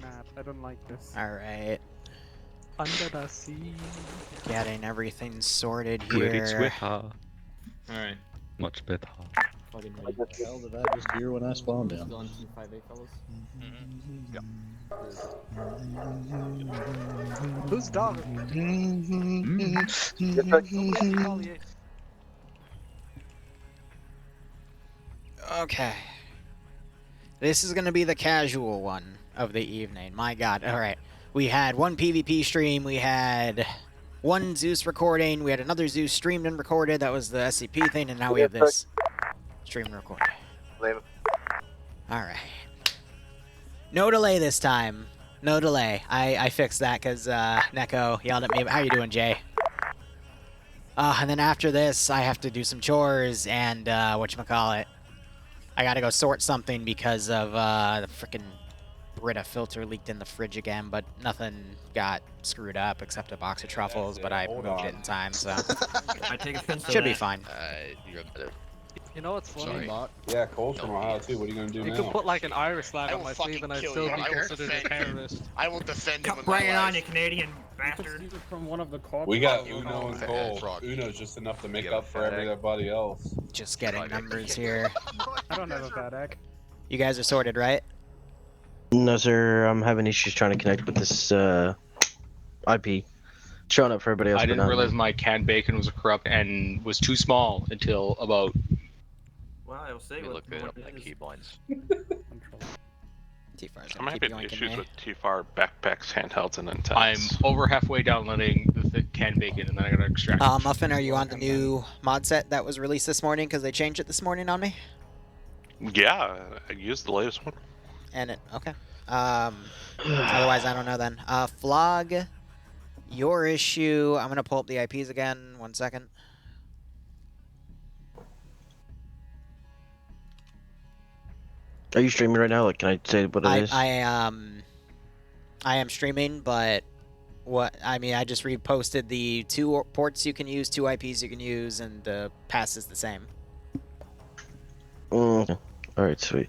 nap. I don't like this. Alright. Under the sea. Getting everything sorted here. Alright. Much better. Fucking What ready. the hell did I just hear when I spawned in? Still on 5A, fellas? Yep. Who's dog? Okay. This is gonna be the casual one of the evening. My god. Alright. We had one PvP stream, we had one Zeus recording, we had another Zeus streamed and recorded, that was the SCP thing, and now we have this stream and record. Alright. No delay this time. No delay. I fixed that because Neko yelled at me. How you doing, Jay? And then after this, I have to do some chores and, whatchamacallit. I gotta go sort something because of, the frickin' Brita filter leaked in the fridge again, but nothing got screwed up except a box of truffles, but I moved it in time, so... I take offense to Should be that. fine. You're better. You know what's funny? Sorry. Yeah, Cole's from Ohio too. What are you gonna do You now? could put like an Irish flag I on will my fucking sleeve and I'd kill still you. be I will considered a defend you. terrorist. I will defend him with Bring my it on, life. you Canadian bastard. From one of the corporate. We got You Uno and fat Cole. frog. Uno's just enough to make You have up a for fat egg? everybody else. Just getting Fine. numbers here. I don't have a bad egg. You guys are sorted, right? No, sir. I'm having issues trying to connect with this IP. Showing up for everybody else. I but didn't not realize me. my canned bacon was corrupt and was too small until about. Well, I'll say Let me what look it what up in the it is. key blinds. T-Far's I'm gonna keep having yoinking issues me. with T-Far backpacks, handhelds, and I'm antennas. over halfway down loading the canned bacon, and then I gotta extract. Muffin, are you on the new mod set that was released this morning? Because they changed it this morning on me. Yeah, I used the latest one. And it, okay. Otherwise, I don't know then. Flog, your issue. I'm gonna pull up the IPs again. 1 second. Are you streaming right now? Like, can I say what it is? I am streaming, but I just reposted the 2 ports you can use, 2 IPs you can use, and the pass is the same. Okay. All right, sweet.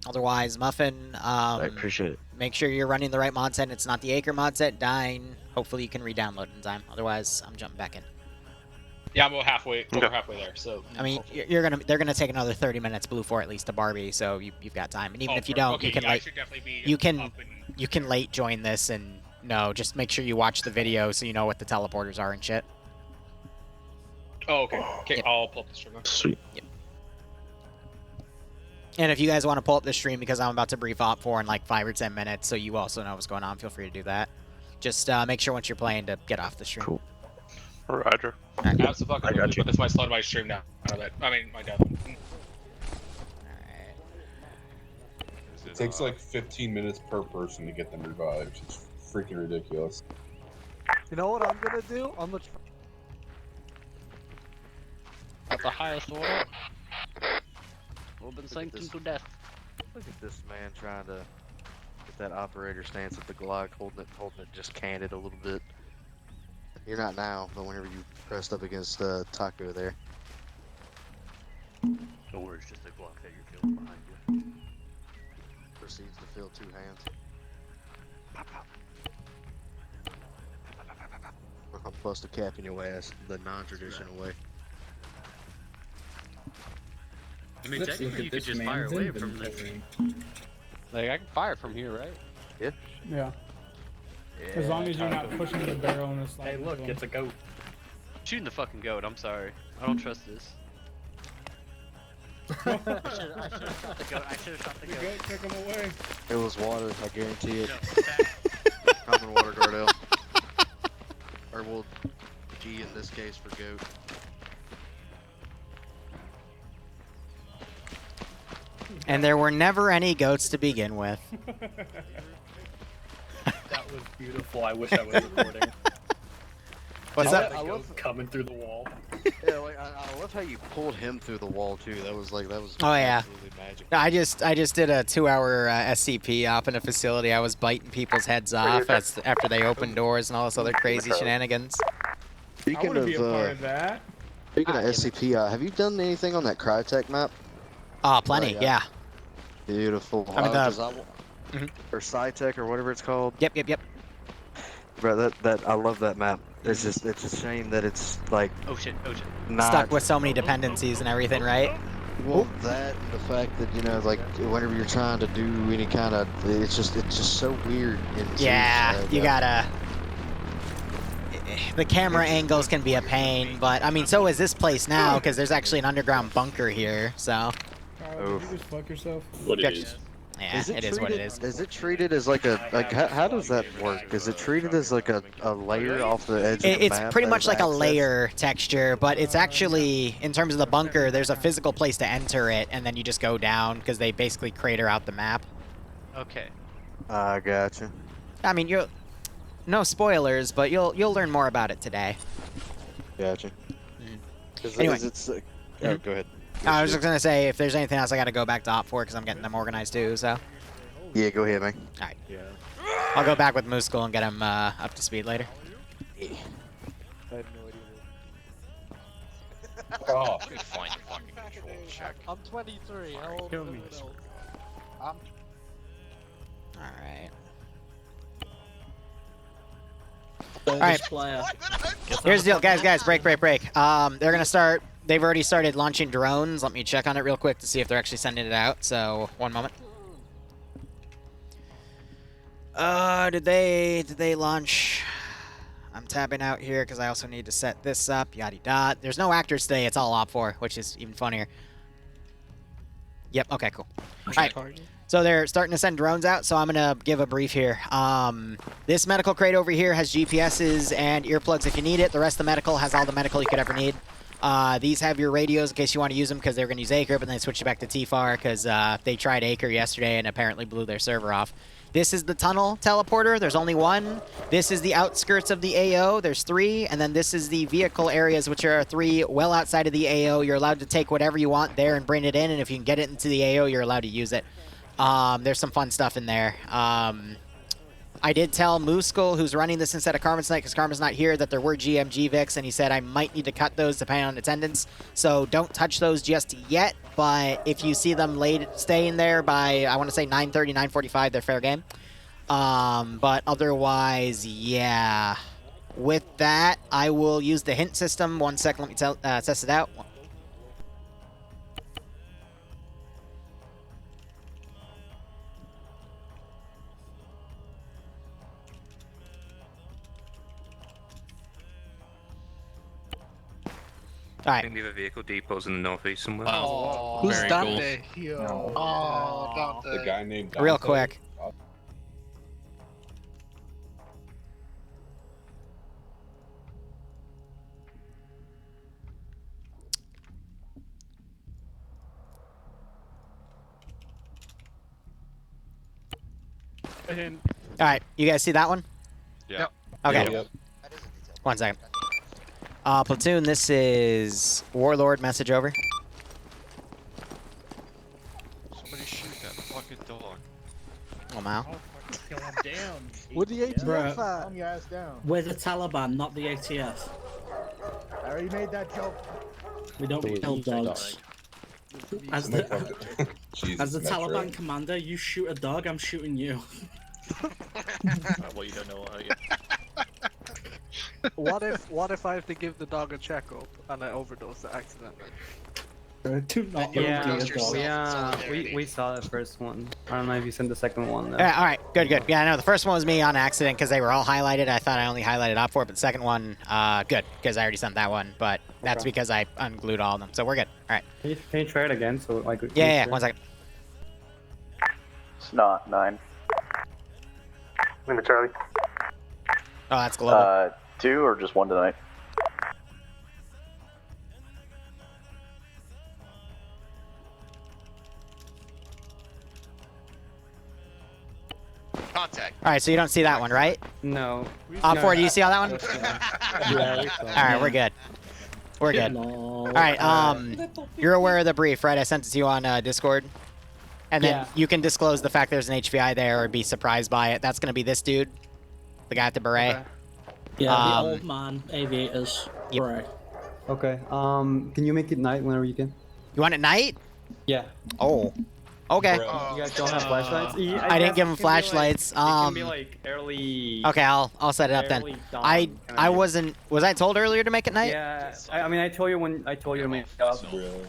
Otherwise, Muffin, I appreciate it. make sure you're running the right mod set. It's not the Acre mod set. Dying. Hopefully you can re-download in time. Otherwise, I'm jumping back in. Yeah, I'm about halfway. Over halfway there. So. I mean, they're gonna take another 30 minutes Blue for at least to Barbie, so you've got time. And even if you don't, okay, you can yeah, I late should definitely be you can up and- you can late join this and no, just make sure you watch the video so you know what the teleporters are and shit. Oh, okay. Okay, Yep. I'll pull up the stream. Sweet. And if you guys want to pull up the stream because I'm about to brief op for in like 5 or 10 minutes, so you also know what's going on, feel free to do that. Just make sure once you're playing to get off the stream. Cool. Roger. Absolutely. I got you. But this might start my stream now. I mean, my death. It takes like 15 minutes per person to get them revived. It's freaking ridiculous. You know what I'm gonna do? I'm gonna. At the highest order. We've been sinking to death. Look at this man trying to get that operator stance at the Glock, holding it just canted a little bit. You're not now, but whenever you pressed up against Taco there. No worries, just a Glock that you're feeling behind you. Proceeds to fill 2 hands. Pop, pop. I'm bust a cap in your ass, the non-traditional way. I mean, technically you could just fire away from the tree. Like, I can fire from here, right? Yeah. Yeah, As long as you're not pushing the barrel in the slide. Hey, look, it's a goat. Shooting the fucking goat, I'm sorry. I don't trust this. I should have shot the goat. I should have shot the goat. Took him away. it was water, I guarantee it. No, that- Common water Gardell. Or well, G in this case for goat. And there were never any goats to begin with. That was beautiful. I wish I was recording. What's I that? love coming through the wall. Yeah, like I love how you pulled him through the wall too. That was Oh, yeah. absolutely magic. I just did a 2-hour SCP op in a facility. I was biting people's heads off after they opened doors and all this other crazy shenanigans. Speaking of that. speaking of SCP, have you done anything on that Crytek map? Oh, plenty, yeah. yeah. Beautiful. I mean, or SciTech or whatever it's called. Yep. Bro, that I love that map. It's a shame that it's like Ocean. not Stuck with so many dependencies and everything, right? Well, that and the fact that like whenever you're trying to do any kind of, it's just so weird. Yeah, you gotta. The camera angles can be a pain, but I mean, so is this place now because there's actually an underground bunker here. So. Carl, did you just fuck yourself? What it is. Yeah, it is what it is. Is it treated as like a how does that work? Is it treated as like a layer off the edge of the map? It's pretty that much is like a accessed? layer texture, but it's actually, in terms of the bunker, there's a physical place to enter it, and then you just go down because they basically crater out the map. Okay. I gotcha. I mean, no spoilers, but you'll learn more about it today. Gotcha. Anyway. Oh, go ahead. I was just gonna say, if there's anything else, I gotta go back to Op 4 because I'm getting them organized too. So. Yeah, go ahead, man. All right. Yeah. I'll go back with Moose School and get him up to speed later. I have no idea. Oh. Find your fucking control check. I'm 23. How old Kill is me. everyone else? I'm All right. All right. Here's the deal, guys. Break. They're gonna start. They've already started launching drones. Let me check on it real quick to see if they're actually sending it out. So 1 moment. Did they launch? I'm tabbing out here because I also need to set this up. Yada da. There's no actors today. It's all Op 4, which is even funnier. Yep. Okay. Cool. All right. So they're starting to send drones out, so I'm going to give a brief here. This medical crate over here has GPSs and earplugs if you need it. The rest of the medical has all the medical you could ever need. These have your radios in case you want to use them because they're going to use Acre, but then they switched it back to TFAR because they tried Acre yesterday and apparently blew their server off. This is the tunnel teleporter. There's only one. This is the outskirts of the AO. There's 3. And then this is the vehicle areas, which are 3 well outside of the AO. You're allowed to take whatever you want there and bring it in, and if you can get it into the AO, you're allowed to use it. There's some fun stuff in there. I did tell Moose Skull, who's running this instead of Carmen's tonight, because Carmen's not here, that there were GMG Vics, and he said I might need to cut those depending on attendance. So don't touch those just yet, but if you see them staying there by, I want to say 9:30, 9:45, they're fair game. But otherwise, yeah. With that, I will use the hint system. 1 second, let me test it out. All right. I think we have a vehicle depots in the northeast somewhere. Oh, Who's very Dante? Cool. Oh, Dante. The guy named Dante. Real quick. And All right, you guys see that one? Yeah. Okay. Yep. 1 second. Platoon, this is Warlord. Message over. Somebody shoot that fucking dog. Oh, wow. Kill him down. with the ATF Calm your ass down. We're the Taliban, not the ATF. I already made that joke. We don't kill dogs. As the Jesus, Metro. Taliban commander, you shoot a dog, I'm shooting you. Well, you don't know how you... What if I have to give the dog a checkup and I overdose accidentally? Do not overdose overdose yourself. we saw the first one. I don't know if you sent the second one though. All right, good. Yeah, I know the first one was me on accident because they were all highlighted. I thought I only highlighted Op 4, but the second one, good, because I already sent that one. But that's because I unglued all of them, so we're good. All right. Can you try it again? So like. Yeah. 1 second. It's not 9. Lima Charlie. Oh, that's global. 2 or just 1 tonight? Contact. All right, so you don't see that one, right? No. Op 4, do you see all that one? Yeah, we saw All right, we're good. We're good. All right, you're aware of the brief, right? I sent it to you on Discord. And then you can disclose the fact there's an HVI there or be surprised by it. That's going to be this dude, the guy with the beret. Okay. Yeah, the old man, aviators. Yep. Right. Okay. Can you make it night whenever you can? You want it night? Yeah. Oh. Okay. Bro. You guys don't have flashlights? I didn't give him flashlights. It can be like early. Okay, I'll set it up then. early dawn I kinda. wasn't. Was I told earlier to make it night? Yeah, I mean, I told you when I told you to make it up.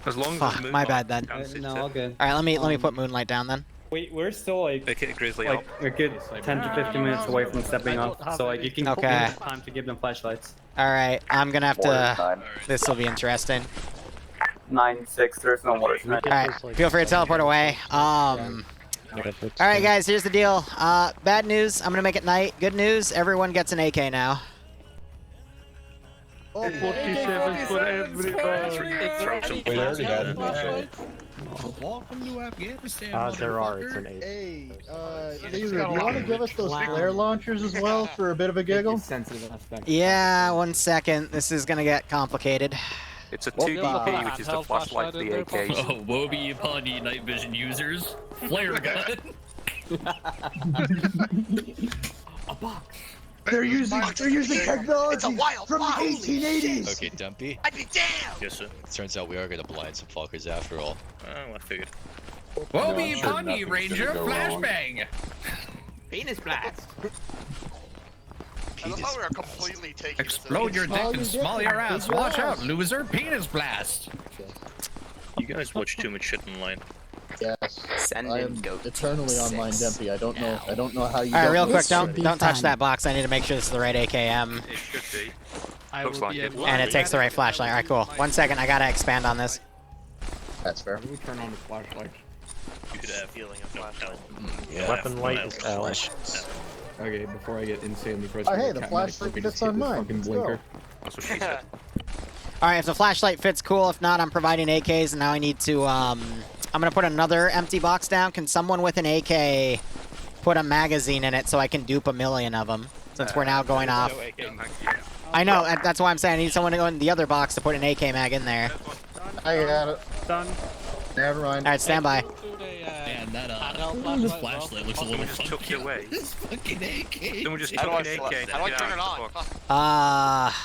As long as Fuck, there's my moonlight, bad then. you can sit No, it. all good. All right, let me put moonlight down then. We're still like Make it a grizzly like up. a good 10 to 15 minutes away from stepping off, so like you can Okay. give them time to give them flashlights. All right, I'm gonna have Mortar's to. 9. This will be interesting. 9-6. There's no more. All right, feel free to teleport away. All right, guys, here's the deal. Bad news. I'm gonna make it night. Good news. Everyone gets an AK now. 47 for everybody. Wait, I already had an AK. Welcome to Afghanistan. there are. It's an 8. Hey, Liru, do you want to give us those flare launchers as well for a bit of a giggle? Sensitive aspect. Yeah, 1 second. This is gonna get complicated. It's a Well, 2DP, which is the handheld flashlight for the flashlight in there, AKs. woe be upon ye night vision users. Flare gun. They're using technology from the 1880s. Okay, Dumpy. I'd be damned! Yes, sir. Turns out we are gonna blind some fuckers after all. Oh, I figured. Woe No, be I'm sure upon ye, nothing's Ranger. gonna go wrong. Flashbang. Penis blast. I love how we are completely taking Explode this. your dick and small your ass. Watch out, loser. Penis blast. You guys watch too much shit online. Yes. Send I am eternally online, Dempy. I don't know how you. All right, don't real know quick, this. don't touch that box. I need to make sure this is the right AKM, It should be. I Looks will like be it. at and it takes the right flashlight. All right, cool. 1 second, I gotta expand on this. That's fair. We turn on the flashlight. You could have Feeling of no flashlight. Yeah. Weapon light is L. Okay, before I get insanely frustrated. Oh, hey, the flashlight fits on mine. Let's go. That's what she said. All right, if the flashlight fits, cool. If not, I'm providing AKs, and now I need to. I'm gonna put another empty box down. Can someone with an AK put a magazine in it so I can dupe 1 million of them? Since we're now going off. No AK mag, I know, that's why I'm saying I need someone to go in the other box to put an AK mag in there. I got it. Done. Never mind. All right, stand by. Man, that handheld flashlight looks a Someone little just took it away. This fucking AK. Someone just How took do an I AK. how do I Get turn it out on? of the box.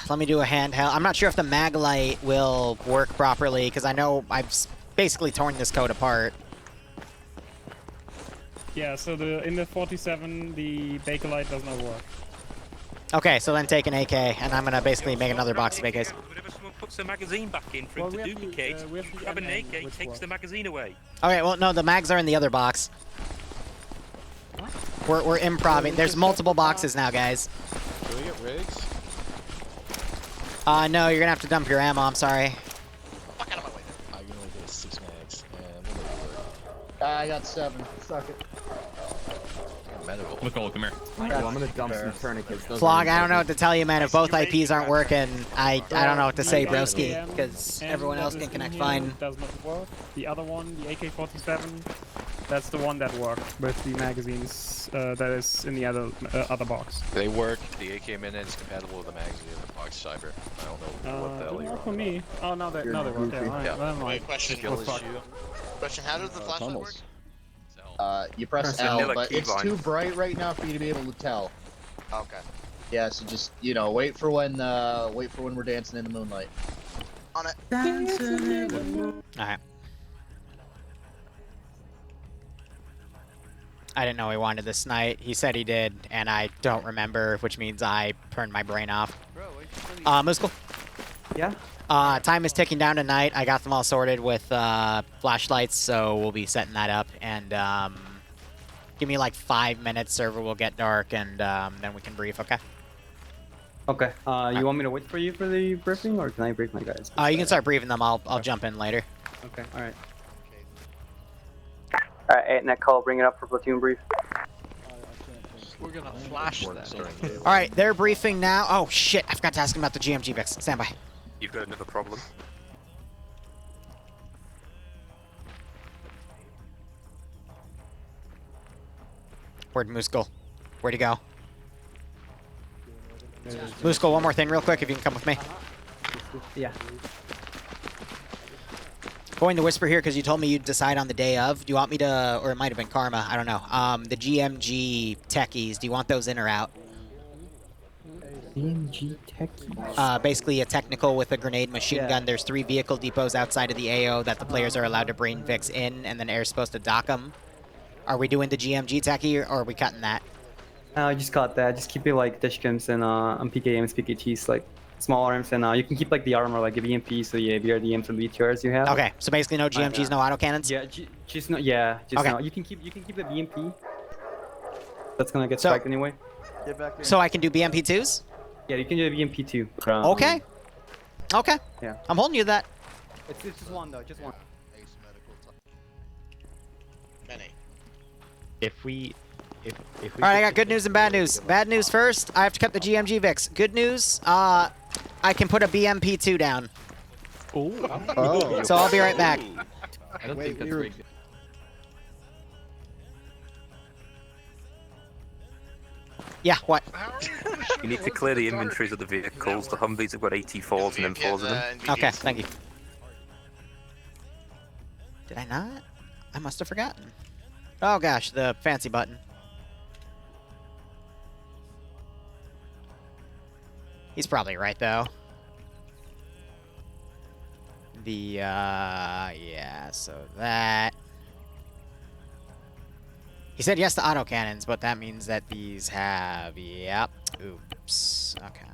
Fuck. Let me do a handheld. I'm not sure if the mag light will work properly because I know I've basically torn this code apart. Yeah, so in the 47, the Bakelite does not work. Okay, so then take an AK, and I'm gonna basically make another box of AKs. Whenever someone puts the magazine back in for him to duplicate, we have to have an NN, AK which takes works. the magazine away. Okay, well, no, the mags are in the other box. We're improving. There's multiple boxes now, guys. Do we get rigs? No, you're gonna have to dump your ammo. I'm sorry. Fuck out of my way. I can only get 6 mags, and we'll make it work. I got 7. Suck it. Medical. McCall, come here. Well, I'm gonna dump some tourniquets. Those Flog, are I don't know what to tell you, man. If both IPs aren't working, I don't know what to say, The broski, AKM, because and everyone that else is can in connect here fine. Does not work. The other one, the AK-47, that's the one that worked with the magazines. That is in the other box. They work. The AK minute is compatible with the magazine in the box cyber. I don't know what the hell Didn't you're work for on me. Oh, now they work. Yeah, alright, Yeah. never mind. Wait, question. Skill Fuck. issue. Question, how does the flashlight work? You press Press L, vanilla but it's keybind. too bright right now for you to be able to tell. Okay. Yeah, so just wait for when we're dancing in the moonlight. On it. Alright. I didn't know he wanted this night. He said he did, and I don't remember, which means I turned my brain off. Muskul? Yeah? Time is ticking down tonight. I got them all sorted with flashlights, so we'll be setting that up. And give me like 5 minutes, server will get dark, and then we can brief, okay? Okay. You want me to wait for you for the briefing, or can I brief my guys? You can start briefing them. I'll jump in later. Okay, alright. Alright, net call, bring it up for platoon brief. We're gonna flash them. Alright, they're briefing now. Oh, shit. I forgot to ask him about the GMG Vix. Stand by. You've got another problem. Where'd Muskul? Where'd he go? Muskul, one more thing real quick, if you can come with me. Yeah. Going to whisper here because you told me you'd decide on the day of. Do you want me to, or it might have been Karma, I don't know. The GMG techies, do you want those in or out? BMG Techie. Basically a technical with a grenade machine gun. There's 3 vehicle depots outside of the AO that the players are allowed to brain fix in, and then Air's supposed to dock them. Are we doing the GMG techie, or are we cutting that? I just got that. Just keep it like dashcams and PKMs, PKTs, like small arms, and you can keep like the armor like a BMP, so yeah, BRDMs and BTRs you have. Okay, so basically no GMGs, no autocannons? Yeah, just no. Yeah, just okay. no. You can keep the BMP. That's gonna get striked anyway. Get back in. So I can do BMP2s? Yeah, you can do a BMP too. Okay. Okay. Yeah. I'm holding you to that. It's just one though, just one. Many. If we All right, I got good news and bad news. Bad news first, I have to cut the GMG Vix. Good news, I can put a BMP2 down. Ooh. Oh. So I'll be right back. I don't think that's very good. Yeah, what? You need to clear the inventories of the vehicles. The Humvees have got 84s and M4s in them. Okay, thank you. Did I not? I must have forgotten. Oh gosh, the fancy button. He's probably right though. The, yeah, so that... He said yes to autocannons, but that means that these have... Yep. Oops. Okay.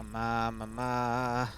Mama.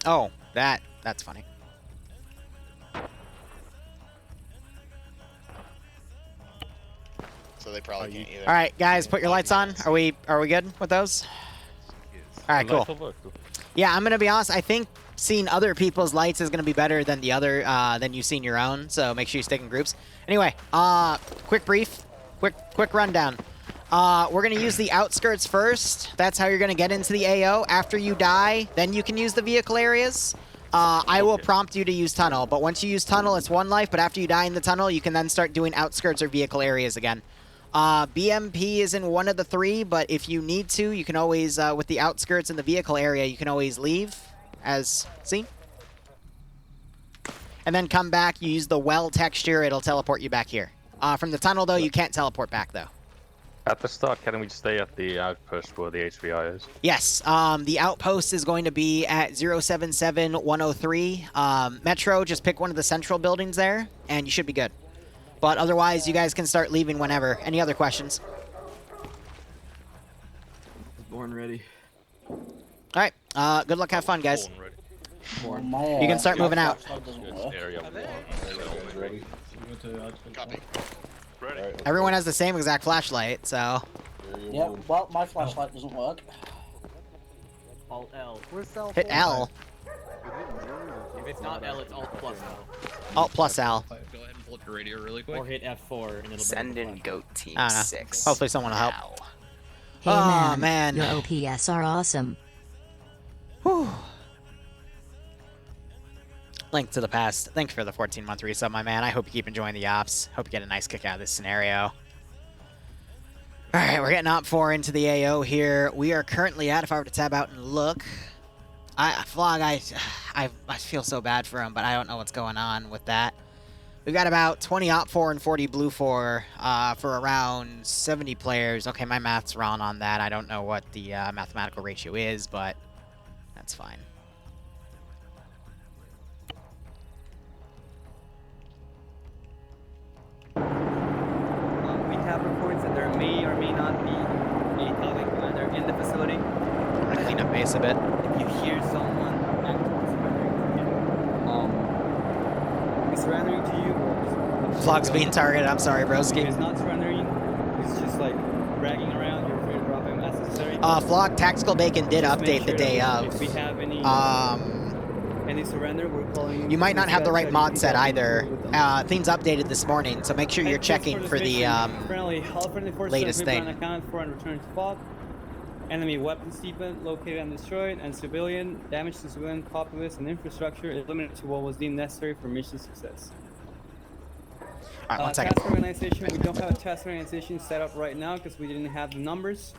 Oh, that's funny. So they probably can't either. All right, guys, put your lights on. Are we good with those? All right, cool. Yeah, I'm gonna be honest. I think seeing other people's lights is gonna be better than the other than you seeing your own. So make sure you stick in groups. Anyway, quick rundown. We're gonna use the outskirts first. That's how you're gonna get into the AO. After you die, then you can use the vehicle areas. I will prompt you to use tunnel, but once you use tunnel, it's 1 life, but after you die in the tunnel, you can then start doing outskirts or vehicle areas again. BMP is in one of the 3, but if you need to, you can always, with the outskirts and the vehicle area, you can always leave, as seen. And then come back, you use the well texture, it'll teleport you back here. From the tunnel, though, you can't teleport back, though. At the start, can we stay at the outpost where the HVI is? Yes, the outpost is going to be at 077103. Metro, just pick one of the central buildings there, and you should be good. But otherwise, you guys can start leaving whenever. Any other questions? Born ready. Alright, good luck, have fun, guys. You can start moving out. Copy. Ready. Everyone has the same exact flashlight, so... Yeah, well, my flashlight doesn't work. Alt L. Hit L. If it's not L, it's Alt plus L. Alt plus L. Go ahead and pull up your radio really quick. Or hit F4 and it'll Send in Goat Team I don't know. 6. Hopefully someone will help. Hey Oh, man, man. your OPS are awesome. Whew. Link to the past. Thanks for the 14-month resub, my man. I hope you keep enjoying the ops. Hope you get a nice kick out of this scenario. Alright, we're getting op 4 into the AO here. We are currently at, if I were to tab out and look... Flog, I feel so bad for him, but I don't know what's going on with that. We've got about 20 op 4 and 40 blue 4 for around 70 players. Okay, my math's wrong on that. I don't know what the mathematical ratio is, but that's fine. We have reports that there may or may not be a target commander in the facility. I clean up base a bit. If you hear someone surrendering to you. Vlog's being targeted. I'm sorry, broski. He's not surrendering. He's just like bragging around. You're free to drop him as necessary. Vlog Tactical Bacon did Just make update the sure day that of. If we have any surrender, we're calling. You might not have the right mod set either. Things updated this morning, so make sure you're checking for the latest thing. Accounted for and returned to fault. Enemy weapons depot located and destroyed, and civilian damage to civilian populace and infrastructure is limited to what was deemed necessary for mission success. All right, 1 second. Task organization. We don't have a task organization set up right now because we didn't have the numbers.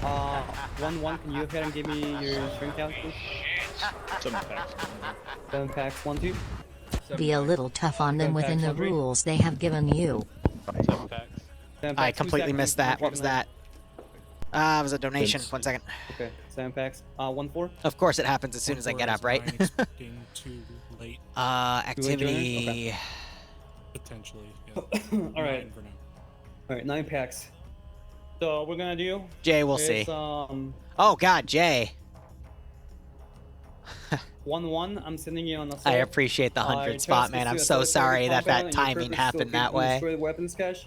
1-1, can you go ahead and give me your string count, please? 7 packs. 7 packs, 1-2. Be a little tough on them within the rules they have given you. 7 packs. I completely missed that. What was that? It was a donation. 1 second. Okay, 7 packs. 1-4. Of course it happens as soon as I get up, right? Activity. Okay. Potentially. All right. All right, 9 packs. So what we're gonna do? Jay, we'll see. Oh God, Jay. 1-1. I'm sending you on the. I appreciate the 100 spot, man. I'm so sorry that that timing happened that way. Destroy the weapons cache.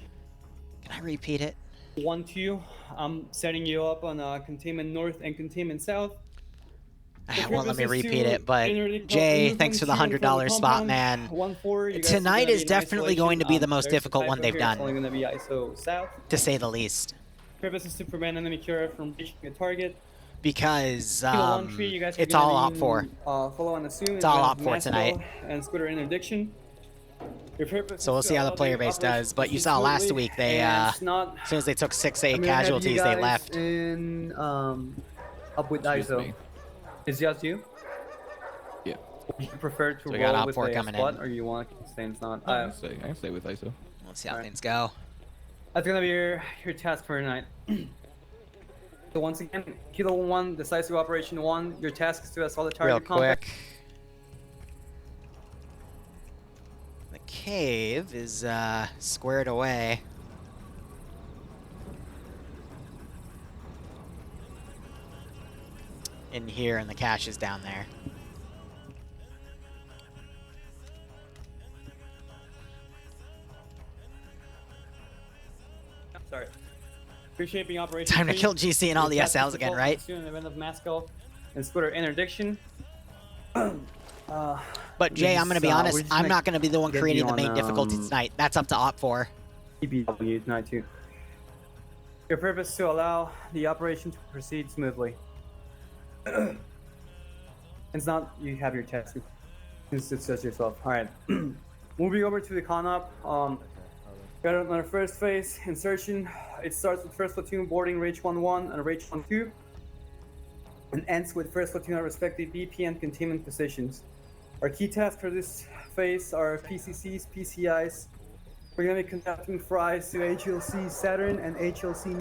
Can I repeat it? 1-2. I'm setting you up on containment north and containment south. It won't let me repeat it, but Jay, thanks for the $100 spot, man. Tonight is definitely going to be the most difficult one they've done, only going to be ISO south. to say the least. Purpose is to prevent enemy carrier from reaching a target. Because it's all op for. Follow and assume. It's all op for tonight. And scooter interdiction. So we'll see how the player base does. But you saw last week they, as soon as they took 6 8 casualties, they left. In up with ISO. Is just you? Yeah. Would you prefer to So we got roll op with 4 a coming squad, in. or you want to stay in not? I can stay with ISO. Let's see how things go. That's gonna be your task for tonight. So once again, Kilo 1, decisive operation 1. Your task is to assault the target. Real quick. The cave is squared away. In here, and the cache is down there. Sorry. Appreciate being operation. Time to kill GC and all the SLs again, right? An event of Masco and scooter interdiction. But Jay, I'm gonna be honest. I'm not gonna be the one creating the main difficulty tonight. That's up to Op 4. EBW tonight too. Your purpose is to allow the operation to proceed smoothly. It's not you have your task. It's just yourself. All right. Moving over to the con-op. Got on our first phase insertion. It starts with first platoon boarding Rage 1-1 and Rage 1-2, and ends with first platoon at respective BP and containment positions. Our key tasks for this phase are PCCs, PCIs. We're gonna be conducting fries to HLC Saturn and HLC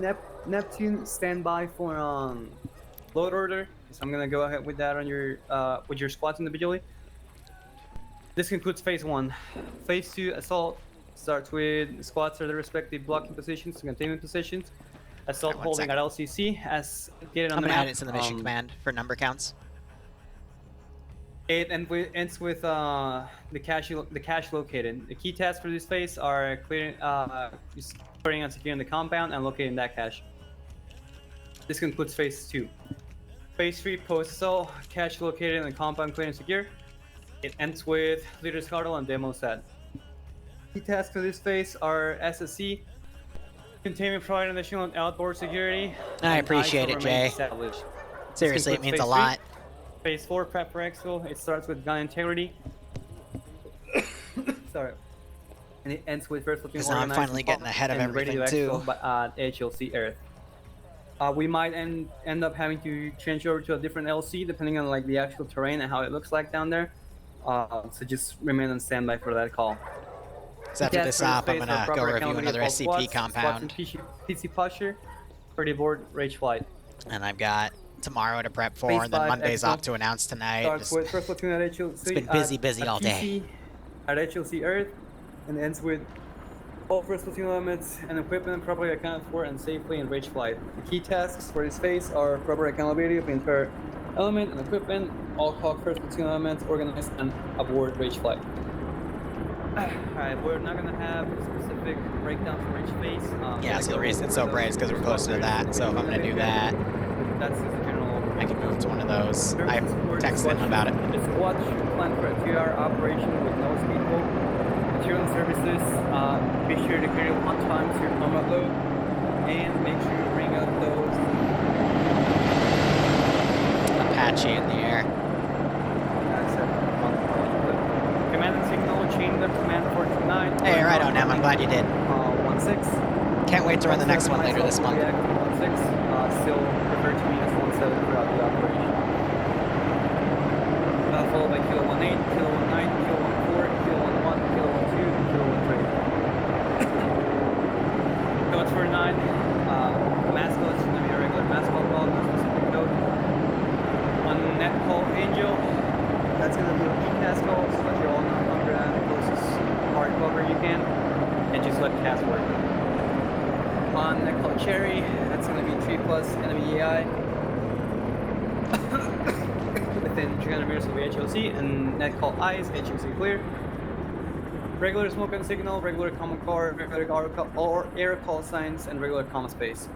Neptune. Stand by for load order. So I'm gonna go ahead with that on your with your squads individually. This concludes phase 1. Phase 2 assault starts with squads at their respective blocking positions and containment positions. Assault holding at LCC as get it on the map. I'm gonna add it to the mission command for number counts. It ends with the cache located. The key tasks for this phase are clearing and securing the compound and locating that cache. This concludes phase 2. Phase 3 post-assault, cache located in the compound, clear and secure. It ends with leader's huddle and demo set. Key tasks for this phase are SSC, containment, providing additional and outboard security. I appreciate it, Jay. Seriously, it means a lot. Phase 4 prep for exfil. It starts with gun integrity. Sorry. And it ends with first platoon. Because I'm finally getting ahead of everything too. At HLC Earth. We might end up having to change over to a different LC depending on like the actual terrain and how it looks like down there. So just remain on standby for that call. So after this op, I'm gonna go review another SCP compound. PC posture, pretty board, rage flight. And I've got tomorrow to prep for, and then Monday's op to announce tonight. Starts with first platoon at HLC. It's been busy all day. At HLC Earth, and ends with all first platoon elements and equipment properly accounted for and safely in rage flight. The key tasks for this phase are proper accountability of the entire element and equipment, all KOG first platoon elements organized and aboard rage flight. Alright, we're not gonna have specific breakdowns for each phase. Yeah, so the reason it's so bright is because we're closer to that. So if I'm gonna do that, that's the general. I can move to one of those. I texted him about it. The squad should plan for a 2-hour operation with no speedboat. Material and services, be sure to carry on time to your combat load, and make sure you bring up those. Apache in the air. That's it. Command and signal, chain them command 429. Hey, right on, Em. I'm glad you did. 16. Can't wait to run the next one later this month. 16, still refer to me as 17 throughout the operation. Followed by Kilo 18, Kilo 19, Kilo 14, Kilo 11, Kilo 12, Kilo 13. Kilo 49, mascot is going to be a regular mascot call, no specific note. On net call Angel, that's going to be a PCAS call, so that you're all under the closest hard cover you can, and just let CAS work. On net call Cherry, that's going to be 3+ enemy AI. Within 300 meters of HLC, and net call eyes, HLC clear. Regular smoke and signal, regular common car, regular air call signs, and regular common space.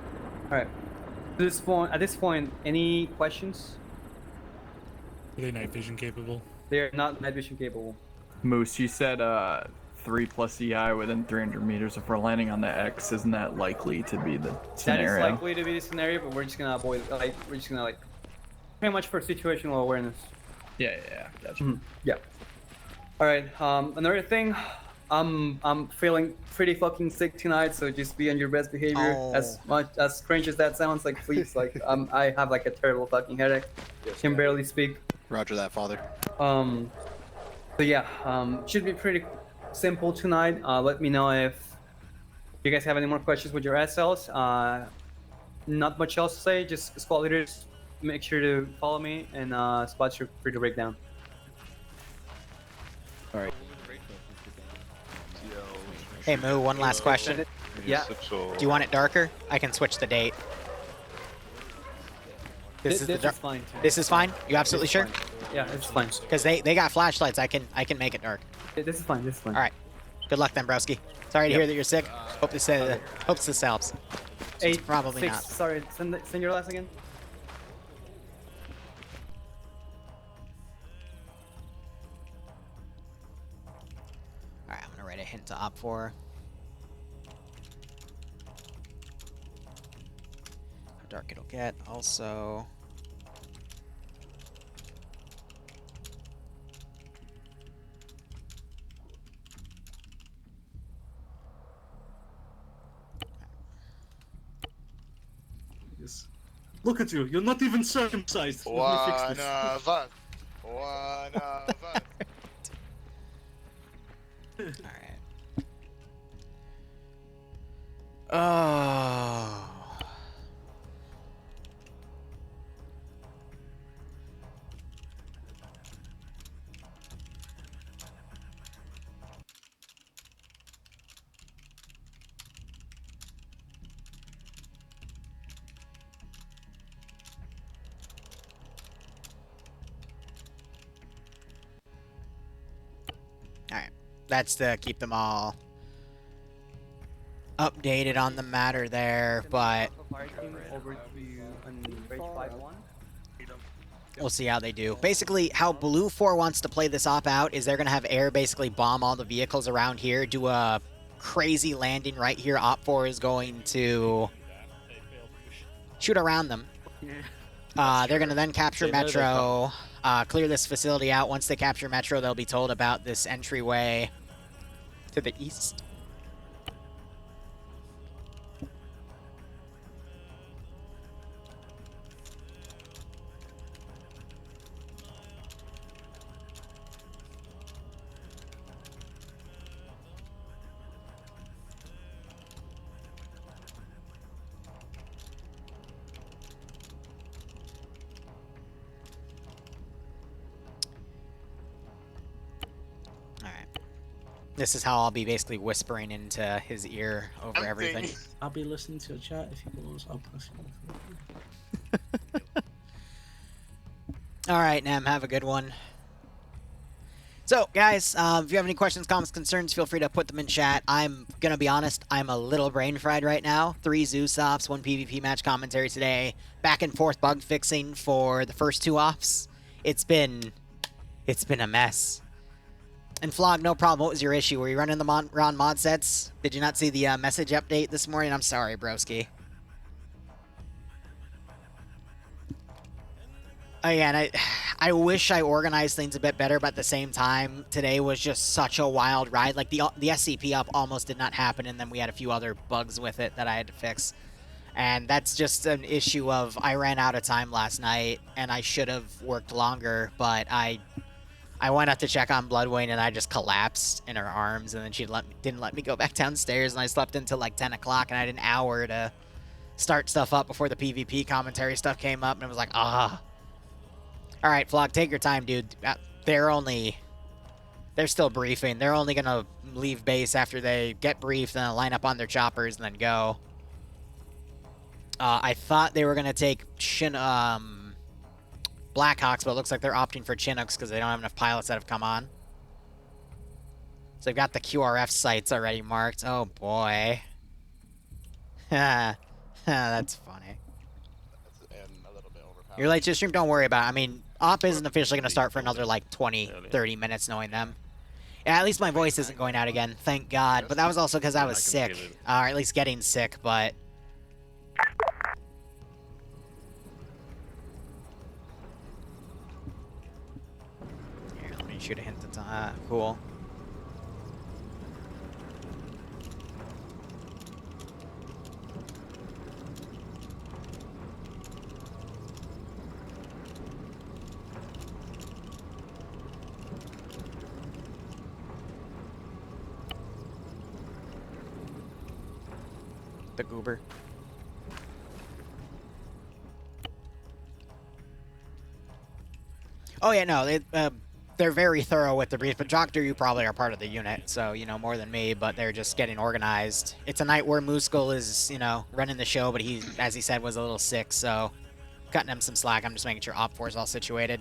Alright. At this point, any questions? Are they night vision capable? They are not night vision capable. Moose, you said 3+ EI within 300 meters. If we're landing on the X, isn't that likely to be the scenario? That is likely to be the scenario, but we're just gonna avoid, we're just gonna pretty much for situational awareness. Yeah, gotcha. Yeah. All right. Another thing, I'm feeling pretty fucking sick tonight, so just be on your best behavior. As cringe as that sounds, please, I have a terrible fucking headache. Can barely speak. Roger that, father. So yeah, should be pretty simple tonight. Let me know if you guys have any more questions with your SLs. Not much else to say. Just squad leaders, make sure to follow me, and spots are free to break down. All right. Hey, Moo, one last question. Yeah. Do you want it darker? I can switch the date. This is fine. Too. This is fine? You absolutely sure? Yeah, it's fine. Because they got flashlights. I can make it dark. This is fine. This is fine. All right. Good luck then, broski. Sorry to hear that you're sick. Hope this helps. 8, probably 6, not. Sorry, send your last again. Alright, I'm gonna write a hint to Op4. How dark it'll get. Also, Look at you, you're not even circumcised. Let me fix this. alright. Oh. Alright. That's to keep them all updated on the matter there, but we'll see how they do. Basically, how Blue 4 wants to play this op out is they're going to have air basically bomb all the vehicles around here, do a crazy landing right here. Op 4 is going to shoot around them. They're going to then capture Metro, clear this facility out. Once they capture Metro, they'll be told about this entryway to the east. This is how I'll be basically whispering into his ear over everything. I'll be listening to your chat if you want. I'll pass you. All right, Nam, have a good one. So, guys, if you have any questions, comments, concerns, feel free to put them in chat. I'm going to be honest, I'm a little brain fried right now. 3 Zeus ops, 1 PvP match commentary today. Back and forth bug fixing for the first 2 ops. It's been a mess. And Flog, no problem. What was your issue? Were you running the round mod sets? Did you not see the message update this morning? I'm sorry, broski. Oh, yeah, and I wish I organized things a bit better, but at the same time, today was just such a wild ride. Like, the SCP up almost did not happen, and then we had a few other bugs with it that I had to fix. And that's just an issue of I ran out of time last night, and I should have worked longer, but I went out to check on Bloodwing, and I just collapsed in her arms, and then she didn't let me go back downstairs, and I slept until like 10 o'clock, and I had an hour to start stuff up before the PvP commentary stuff came up, and it was like, ah. All right, Flog, take your time, dude. They're still briefing. They're only going to leave base after they get briefed, and then line up on their choppers and then go. I thought they were going to take Blackhawks, but it looks like they're opting for Chinooks because they don't have enough pilots that have come on. So they've got the QRF sites already marked. Oh, boy. That's funny. You're late to stream, don't worry about it. I mean, op isn't officially going to start for another, like, 20, 30 minutes knowing them. Yeah, at least my voice isn't going out again, thank God. But that was also because I was sick, or at least getting sick, but... Here, let me shoot a hint at cool. The goober. Oh yeah, no, they're very thorough with the brief, but Doctor, you probably are part of the unit, so, you know, more than me, but they're just getting organized. It's a night where Mooskull is, you know, running the show, but he, as he said, was a little sick, so cutting him some slack. I'm just making sure Op4 is all situated.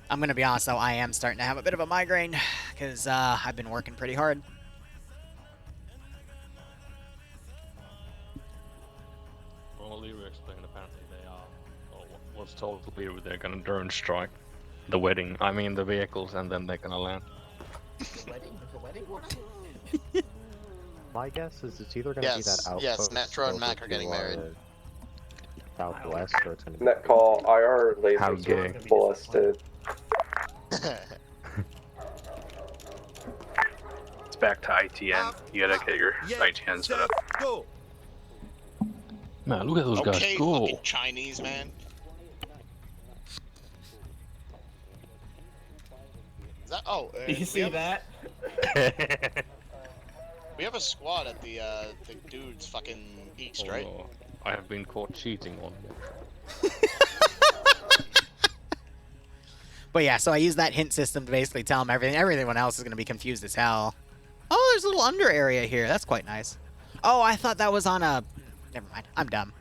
I'm gonna be honest, though, I am starting to have a bit of a migraine, because I've been working pretty hard. Well, Liru explained apparently they are, or was told to Liru they're gonna drone strike the wedding, I mean the vehicles, and then they're gonna land. The wedding? My guess is it's either gonna be that outpost. Yes, Netro and Mac are getting married. Southwest, or it's gonna be... Net call, IR laser. How gay. Busted. It's back to ITN. You gotta get your ITN set up. Go. Man, look at those guys go. Fucking Chinese, man. Is that, you see that? We have a squad at the dude's fucking east, right? Oh, I have been caught cheating on them. But yeah, so I use that hint system to basically tell them everything. Everyone else is going to be confused as hell. Oh, there's a little under area here. That's quite nice. Oh, I thought that was on a... Never mind. I'm dumb.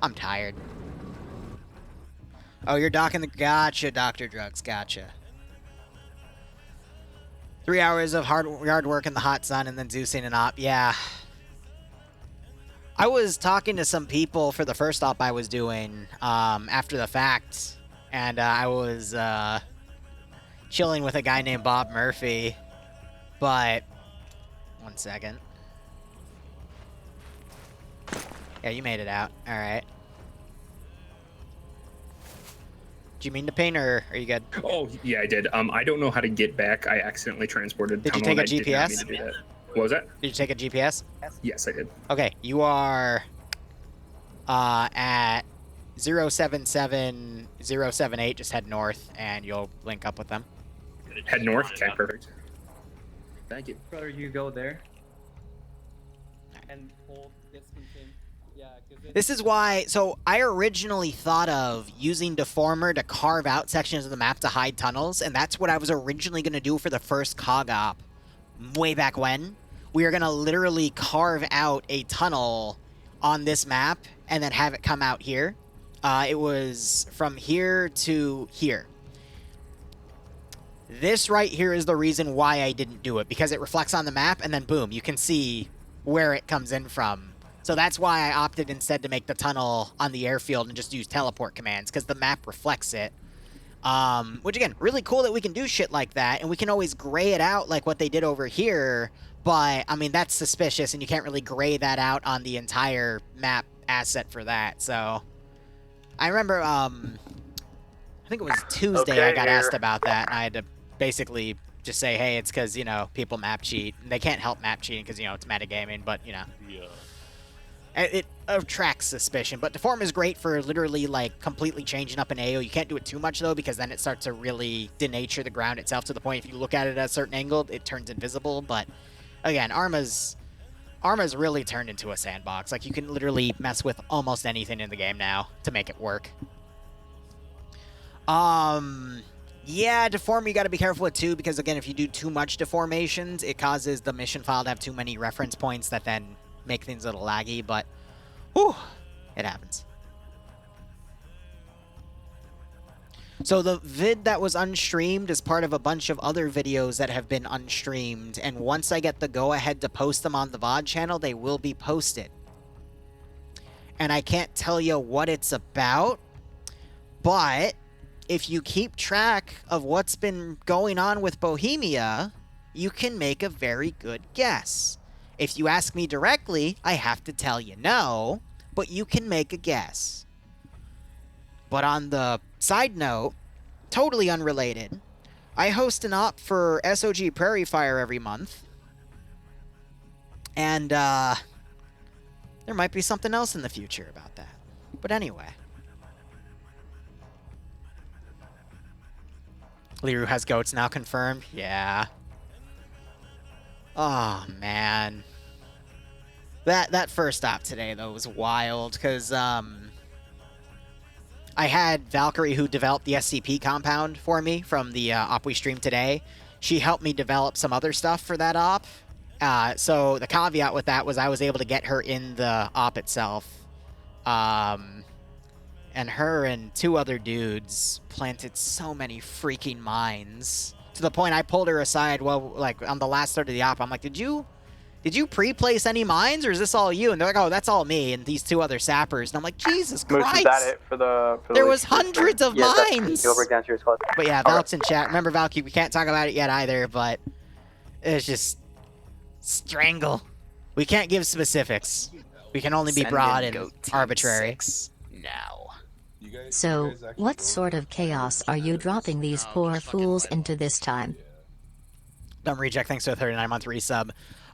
I'm tired. Oh, you're docking the... Gotcha, Dr. Drugs. Gotcha. 3 hours of hard work in the hot sun and then Zeusing an op. Yeah. I was talking to some people for the first op I was doing after the fact. And I was chilling with a guy named Bob Murphy. But... One second. Yeah, you made it out. Alright. Do you mean to ping, or are you good? Oh, yeah, I did. I don't know how to get back. I accidentally transported. Did you take a GPS? Did not mean to do that. What was that? Did you take a GPS? Yes, I did. Okay, you are at 077078. Just head north, and you'll link up with them. Head north? Okay, perfect. Thank you. Brother, you go there. And hold discontinue. Yeah, this is why, so I originally thought of using Deformer to carve out sections of the map to hide tunnels, and that's what I was originally going to do for the first KOG op way back when. We were going to literally carve out a tunnel on this map and then have it come out here. It was from here to here. This right here is the reason why I didn't do it, because it reflects on the map, and then boom, you can see where it comes in from. So that's why I opted instead to make the tunnel on the airfield and just use teleport commands, because the map reflects it. Which again, really cool that we can do shit like that, and we can always gray it out like what they did over here, but, I mean, that's suspicious, and you can't really gray that out on the entire map asset for that, so... I remember, I think it was Tuesday I got asked about that, and I had to basically just say, hey, it's because, you know, people map cheat. They can't help map cheating because, you know, it's metagaming, but, you know. Yeah. It attracts suspicion, but Deform is great for literally, like, completely changing up an AO. You can't do it too much, though, because then it starts to really denature the ground itself to the point if you look at it at a certain angle, it turns invisible, but, again, Arma's really turned into a sandbox. Like, you can literally mess with almost anything in the game now to make it work. Yeah, Deform you gotta be careful with, too, because, again, if you do too much deformations, it causes the mission file to have too many reference points that then make things a little laggy, but, whew, it happens. So the vid that was unstreamed is part of a bunch of other videos that have been unstreamed, and once I get the go-ahead to post them on the VOD channel, they will be posted. And I can't tell you what it's about, but if you keep track of what's been going on with Bohemia, you can make a very good guess. If you ask me directly, I have to tell you no, but you can make a guess. But on the side note, totally unrelated, I host an op for SOG Prairie Fire every month. And, there might be something else in the future about that. But anyway. Liru has goats now confirmed? Yeah. Oh, man. That first op today, though, was wild, because, I had Valkyrie, who developed the SCP compound for me from the op we streamed today. She helped me develop some other stuff for that op. So the caveat with that was I was able to get her in the op itself. And her and two other dudes planted so many freaking mines. To the point I pulled her aside, well, like, on the last start of the op, I'm like, did you pre-place any mines, or is this all you? And they're like, oh, that's all me and these two other sappers. And I'm like, Jesus Christ! Is that it for the there was hundreds of mines! You'll break down to your squad. But yeah, Valk's in chat. Remember, Valky, we can't talk about it yet either, but it's just... strangle. We can't give specifics. We can only be broad and arbitrary. Now. So, what sort of chaos are you dropping these poor fools into this time? Dumb Reject, thanks for a 39-month resub.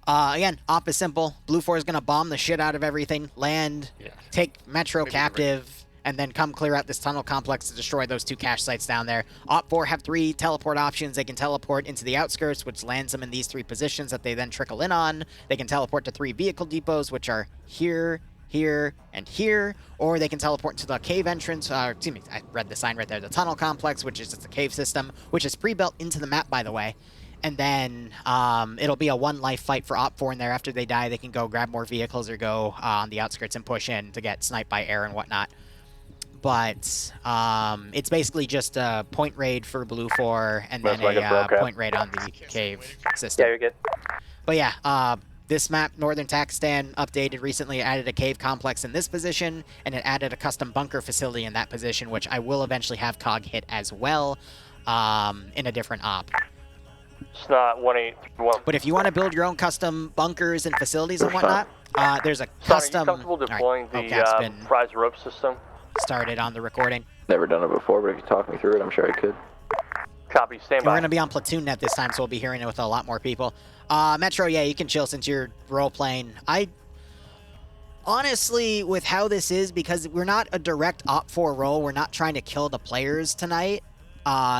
Again, op is simple. Blue 4 is going to bomb the shit out of everything, land, take Metro captive, and then come clear out this tunnel complex to destroy those two cache sites down there. Op 4 have 3 teleport options. They can teleport into the outskirts, which lands them in these 3 positions that they then trickle in on. They can teleport to 3 vehicle depots, which are here, here, and here, or they can teleport into the cave entrance, excuse me, I read the sign right there, the tunnel complex, which is just a cave system, which is pre-built into the map, by the way. And then it'll be a one-life fight for Op 4 in there. After they die, they can go grab more vehicles or go on the outskirts and push in to get sniped by air and whatnot. But it's basically just a point raid for Blue 4 and then a point raid on the cave system. Yeah, you're good. But yeah, this map, Northern Takistan, updated recently, added a cave complex in this position, and it added a custom bunker facility in that position, which I will eventually have KOG hit as well in a different op. It's not 181. But if you want to build your own custom bunkers and facilities and whatnot, there's a custom... Are you comfortable deploying the prize rope system? Started on the recording. Never done it before, but if you talk me through it, I'm sure I could. Copy, stand by. We're going to be on Platoon Net this time, so we'll be hearing it with a lot more people. Metro, yeah, you can chill since you're role-playing. Honestly, with how this is, because we're not a direct Op 4 role, we're not trying to kill the players tonight.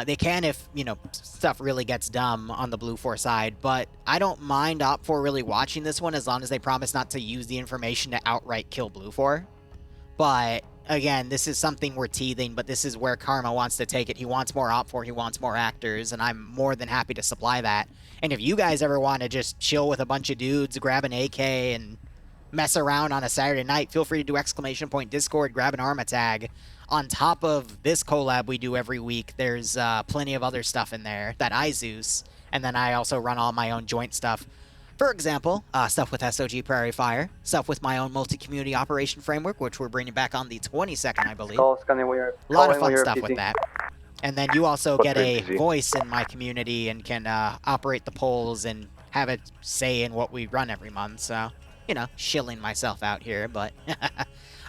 They can if, you know, stuff really gets dumb on the Blue 4 side, but I don't mind Op 4 really watching this one as long as they promise not to use the information to outright kill Blue 4. But, again, this is something we're teething, but this is where Karma wants to take it. He wants more Op 4, he wants more actors, and I'm more than happy to supply that. And if you guys ever want to just chill with a bunch of dudes, grab an AK, and mess around on a Saturday night, feel free to do !Discord, grab an Arma tag. on top of this collab we do every week, there's plenty of other stuff in there that I Zeus, and then I also run all my own joint stuff. For example, stuff with SOG Prairie Fire, stuff with my own multi-community operation framework, which we're bringing back on the 22nd, I believe. A lot of fun stuff with that. And then you also get a voice in my community and can operate the polls and have a say in what we run every month. So, you know, shilling myself out here, but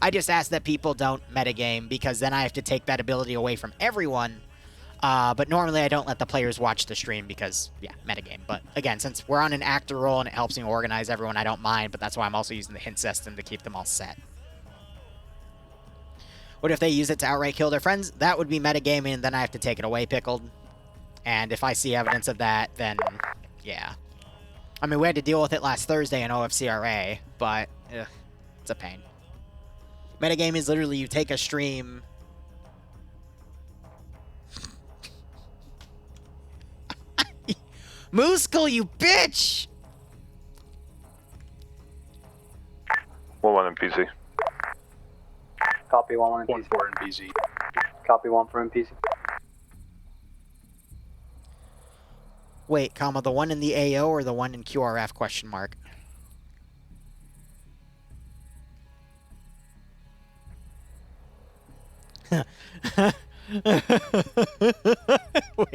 I just ask that people don't metagame because then I have to take that ability away from everyone. But normally I don't let the players watch the stream because, yeah, metagame. But again, since we're on an actor role and it helps me organize everyone, I don't mind. But that's why I'm also using the hint system to keep them all set. What if they use it to outright kill their friends? That would be metagaming, and then I have to take it away, Pickled. And if I see evidence of that, then, yeah. I mean, we had to deal with it last Thursday in OFCRA, but it's a pain. Metagame is literally you take a stream... Mooskle, you bitch! 1-1 in PC. Copy 1-1 in PC. 1-4 in BZ. Copy 1-4 in PC. Wait, comma, the one in the AO or the one in QRF, question mark? Wait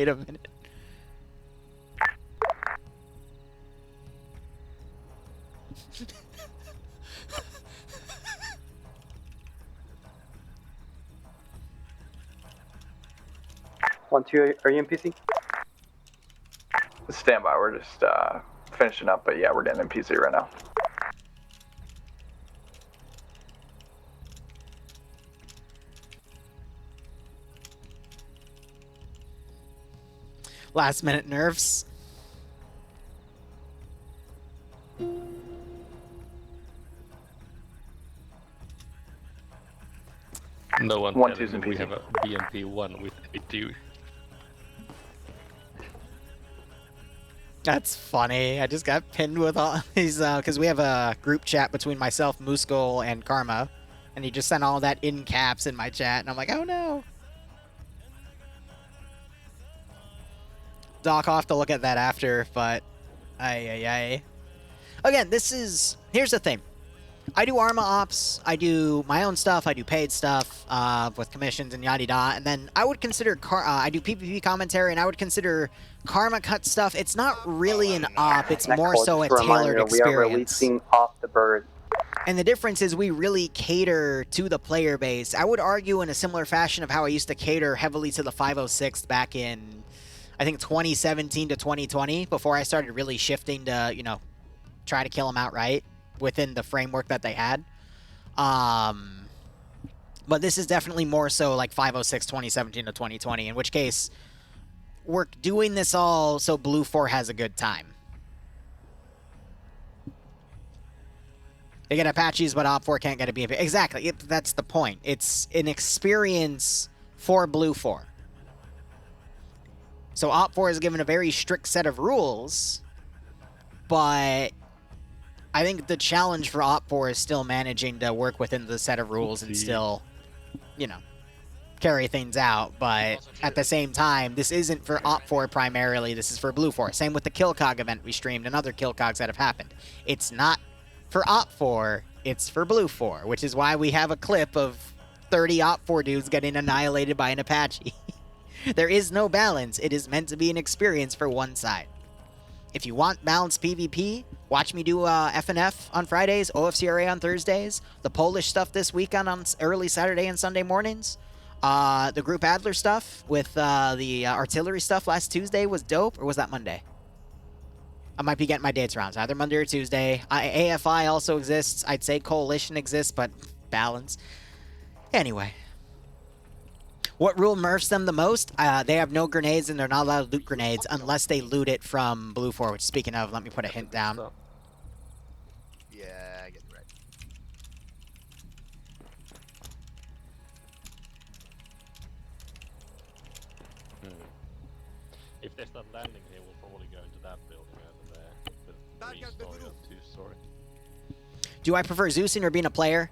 a minute. One, two, are you in PC? Stand by, we're just finishing up, but yeah, we're getting in PC right now. Last minute nerfs. No one telling me we have a BMP1 with 82. That's funny. I just got pinned with all these, because we have a group chat between myself, Mooskle, and Karma, and he just sent all that in caps in my chat, and I'm like, oh no. Doc, I'll have to look at that after, but Again, here's the thing. I do Arma Ops, I do my own stuff, I do paid stuff with commissions and yada yada, and then I would consider, I do PvP commentary, and I would consider Karma cut stuff. It's not really an op, it's more so a tailored experience. We are releasing Off the Bird. And the difference is we really cater to the player base. I would argue in a similar fashion of how I used to cater heavily to the 506 back in, I think, 2017 to 2020, before I started really shifting to, you know, try to kill them outright within the framework that they had. But this is definitely more so like 506 2017 to 2020, in which case we're doing this all so Blue 4 has a good time. They get Apaches, but Op 4 can't get a BMP. Exactly, that's the point. It's an experience for Blue 4. So Op 4 is given a very strict set of rules, but I think the challenge for Op 4 is still managing to work within the set of rules and still, you know, carry things out. But at the same time, this isn't for Op 4 primarily. This is for Blue 4. Same with the Kill KOG event we streamed and other Kill KOGs that have happened. It's not for Op 4, it's for Blue 4, which is why we have a clip of 30 Op 4 dudes getting annihilated by an Apache. There is no balance. It is meant to be an experience for one side. If you want balanced PvP, watch me do FNF on Fridays, OFCRA on Thursdays, the Polish stuff this weekend on early Saturday and Sunday mornings. The Group Adler stuff with the artillery stuff last Tuesday was dope, or was that Monday? I might be getting my dates wrong. It's either Monday or Tuesday. AFI also exists. I'd say Coalition exists, but balance. Anyway. What rule nerfs them the most? They have no grenades, and they're not allowed to loot grenades unless they loot it from Blue 4, which, speaking of, let me put a hint down. Yeah, I get it right. If they start landing here, we'll probably go into that building over there. With 3-story or 2-story. Do I prefer Zeusing or being a player?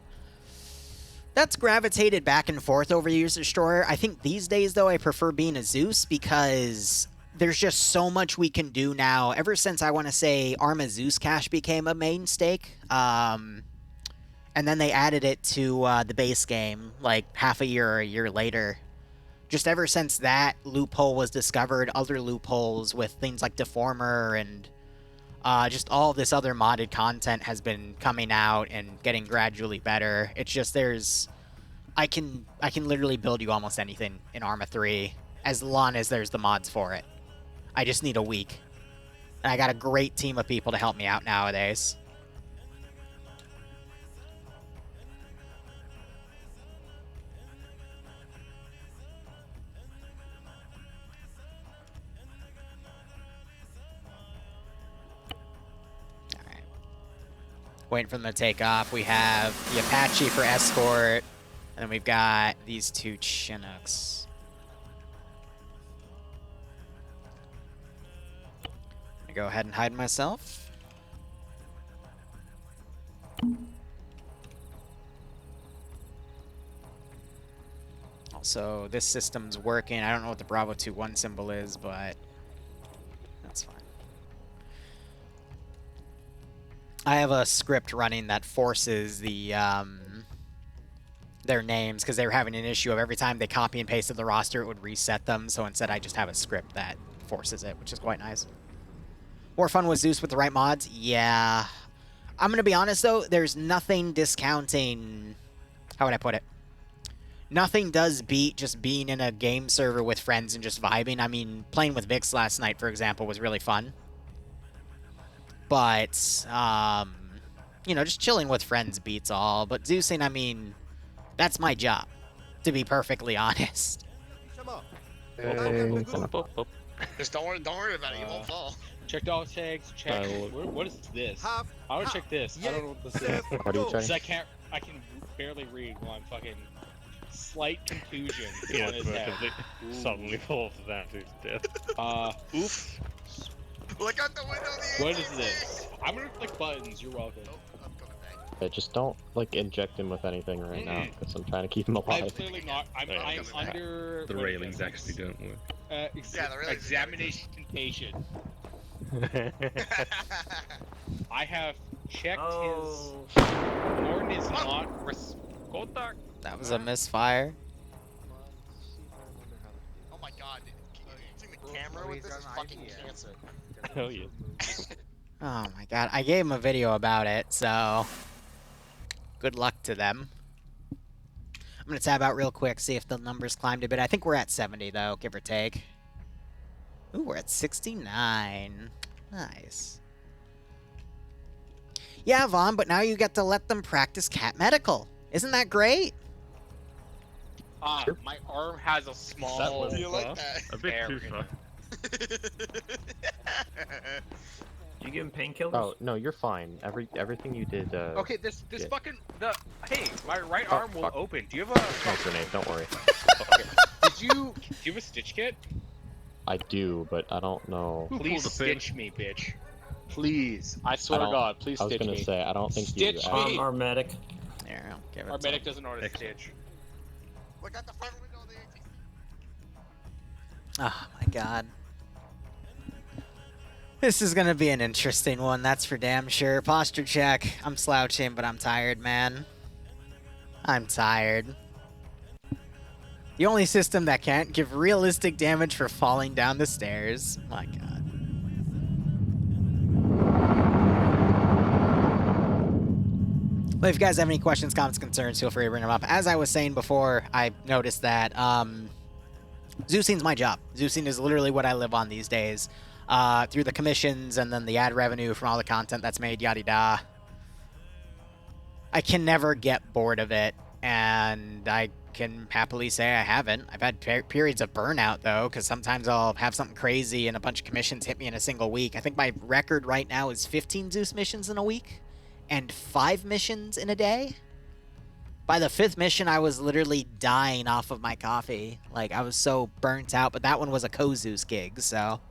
That's gravitated back and forth over years, Destroyer. I think these days, though, I prefer being a Zeus because there's just so much we can do now. Ever since, I want to say, Arma Zeus Cache became a main stake. And then they added it to the base game, like half a year or a year later. Just ever since that loophole was discovered, other loopholes with things like Deformer and just all this other modded content has been coming out and getting gradually better. It's just I can literally build you almost anything in Arma 3 as long as there's the mods for it. I just need a week. And I got a great team of people to help me out nowadays. Waiting for them to take off. We have the Apache for escort, and then we've got these two Chinooks. I'm gonna go ahead and hide myself. Also, this system's working. I don't know what the Bravo 2-1 symbol is, but that's fine. I have a script running that forces the their names because they were having an issue of every time they copy and pasted the roster, it would reset them. So instead, I just have a script that forces it, which is quite nice. More fun with Zeus with the right mods? Yeah. I'm going to be honest, though. There's nothing discounting... How would I put it? Nothing does beat just being in a game server with friends and just vibing. I mean, playing with Vix last night, for example, was really fun. But, you know, just chilling with friends beats all. But Zeusing, I mean, that's my job, to be perfectly honest. Just don't worry about it. You won't fall. Check dog tags. Check. What is this? How do I check this? I don't know what this is. What are you checking? I can barely read while I'm fucking slight confusion. Yeah, suddenly falls down to his death. Oops. Look out the window. What is this? I'm gonna click buttons. You're welcome. Yeah, just don't like inject him with anything right now, because I'm trying to keep him alive. I'm clearly not. I'm under. The railings actually don't work. Yeah, the railings examination patient. I have checked his. Gordon is not contact. That was a misfire. Oh my god, using the camera with this is fucking cancer. Hell yeah. Oh my god, I gave him a video about it, so good luck to them. I'm gonna tab out real quick, see if the numbers climbed a bit. I think we're at 70 though, give or take. Ooh, we're at 69. Nice. Yeah, Vaughn, but now you get to let them practice cat medical. Isn't that great? Sure. My arm has a small... Do you like that? A bit too far. You give him painkillers? Oh no, you're fine. Everything you did. Okay, this yeah. fucking hey, my right arm will open. Do you have a? No grenade. Don't worry. Okay. Do you have a stitch kit? I do, but I don't know. Please stitch me, bitch. Please, I swear to God, please stitch me. I was gonna say I don't think stitch you. me. Our medic. There, I'll give it. Our medic doesn't know how to stitch. Look out the front window of the ATC. Oh my god. This is gonna be an interesting one, that's for damn sure. Posture check. I'm slouching, but I'm tired, man. I'm tired. The only system that can't give realistic damage for falling down the stairs. My god. Well, if you guys have any questions, comments, concerns, feel free to bring them up. As I was saying before, I noticed that Zeusing's my job. Zeusing is literally what I live on these days. Through the commissions and then the ad revenue from all the content that's made, yada da. I can never get bored of it, and I can happily say I haven't. I've had periods of burnout, though, because sometimes I'll have something crazy and a bunch of commissions hit me in a single week. I think my record right now is 15 Zeus missions in a week and 5 missions in a day. By the 5th mission, I was literally dying off of my coffee. Like, I was so burnt out, but that one was a co-Zeus gig, so...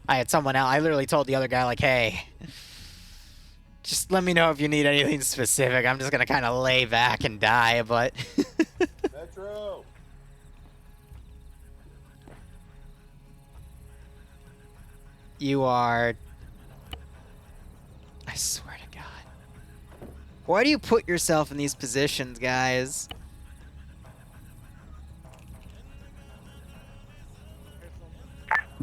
I had someone else. I literally told the other guy, like, hey, Just let me know if you need anything specific. I'm just gonna kind of lay back and die, but... Metro! You are... I swear to God. Why do you put yourself in these positions, guys?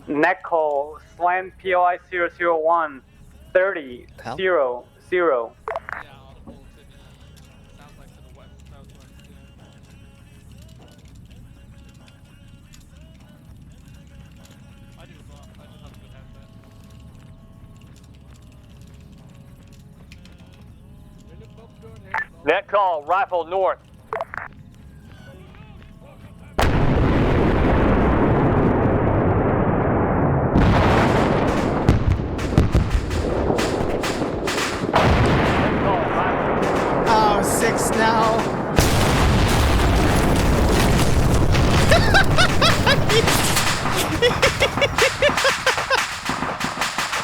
Neck call, slant POI 001, 30, Hell? 0, 0. Net call, rifle north. Oh, 6 now.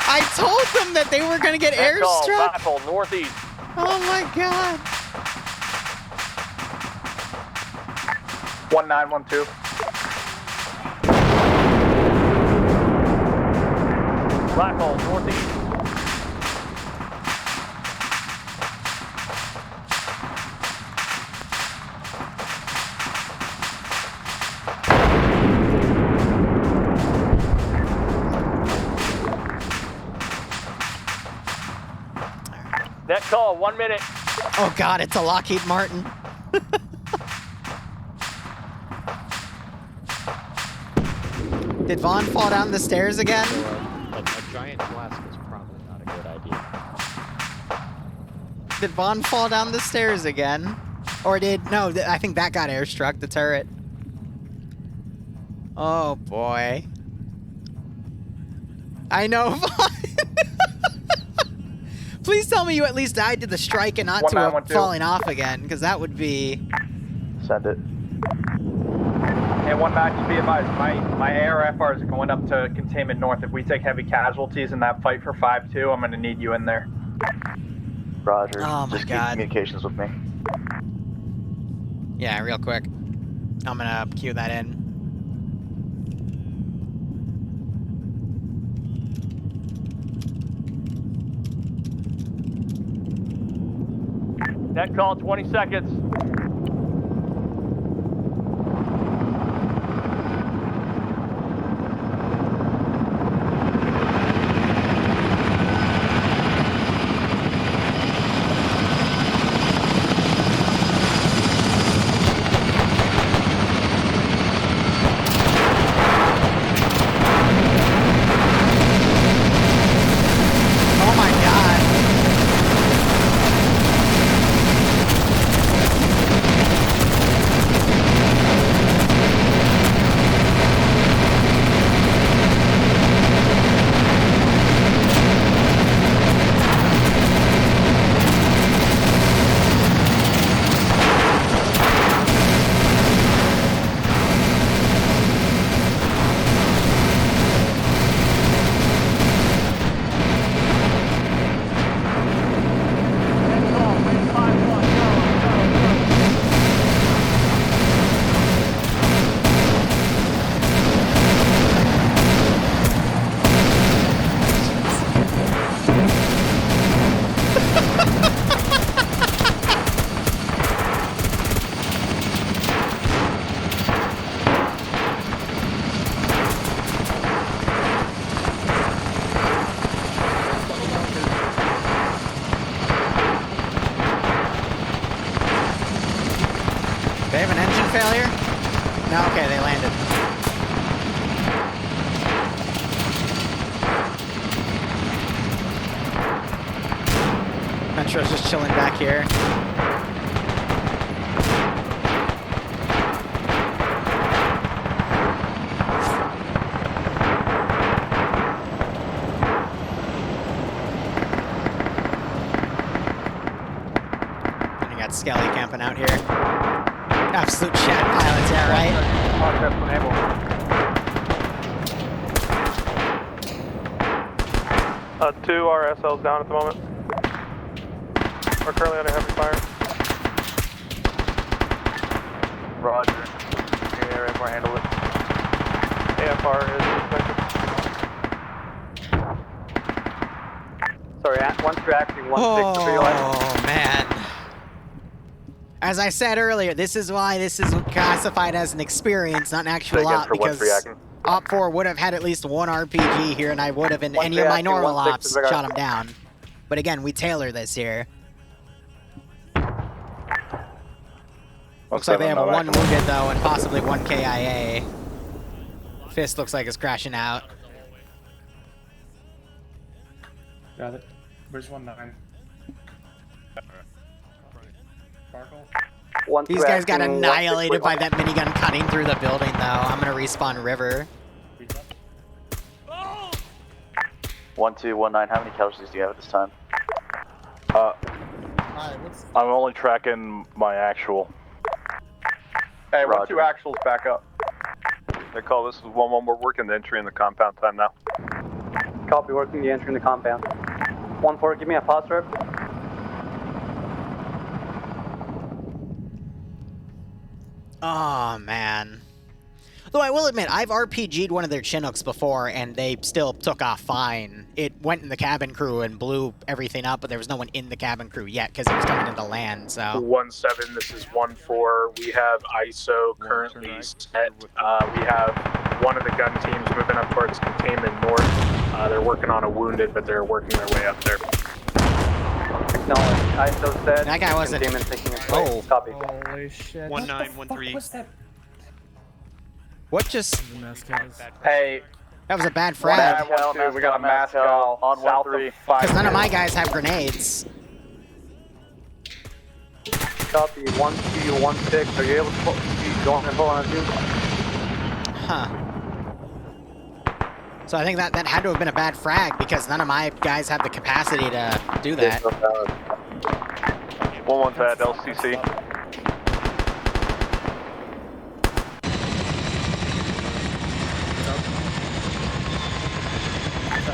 I told them that they were gonna get Net call, airstruck. rifle northeast. Oh my God. 1912. Rifle northeast. Net call, 1 minute. Oh God, it's a Lockheed Martin. Did Vaughn fall down the stairs again? Like a giant flask is probably not a good idea. Did Vaughn fall down the stairs again? Or no, I think that got airstruck, the turret. Oh boy. I know, Vaughn. Please tell me you at least died to the strike and not to a 1912. falling off again, because that would be... Send it. And 19, just be advised, my ARFR is going up to containment north. If we take heavy casualties in that fight for 5-2, I'm going to need you in there. Roger. Oh my Just God. keep communications with me. Yeah, real quick. I'm gonna cue that in. Net call, 20 seconds. Oh my God. They have an engine failure? No, okay, they landed. Metro's just chilling back here. And you got Skelly camping out here. Absolute chat pilots, yeah, right? 2 RSLs down at the moment. We're currently under heavy fire. Roger. Air AFR handle it. AFR is expected. Sorry, once you're acting 1-6 for your Oh, man. As I said earlier, this is why this is classified as an experience, not an actual op, because Op 4 would have had at least one RPG here, and I would have, in any of my normal ops, shot him down. But again, we tailor this here. Looks like they have one wounded, though, and possibly one KIA. Fist looks like it's crashing out. Got it. Where's 1-9? Sparkle? These guys got annihilated by that minigun cutting through the building, though. I'm gonna respawn River. 1219, how many casualties do you have at this time? I'm only tracking my actual. Hey, 1-2 actuals back up. They call this is 1-1. We're working the entry in the compound time now. Copy, working the entry in the compound. 1-4, give me a pause rep. Oh, man. Though I will admit, I've RPG'd one of their Chinooks before, and they still took off fine. It went in the cabin crew and blew everything up, but there was no one in the cabin crew yet, because it was coming into land, so... 1-7, this is 1-4. We have ISO currently set. We have one of the gun teams moving up towards containment north. They're working on a wounded, but they're working their way up there. Acknowledge. ISO set. That guy wasn't... Containment taking its place. Oh. Copy. Holy shit. 1913. What's that? What just... Hey. That was a bad frag. We got a Mascal on south of 5. Because none of my guys have grenades. Copy. 1-2-1-6. Are you able to go on and pull on a zoom? Huh. So I think that had to have been a bad frag, because none of my guys have the capacity to do that. 1-1 bad LCC.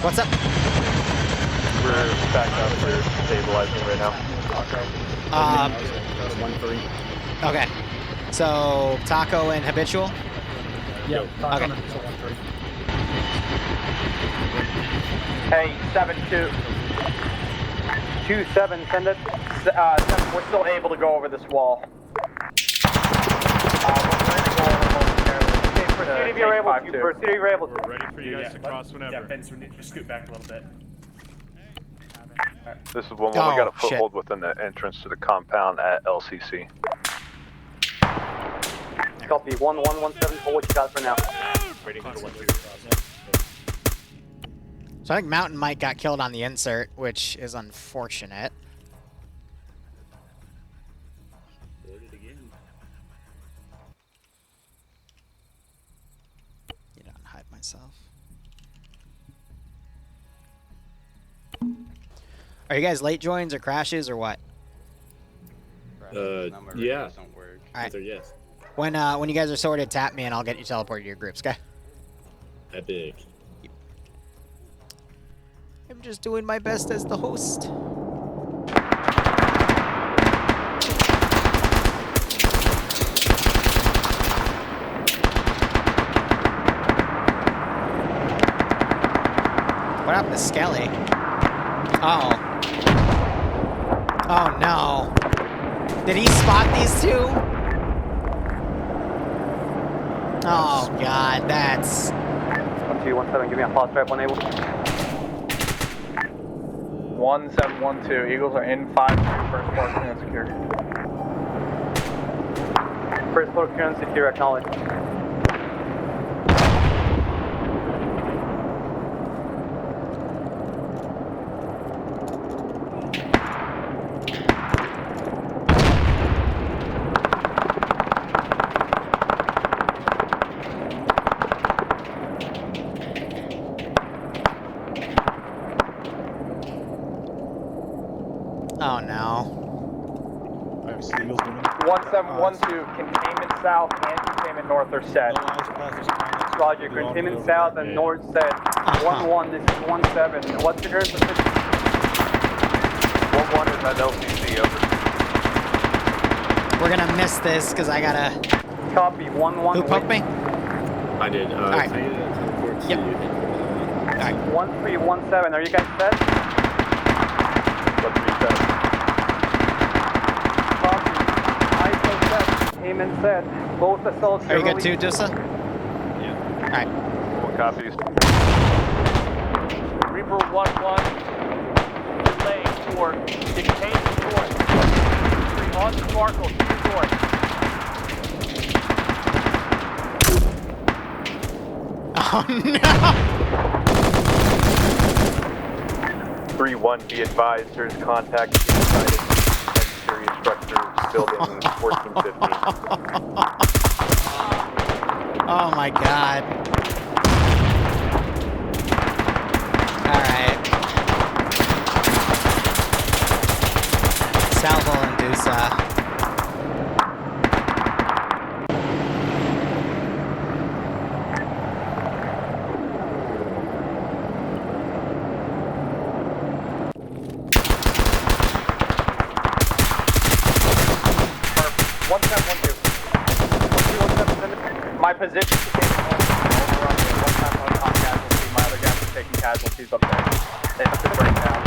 What's up? We're back up. We're stabilizing right now. 1-3. Okay. So, Taco and Habitual? Yeah, Taco and Habitual 1-3. Hey, 7-2. 2-7, send it. 7, we're still able to go over this wall. Proceed if you're able to. Proceed if you're able to. We're ready for you guys to cross whenever. Yeah, Vince, we need to scoot back a little bit. This is 1-1. We got a foothold within the entrance to the compound at LCC. Copy. 1-1-1-7 for what you got for now. Waiting for 1-2 to cross. So I think Mountain Mike got killed on the insert, which is unfortunate. You don't hide myself. Are you guys late joins or crashes or what? Yeah. Alright. Yes. When you guys are sorted, tap me and I'll get you teleported to your groups, okay? Epic. I'm just doing my best as the host. What happened to Skelly? Oh. Oh no. Did he spot these two? Oh god, that's... 1-2-1-7, give me a pause drive when able. 1712. Eagles are in 5-3. First floor clear and secure. First floor clear and secure, acknowledge. Oh no. 1712. Containment south and containment north are set. Roger, containment south and north set. 1-1, this is 1-7. What's the current position? 1-1, 1 is at LCC, over. We're gonna miss this because I gotta. Copy, 1-1. Who poked me? I did. Alright. Can I get a teleport to Yep. you? Alright. 1317, are you guys set? 137. Copy. ISO set. Came in set. Both assaults Are you good released. too, Dusa? Yeah. Alright. 1 copies. Reaper 1-1. Delay for dictate north. 3 on Sparkle, 2 north. Oh no! 3-1, be advised, there's contact inside a serious structure building 1450. Oh my god. Alright. Salvo and Dusa. My position is taking over on the 1 time on casualty. My other guys are taking casualties up there. They have to break down.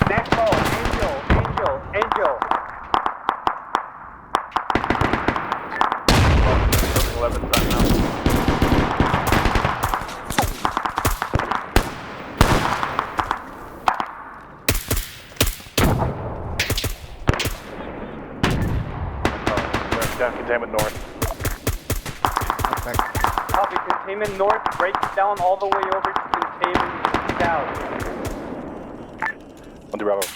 Next call, Angel. 11 time now. Down containment north. Copy, containment north breaks down all the way over to containment south. 1 Bravo.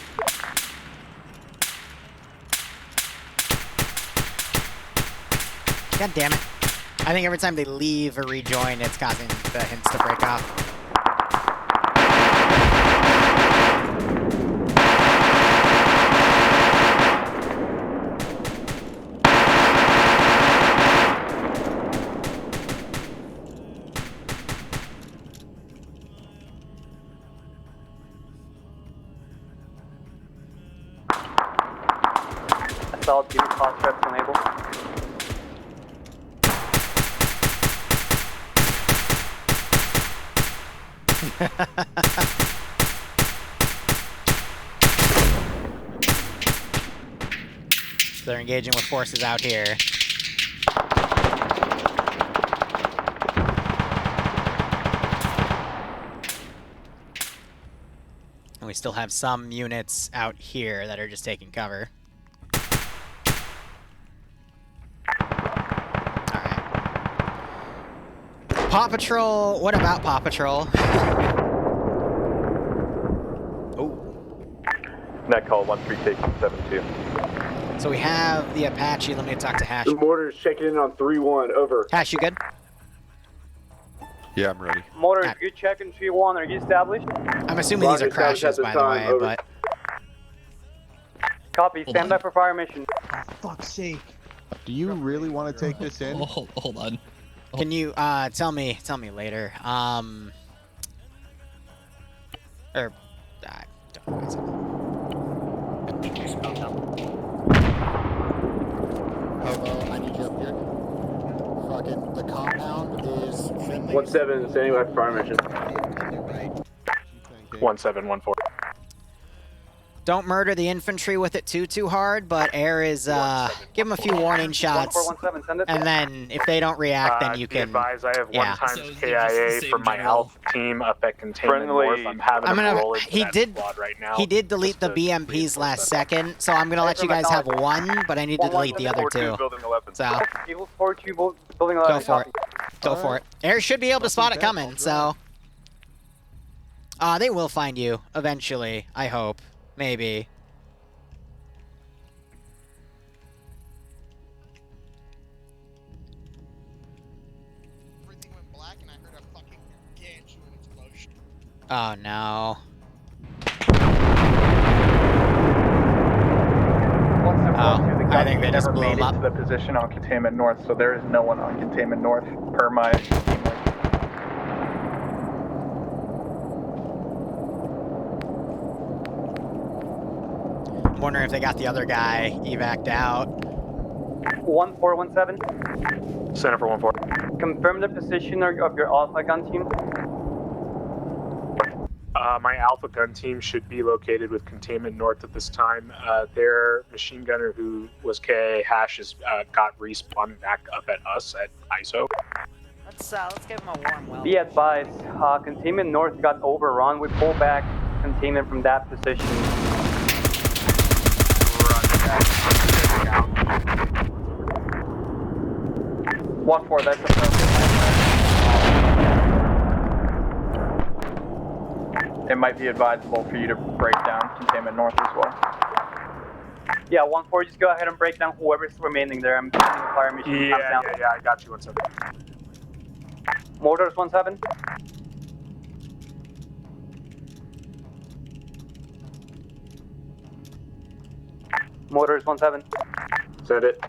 God damn it. I think every time they leave or rejoin, it's causing the hints to break off. Solid, give me cost reps enable. They're engaging with forces out here. And we still have some units out here that are just taking cover. Alright. Paw Patrol, what about Paw Patrol? Net call 1372. So we have the Apache. Let me talk to Hash. The mortar's checking in on 3-1, over. Hash, you good? Yeah, I'm ready. Motor, if you check in 3-1, are you established? I'm assuming these are crashes, by the way, but... Copy, stand by for fire mission. Fuck's sake. Do you really want to take this in? Hold on. Can you, tell me later, or, I don't know what's Hello, I need you up here. Fucking, the compound is friendly. 1-7, standing by for fire mission. 1714. Don't murder the infantry with it too hard, but air is, give them a few warning shots, 1417, send it. and then if they don't react, then you can... Advise, I have yeah. 1 times KIA for my health team up at containment north. I'm having I'm to gonna, roll into he that did, squad right now. he did delete the BMPs last second, so I'm gonna let you guys have 1, but I need to delete the other 2. So, Eagle 42, building 11. go for it. Go for it. Air should be able to spot it coming, so... they will find you, eventually, I hope. Maybe. Oh no. Oh, alright, I think they just never blew made him up. it to the position on Containment North, so there is no one on Containment North per my team link. I'm wondering if they got the other guy evac'd out. 1417. Center for 14. Confirm the position of your Alpha gun team. My Alpha gun team should be located with Containment North at this time. Their machine gunner, who was KA Hash, has got respawned back up at us at ISO. Let's give him a warm welcome. Be advised, Containment North got overrun. We pull back containment from that position. 1-4, that's appropriate. It might be advisable for you to break down Containment North as well. Yeah, 1-4, just go ahead and break down whoever's remaining there. I'm getting the fire mission comes down. Yeah, I got you. 1-7. Mortars 1-7. Mortars 1-7. Send it.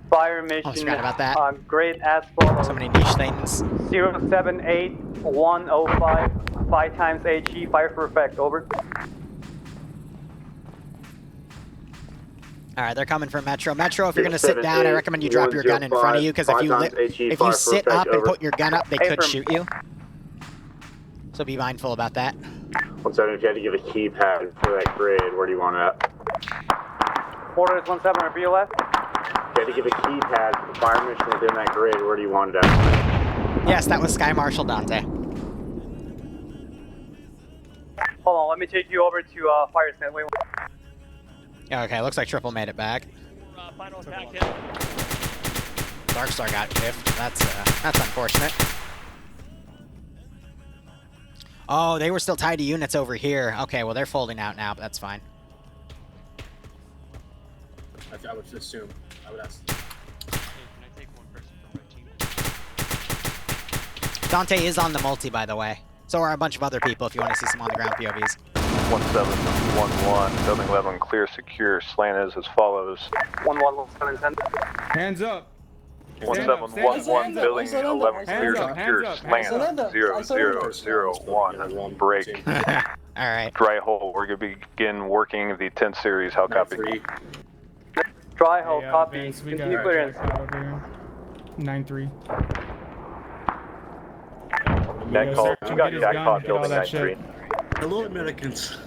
Fire mission. I forgot about that. Great asphalt. So many niche things. 078105. 5 times HE. Fire for effect. Over. All right, they're coming from Metro. Metro, if you're gonna sit down, I recommend you drop your gun in front of you, because if you sit up and put your gun up, they could shoot you. So be mindful about that. 1-7, if you had to give a keypad for that grade, where do you want it at? Mortars 1-7. Reveal left. If you had to give a keypad for the fire mission within that grade, where do you want it at? Yes, that was Sky Marshal Dante. Hold on, let me take you over to Firesmith. Wait. Okay, looks like Triple made it back. Final attack hit. Darkstar got piffed. That's unfortunate. Oh, they were still tied to units over here. Okay, well they're folding out now, but that's fine. I would assume. I would ask. Hey, can I take one person from my team? Dante is on the multi, by the way. So are a bunch of other people if you want to see some on the ground POVs. 1711, building 11, clear, secure. Slant is as follows. 1117. Hands up. 1711, building 11, clear, secure. Slant 0001. Break. Alright. Dry hole. We're going to begin working the 10 series. How copy? Dry hole, Yeah, copy. Vince, we Continue got clearance. 9-3. Net call. You got jackpot building that 9-3. Hello, Americans.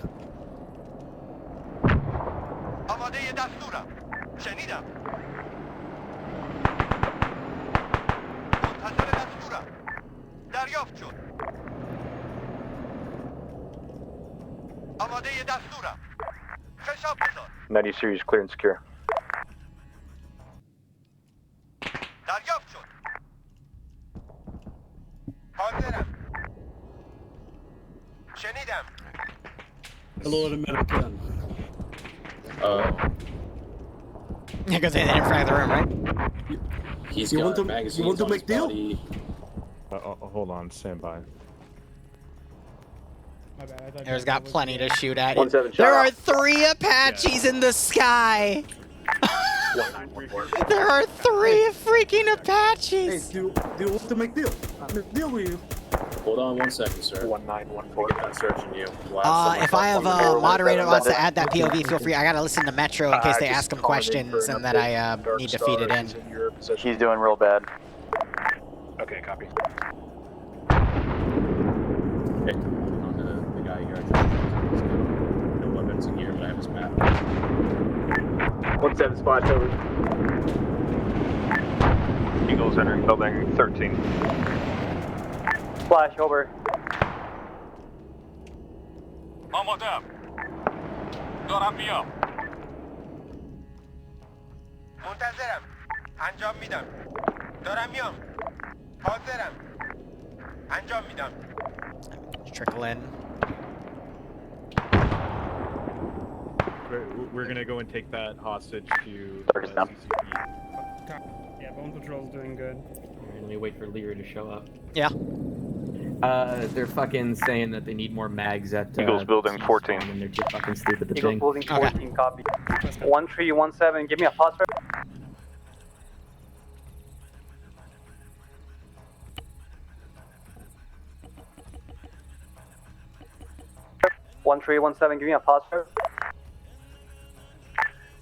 آماده دستورم. خشاب بذار. 90 series clear and secure. دریافت شد. حاضرم. شنیدم. Hello, American. Because they didn't frag the room, right? He's You got want to- magazines you want to on make his deal? body. Hold on, stand by. My bad, I thought There's that got was- plenty to shoot at. 1-7 shot There are out. 3 Apaches in the sky! There are 3 freaking Apaches! Hey, do you want to make deal? I'll make deal with you. Hold on 1 second, sir. 1914. I'm searching you. If I have a moderator who wants to add that POV, feel free. I gotta listen to Metro in case they ask him questions and that I need to feed it in. He's doing real bad. Okay, copy. Hey, on the guy here. No weapons in here, but I have his map. 1-7 spot over. Eagles entering building 13. Flash over. آمادم. دارم میام. منتظرم. انجام میدم. دارم میام. حاضرم. انجام میدم. Trickle in. We're gonna go and take that hostage to Darkest CCP. Yeah, Bone Patrol's doing good. Let me wait for Liru to show up. Yeah. They're fucking saying that they need more mags at Eagles building 14. And they're too fucking stupid to Eagles ping. building 14, copy. 1317, give me a phosphor. One 1317, give me a phosphor.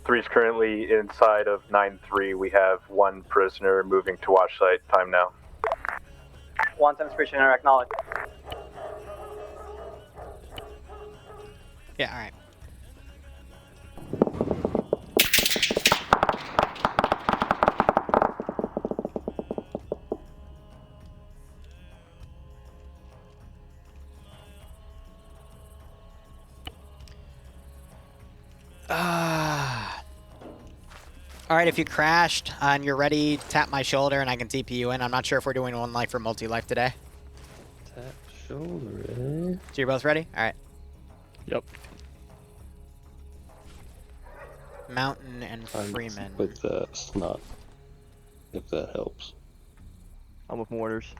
3's currently inside of 9-3. We have 1 prisoner moving to watch site. Time now. 1 times prisoner, acknowledge. Yeah, alright. Alright, if you crashed and you're ready, tap my shoulder and I can TP you in. I'm not sure if we're doing one life or multi-life today. Tap shoulder, eh? So you're both ready? Alright. Yep. Mountain and Freeman. With the snot, if that helps. I'm with mortars.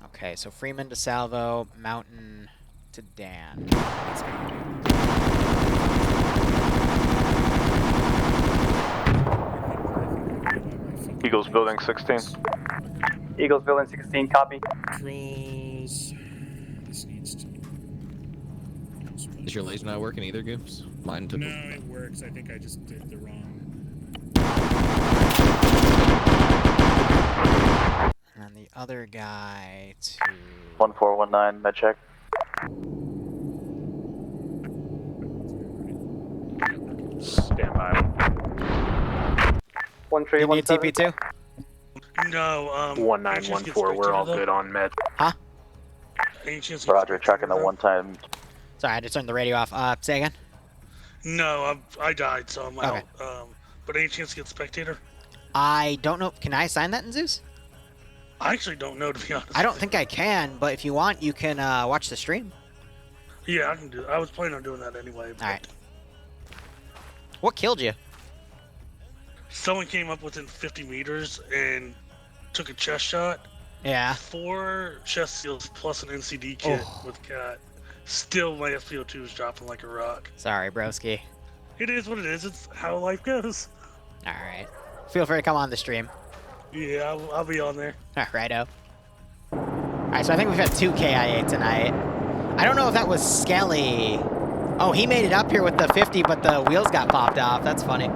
Okay, so Freeman to Salvo, Mountain to Dan. Eagles building 16. Eagles building 16, copy. Controls. This needs to. Is your laser not working either, Goofs? Mine took. No, it works. I think I just did the wrong. And the other guy to 1419, med check. Stand by. 1317. TP too? No, 1914. We're all good on med. Huh? Roger, checking the 1 time. Sorry, I just turned the radio off. Say again? No, I died, so I'm out. But any chance to get spectator? I don't know. Can I assign that in Zeus? I actually don't know, to be honest. I don't think I can, but if you want, you can watch the stream. Yeah, I can do. I was planning on doing that anyway. All right. What killed you? Someone came up within 50 meters and took a chest shot. Yeah. 4 chest seals plus an NCD kit with Cat. Still, my FPO2 is dropping like a rock. Sorry, broski. It is what it is. It's how life goes. All right. Feel free to come on the stream. Yeah, I'll be on there. Righto. All right, so I think we've had 2 KIA tonight. I don't know if that was Skelly. Oh, he made it up here with the 50, but the wheels got popped off. That's funny.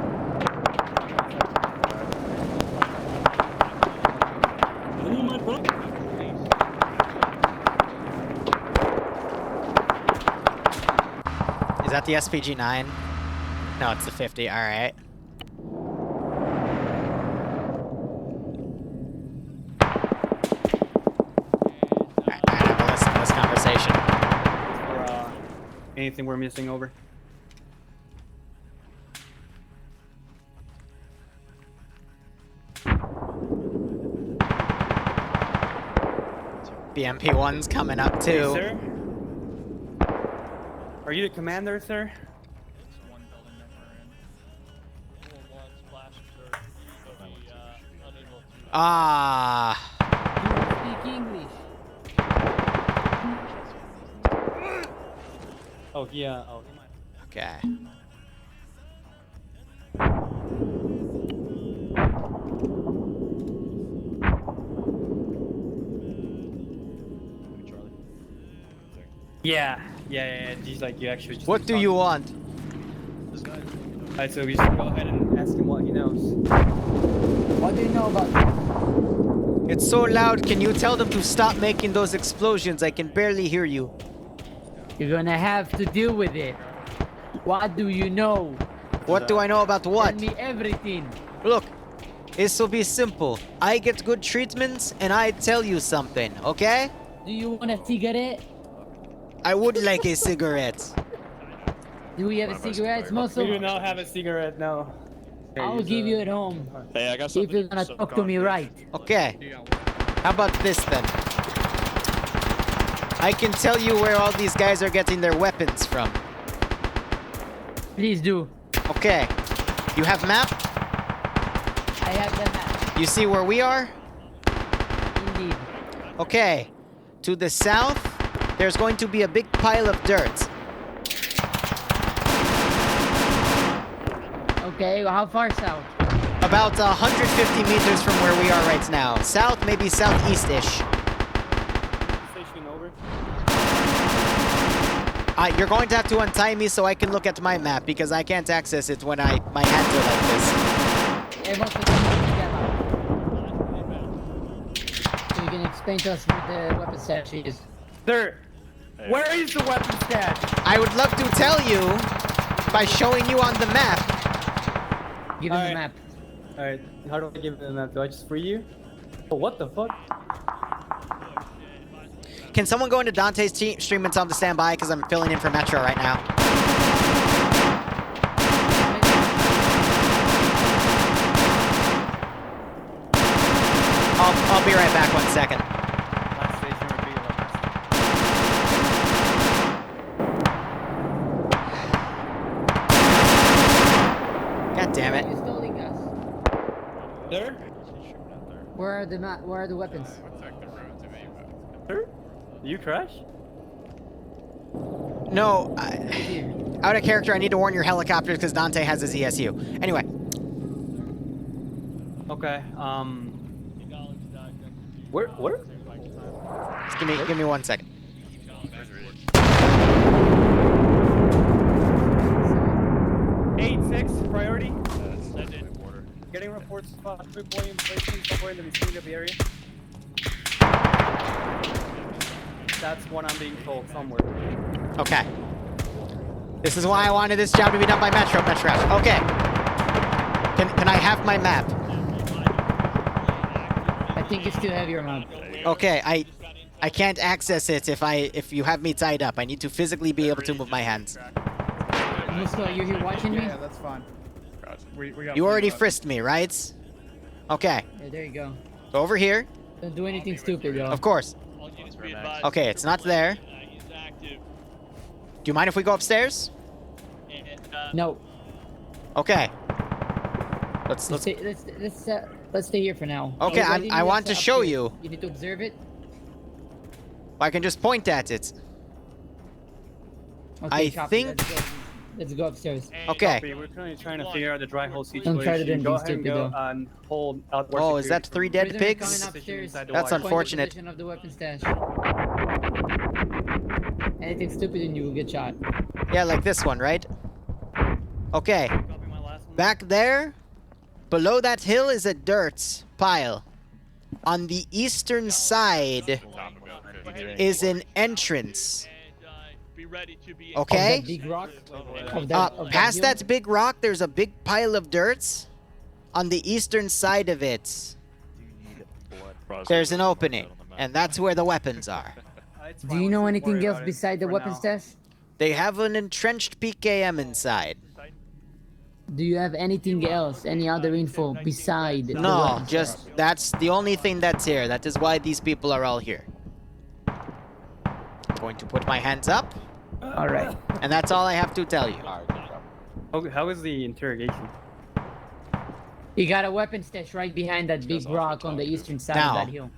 Is that the SPG-9? No, it's the 50. All right. Conversation. Or anything we're missing over? BMP1's coming up too. Hey, sir? Are you the commander, sir? Ah. Speak English. Oh, yeah. Oh. Okay. Yeah. He's like, you actually just. What do you want? Alright, so we should go ahead and ask him what he knows. What do you know about this? It's so loud. Can you tell them to stop making those explosions? I can barely hear you. You're gonna have to deal with it. What do you know? What do I know about what? Tell me everything. Look, this will be simple. I get good treatments and I tell you something, okay? Do you want a cigarette? I would like a cigarette. Do we have a cigarette, Muscle? We do not have a cigarette, no. I'll give you at home. Hey, I got If something. you're gonna talk to me right. Okay. How about this then? I can tell you where all these guys are getting their weapons from. Please do. Okay. You have map? I have the map. You see where we are? Indeed. Okay. to the south, there's going to be a big pile of dirt. Okay, well, how far south? About 150 meters from where we are right now. South, maybe southeast-ish. Station over. You're going to have to untie me so I can look at my map, because I can't access it when my hands are like this. So you can explain to us what the weapon stash is. Sir, where is the weapon stash? I would love to tell you by showing you on the map. Give him the map. Alright, how do I give him the map? Do I just free you? Oh, what the fuck? Can someone go into Dante's stream and tell him to stand by, because I'm filling in for Metro right now. I'll be right back 1 second. Last station would be God damn it. You're stalling us. Sir? Where are the weapons? Sir? You crash? No, out of character, I need to warn your helicopters because Dante has his ESU. Anyway. Okay, Where? Just give me 1 second. Priority. Getting reports of quick volume placement somewhere in the vicinity of the area. That's what I'm being told somewhere. Okay. This is why I wanted this job to be done by Metro. Okay. Can I have my map? I think you still have your map. Okay, I can't access it if you have me tied up. I need to physically be able to move my hands. Musko, you're here watching me? Yeah, that's fine. You already frisked me, right? Okay. Yeah, there you go. So over here. Don't do anything stupid, yo. Of course. Okay, it's not there. Do you mind if we go upstairs? No. Okay. Let's stay here for now. Okay, I want to show you. You need to observe it. I can just point at it. Okay, I think. Let's go upstairs. Okay. Copy. We're currently trying to figure out the dry hole situation. Don't try to do go anything ahead and go stupid, and hold outdoor Oh, is that security. 3 dead Prisoner pigs? coming upstairs. That's unfortunate. Point the position of the weapon stash. Anything stupid and you will get shot. Yeah, like this one, right? Okay. Back there, below that hill is a dirt pile. On the eastern side is an entrance. Okay? Of that big rock? Past that big rock, there's a big pile of dirt. On the eastern side of it, there's an opening, and that's where the weapons are. Do you know anything else beside the weapon stash? They have an entrenched PKM inside. Do you have anything else? Any other info beside? No, just that's the only thing that's here. That is why these people are all here. I'm going to put my hands up. All right. And that's all I have to tell you. How is the interrogation? You got a weapon stash right behind that big rock on the eastern side Now, of that hill.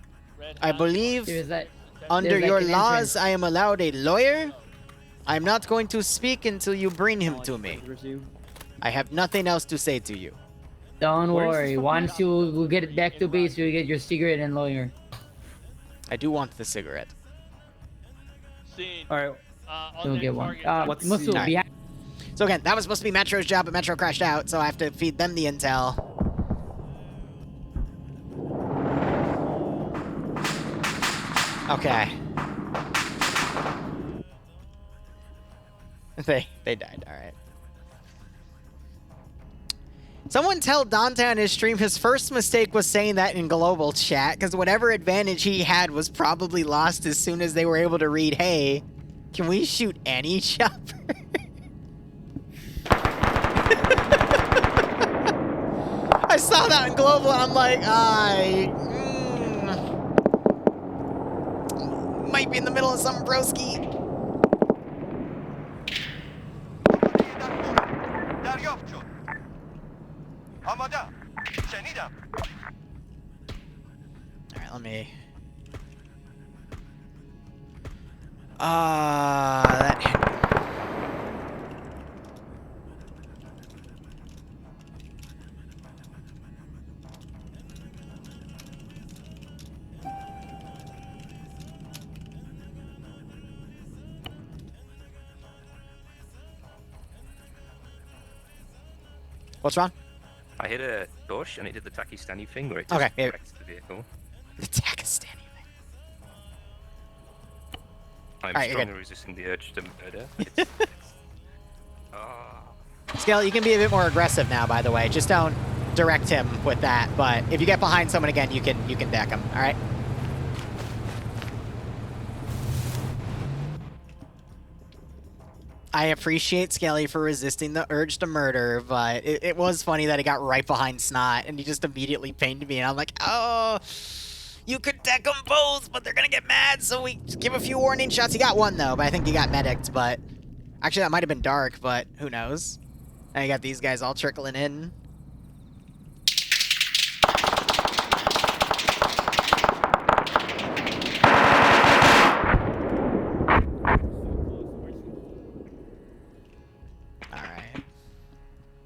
I believe There's under like your an laws, entrance. I am allowed a lawyer. I'm not going to speak until you bring him to me. I have nothing else to say to you. Don't worry. Once you will get it back to base, you'll get your cigarette and lawyer. I do want the cigarette. Alright. You'll get one. What's Musu, Alright. behind. So again, that was supposed to be Metro's job, but Metro crashed out, so I have to feed them the intel. Okay. They died, alright. Someone tell Dante on his stream his first mistake was saying that in global chat, because whatever advantage he had was probably lost as soon as they were able to read, hey, can we shoot any chopper? I saw that in global and I'm like, might be in the middle of some broski. Alright, let me That. What's wrong? I hit a push and it did the Takistani thing where it just Okay, yeah. wrecked the vehicle. The Takistani thing. I'm Alright, you're strongly good. resisting the urge to murder. Scale, you can be a bit more aggressive now, by the way. Just don't direct him with that. But if you get behind someone again, you can deck him. All right. I appreciate Skelly for resisting the urge to murder, but it was funny that he got right behind Snot and he just immediately pinged me, and I'm like, oh, you could deck them both, but they're gonna get mad, so we give a few warning shots. He got one though, but I think he got medicked. But actually, that might have been Dark, but who knows? And you got these guys all trickling in.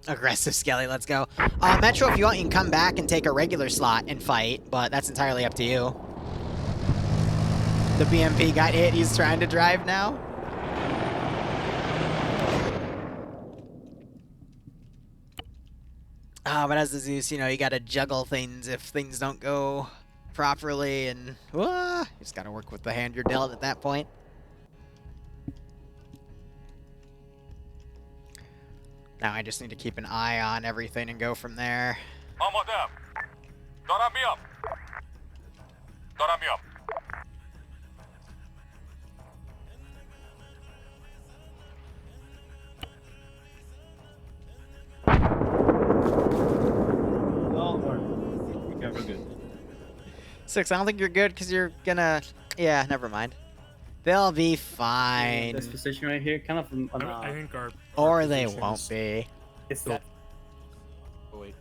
Aggressive Skelly, let's go. Metro, if you want, you can come back and take a regular slot and fight, but that's entirely up to you. The BMP got hit, he's trying to drive now. But as the Zeus, you know, you gotta juggle things if things don't go properly, and you just gotta work with the hand you're dealt at that point. Now I just need to keep an eye on everything and go from there. We're good. 6, I don't think you're good because you're gonna... Yeah, never mind. They'll be fine. This position right here, kind of on, I think our or they positions- won't be. It's that. Oh wait.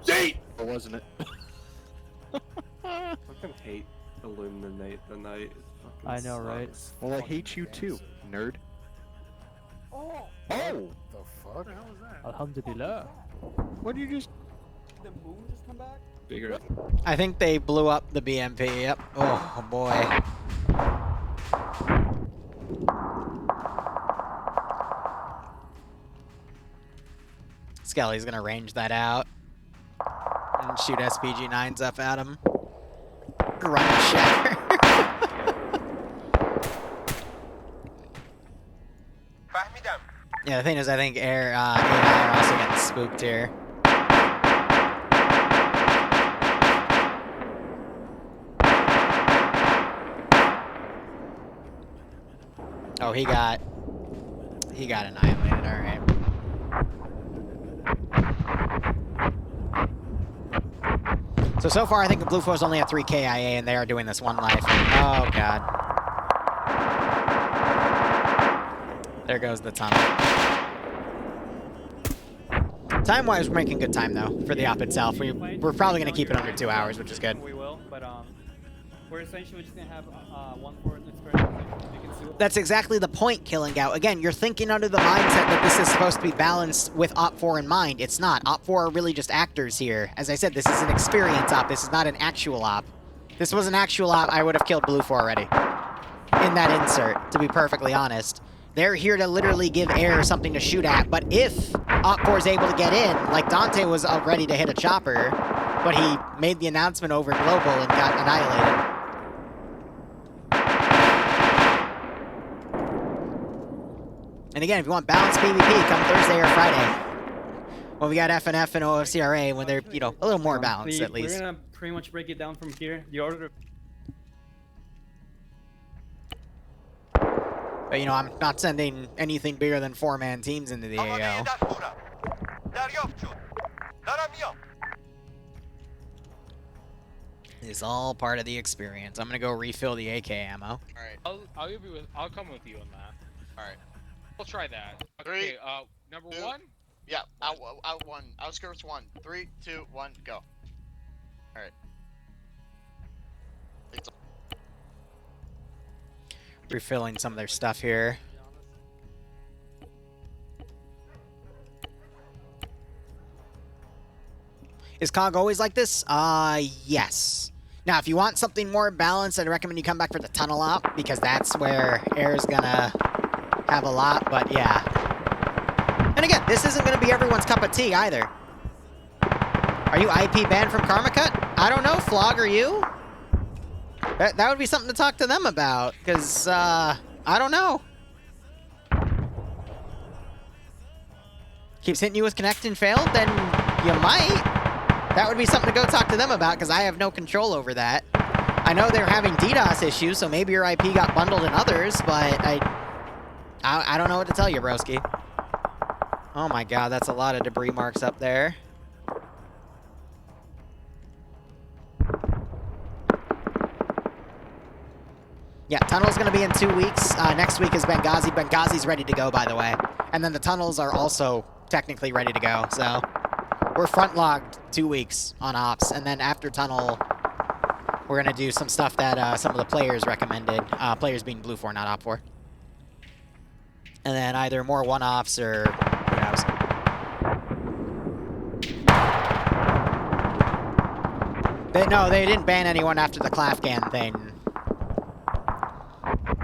Yeet! Or wasn't it? I fucking hate Illuminate the Night. I know, right? Well, I hate you too, nerd. Oh! Oh! The fuck? Alhamdulillah. What did you just... Did the moon just come back? Figure it. I think they blew up the BMP, yep. Oh, boy. Skelly's gonna range that out. And shoot SPG-9s up at him. Run the shatter. Yeah, the thing is, I think AI are also getting spooked here. Oh, he got annihilated, alright. So far I think the Blue Force only have 3 KIA and they are doing this 1 life. Oh god. There goes the tunnel. Time-wise, we're making good time though, for the op itself. We're probably gonna keep it under 2 hours, which is good. We will, but we're essentially just gonna have 1 for its current position. You can see what That's exactly the point, Killing Out. Again, you're thinking under the mindset that this is supposed to be balanced with Op 4 in mind. It's not. Op 4 are really just actors here. As I said, this is an experience op. This is not an actual op. If this was an actual op, I would have killed Blue 4 already. In that insert, to be perfectly honest. They're here to literally give air something to shoot at, but if Op 4 is able to get in, like Dante was ready to hit a chopper, but he made the announcement over global and got annihilated. And again, if you want balanced PvP, come Thursday or Friday. When we got FNF and OFCRA, when they're, you know, a little more balanced at least. We're gonna pretty much break it down from here. The order. But, you know, I'm not sending anything bigger than 4-man teams into the AO. It's all part of the experience. I'm gonna go refill the AK ammo. Alright. I'll come with you on that. Alright. We'll try that. Okay, number 1? Yeah, out 1. Outskirts 1. 3, 2, 1, go. Alright. Refilling some of their stuff here. Is KOG always like this? Yes. Now, if you want something more balanced, I'd recommend you come back for the tunnel op, because that's where air's gonna have a lot, but yeah. And again, this isn't gonna be everyone's cup of tea either. Are you IP banned from Karma Cut? I don't know, Flog, are you? That would be something to talk to them about, because, I don't know. Keeps hitting you with connect and failed? Then you might. That would be something to go talk to them about, because I have no control over that. I know they're having DDoS issues, so maybe your IP got bundled in others, but I don't know what to tell you, broski. Oh my god, that's a lot of debris marks up there. Yeah, tunnel's going to be in 2 weeks. Next week is Benghazi. Benghazi's ready to go, by the way. And then the tunnels are also technically ready to go, so... We're front-logged 2 weeks on ops, and then after tunnel, we're going to do some stuff that some of the players recommended. Players being Blue 4, not Op 4. And then either more one-offs or who knows. No, they didn't ban anyone after the Klafgan thing.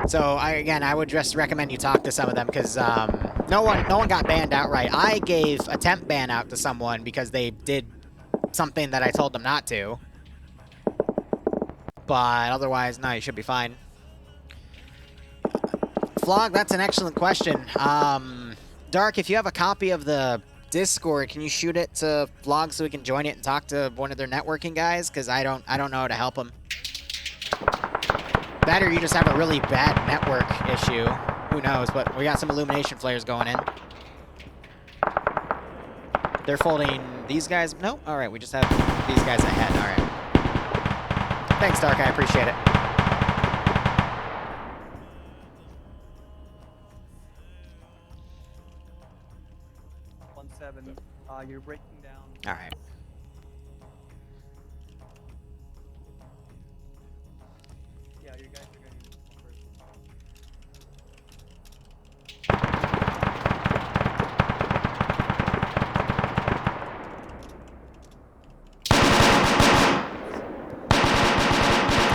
So, again, I would just recommend you talk to some of them, because no one got banned outright. I gave a temp ban out to someone because they did something that I told them not to. But otherwise, no, you should be fine. Flog, that's an excellent question. Dark, if you have a copy of the Discord, can you shoot it to Flog so we can join it and talk to one of their networking guys? Because I don't know how to help them. That or you just have a really bad network issue. Who knows, but we got some illumination flares going in. They're folding these guys. Nope. All right, we just have these guys ahead. All right. Thanks, Dark. I appreciate it. You're breaking down. All right. Yeah, you guys are going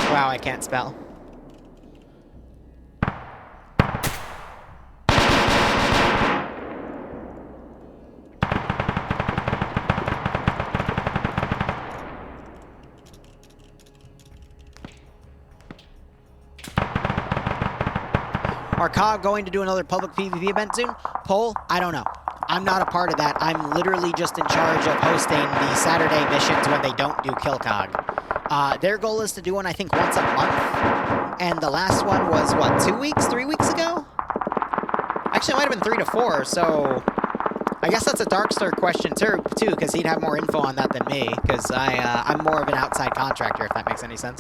Wow, I can't spell. Are KOG going to do another public PvP event soon? Poll? I don't know. I'm not a part of that. I'm literally just in charge of hosting the Saturday missions when they don't do Kill KOG. Their goal is to do one, I think, once a month. And the last one was, what, 2 weeks? 3 weeks ago? Actually, it might have been 3 to 4, so... I guess that's a Darkstar question, too, because he'd have more info on that than me, because I'm more of an outside contractor, if that makes any sense.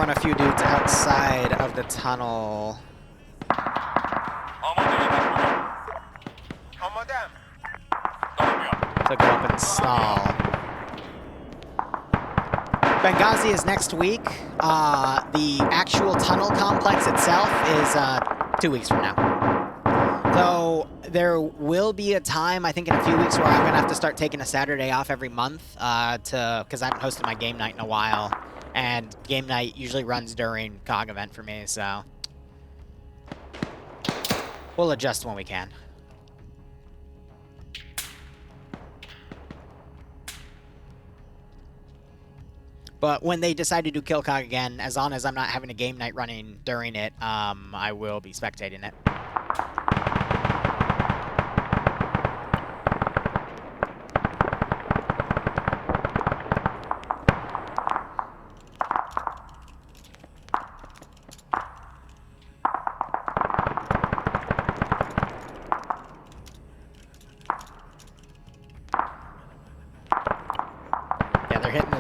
A few dudes outside of the tunnel. To go up and stall. Benghazi is next week. The actual tunnel complex itself is 2 weeks from now. So there will be a time, I think in a few weeks, where I'm going to have to start taking a Saturday off every month because I haven't hosted my game night in a while. And game night usually runs during KOG event for me, so we'll adjust when we can. But when they decide to do Kill KOG again, as long as I'm not having a game night running during it, I will be spectating it.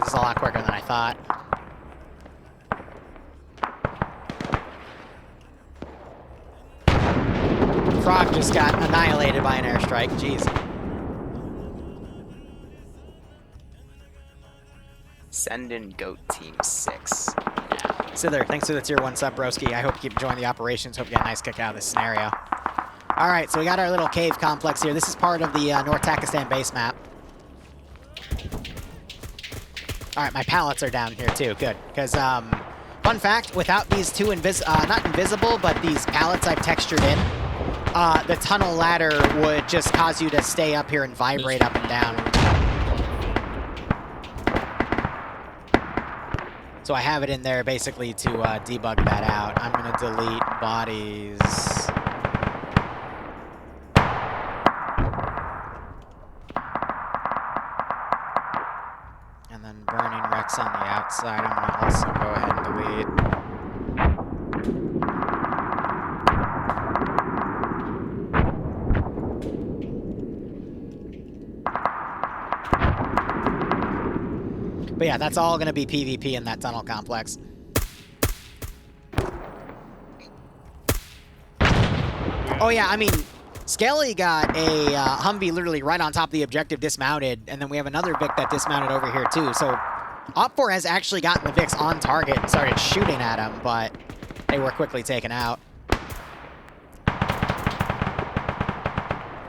A lot quicker than I thought. Frog just got annihilated by an airstrike. Jeez. Send in Goat Team 6. Sither, thanks for the tier 1 sub, broski. I hope you keep enjoying the operations. Hope you get a nice kick out of this scenario. Alright, so we got our little cave complex here. This is part of the North Takistan base map. Alright, my pallets are down here too. Good. Because, fun fact, without these two not invisible, but these pallets I've textured in, the tunnel ladder would just cause you to stay up here and vibrate up and down. So I have it in there basically to debug that out. I'm going to delete bodies. And then burning wrecks on the outside, I'm going to also go ahead and delete. But yeah, that's all going to be PvP in that tunnel complex. Oh yeah, I mean, Skelly got a Humvee literally right on top of the objective dismounted, and then we have another Vic that dismounted over here too. So Op4 has actually gotten the Vics on target and started shooting at them, but they were quickly taken out.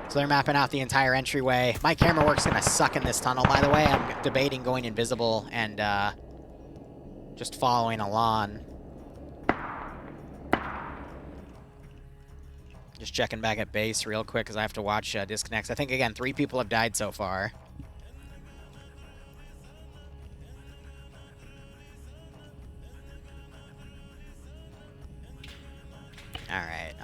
So they're mapping out the entire entryway. My camera work's gonna suck in this tunnel, by the way. I'm debating going invisible and just following along. Just checking back at base real quick because I have to watch disconnects. I think, again, 3 people have died so far. All right.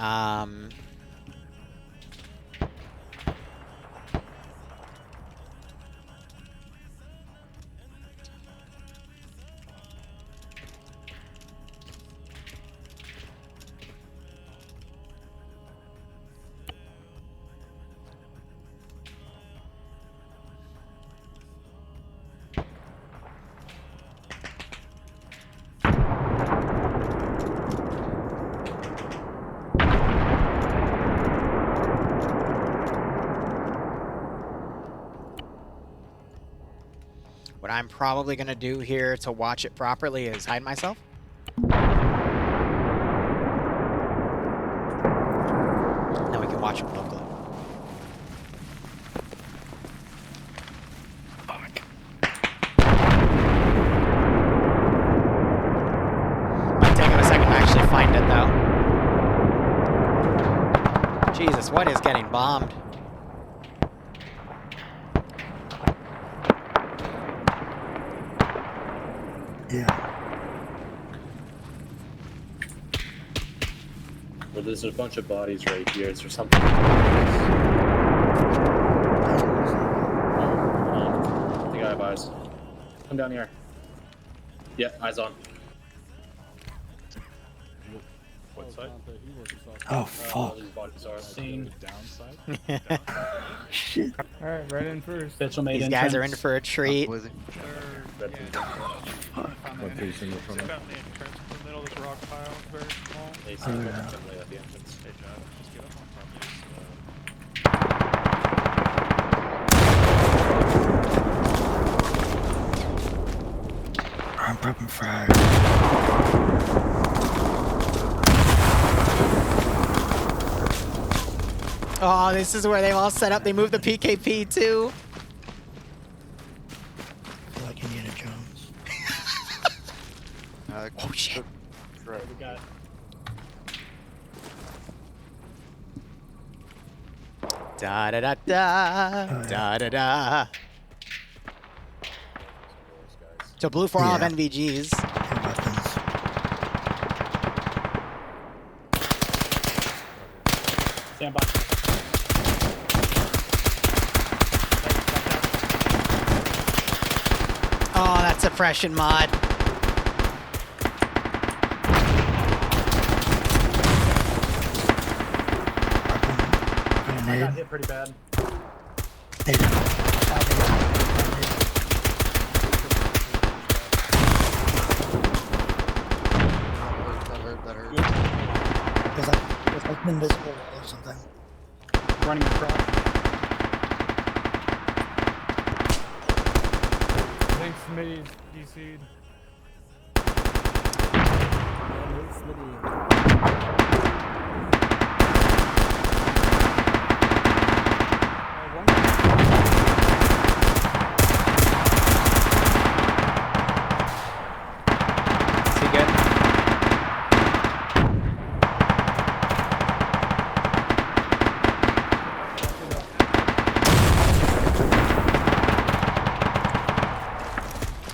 What I'm probably going to do here to watch it properly is hide myself. Now we can watch it locally. Might take him a second to actually find it, though. Jesus, what is getting bombed? Yeah. Well, there's a bunch of bodies right here. Is there something? I think I have eyes. Come down here. Yeah, eyes on. What side? Oh, fuck. These bodies are seen. Shit. Alright, right in first. These guys are in for a treat. I'm prepping frag. Oh, this is where they've all set up. They moved the PKP too. I feel like Indiana Jones. Oh shit. Right, we got. Da da da da da da da. So blue for all of NVGs. Stand by. Oh, that suppression mod. I got hit pretty bad. That hurt. It's like invisible wall or something. running across. I think Smitty's DC'd. Is he good?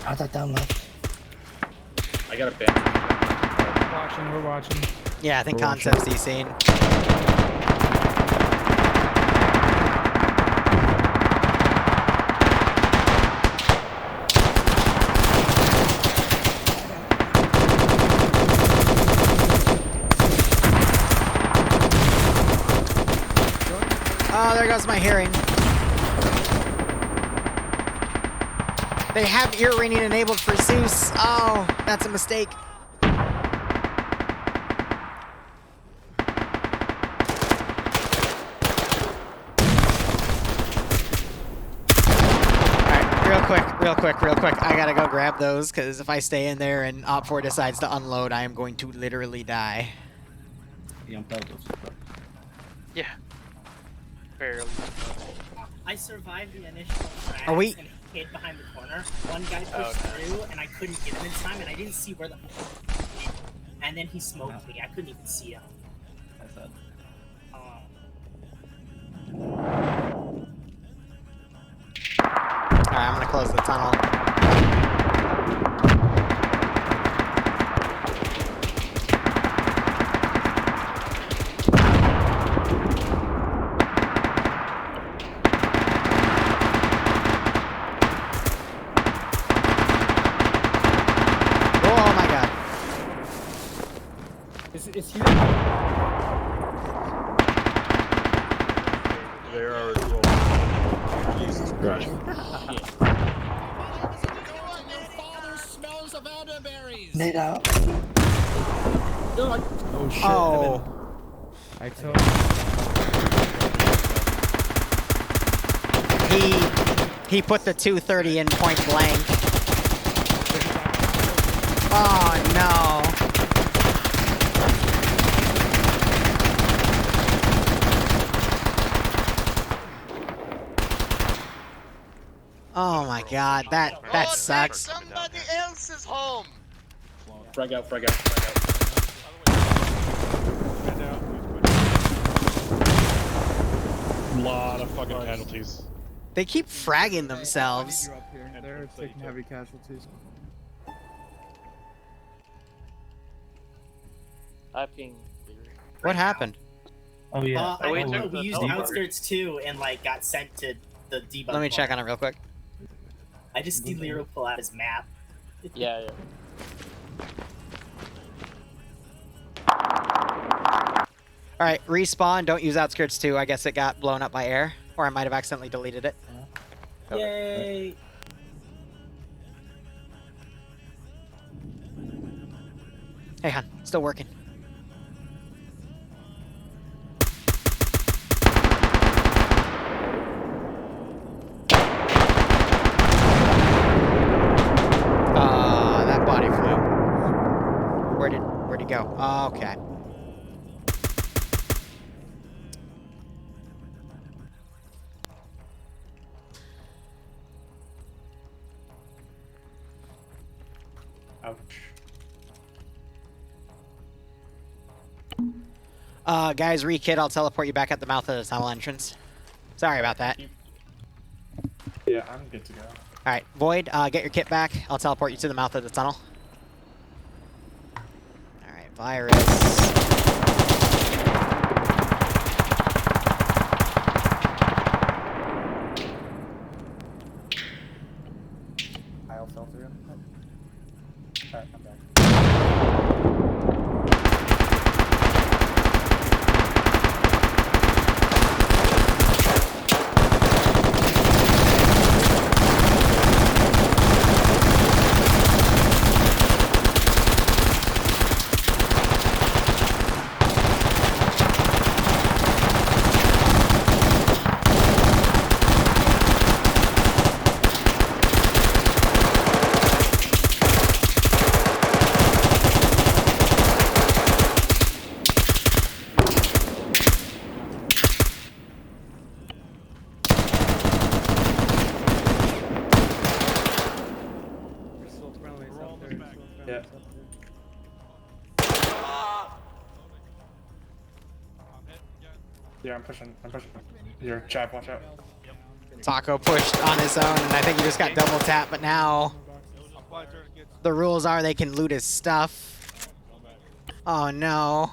How'd that down left? I got a ban. We're watching. Yeah, I think We're Concept's DC'd. Oh, there goes my hearing. They have ear ringing enabled for Zeus. Oh, that's a mistake. Real quick. I gotta go grab those, because if I stay in there and Op4 decides to unload, I am going to literally die. Yeah, I'm proud of those. Yeah. Barely. I survived the initial crash Are we- and hid behind the corner. One guy pushed through, and I couldn't get him in time, and I didn't see where the and then he smoked me. I couldn't even see him. I said. Alright, I'm gonna close the tunnel. Oh my god. Is he? There are as well. Jesus Christ. Nate out. Oh shit. Oh. I told He put the 230 in point blank. Oh no. Oh my god, that sucks. Somebody else's home. Frag out, frag out, frag out. Lot of fucking casualties. They keep fragging themselves. They're taking heavy casualties. I ping. What happened? Oh yeah. I don't know, we used outskirts too, and like got sent to the debug. Let me check on it real quick. I just see Liru pull out his map. Yeah. Alright, respawn, don't use outskirts 2. I guess it got blown up by air. Or I might have accidentally deleted it. Yay! Hey hon, still working. That body flew. Where'd he go? Oh, okay. Guys, re-kit, I'll teleport you back at the mouth of the tunnel entrance. Sorry about that. Yeah, I'm good to go. Alright, Void, get your kit back. I'll teleport you to the mouth of the tunnel. Alright, virus. I'll fell through. Alright, I'm back. Yeah. Yeah, I'm pushing. Your Chav, watch out. Taco pushed on his own, and I think he just got double tapped, but now the rules are they can loot his stuff. Oh no.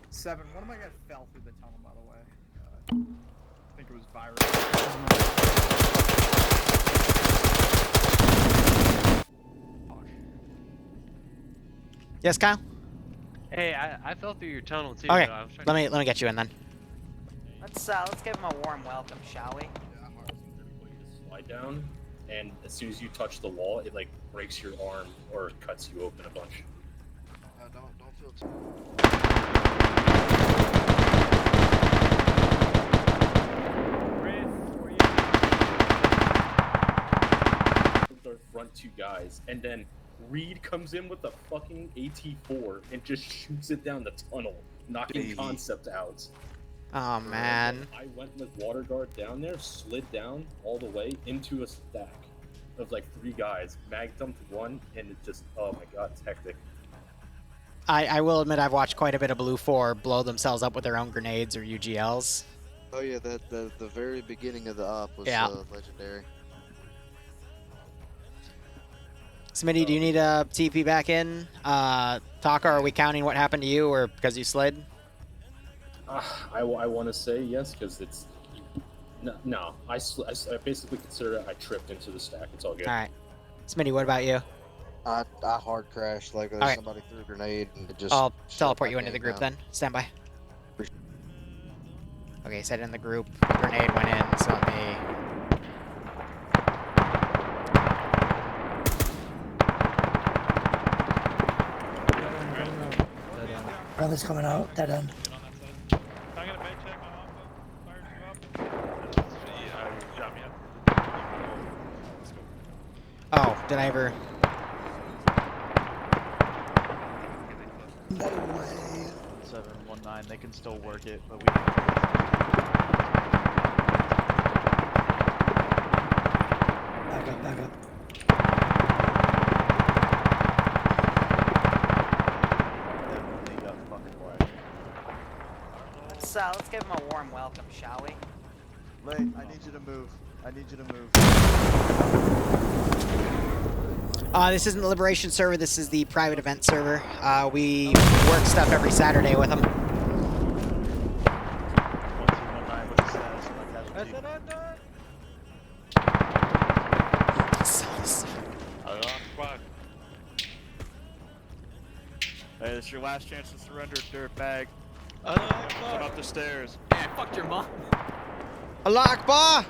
7. One of my guys fell through the tunnel, by the way. I think it was virus. Yes, Kyle? Hey, I fell through your tunnel too. Okay, I was trying let me get you in then. Let's give him a warm welcome, shall we? Slide down, and as soon as you touch the wall, it like breaks your arm or cuts you open a bunch. Don't feel too. The front two guys, and then Reed comes in with a fucking AT4 and just shoots it down the tunnel, knocking Concept out. Oh man. I went with Water Guard down there, slid down all the way into a stack of like 3 guys. Mag dumped one, and it just, oh my god, it's hectic. I will admit I've watched quite a bit of Blue 4 blow themselves up with their own grenades or UGLs. Oh yeah, the very beginning of the op was legendary. Smitty, do you need a TP back in? Taka, are we counting what happened to you or because you slid? I want to say yes, because it's... No, I basically consider it I tripped into the stack. It's all good. Alright. Smitty, what about you? I hard crashed, like somebody threw a grenade and it just... I'll teleport you into the group then. Stand by. Okay, said in the group. Grenade went in, so let me... Brother's coming out, dead end. Oh, did I ever... No way. 719, they can still work it, but we Back up. Let's give him a warm welcome, shall we? Late, I need you to move. This isn't the Liberation server, this is the private event server. We work stuff every Saturday with them. Hey, it's your last chance to surrender, dirtbag. Come up the stairs. Yeah, fuck your mom. Allah Akbar!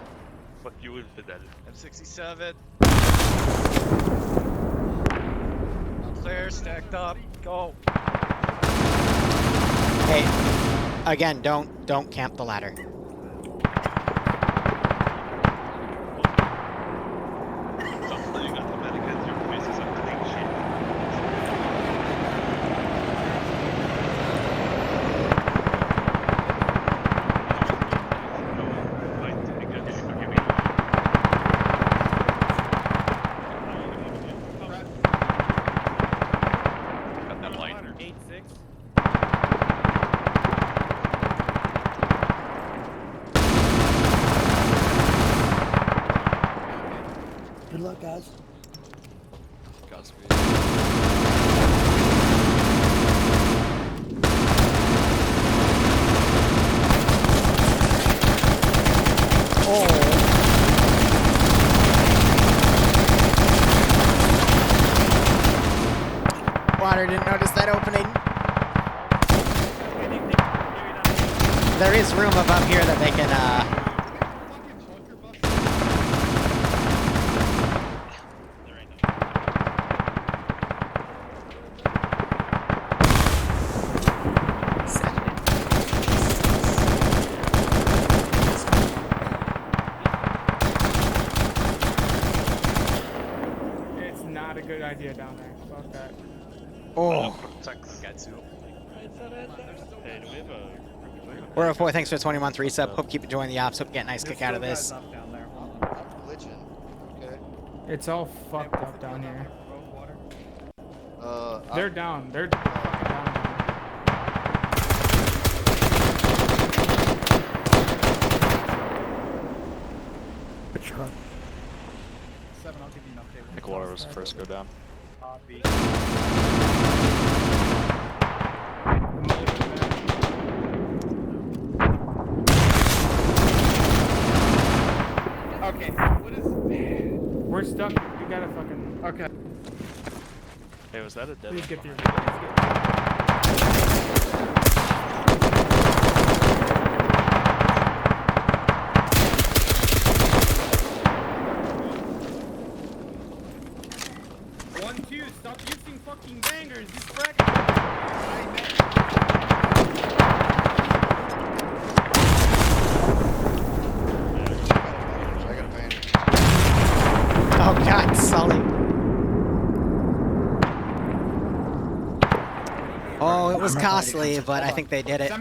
Fuck you, infidel. M67. Clear, stacked up, go. Hey, again, don't camp the ladder. Good luck, guys. Godspeed. Water didn't notice that opening. There is room above here that they can, It's not a good idea down there. Fuck that. Oh. Hey, do we have a... We're at 4, thanks for the 20-month resub. Hope you keep enjoying the ops. Hope you get a nice kick out of this. I'm glitching. Okay. It's all fucked up down here. They're down. They're fucking down. Good shot. 7, I'll give you an update. I think water was the first to go down. Copy. Okay, what is... We're stuck. You gotta fucking... Okay. Hey, was that a dead? Please get through. One, two, stop using fucking bangers. These Oh God, Sully. Oh, it was costly, but I think they did it.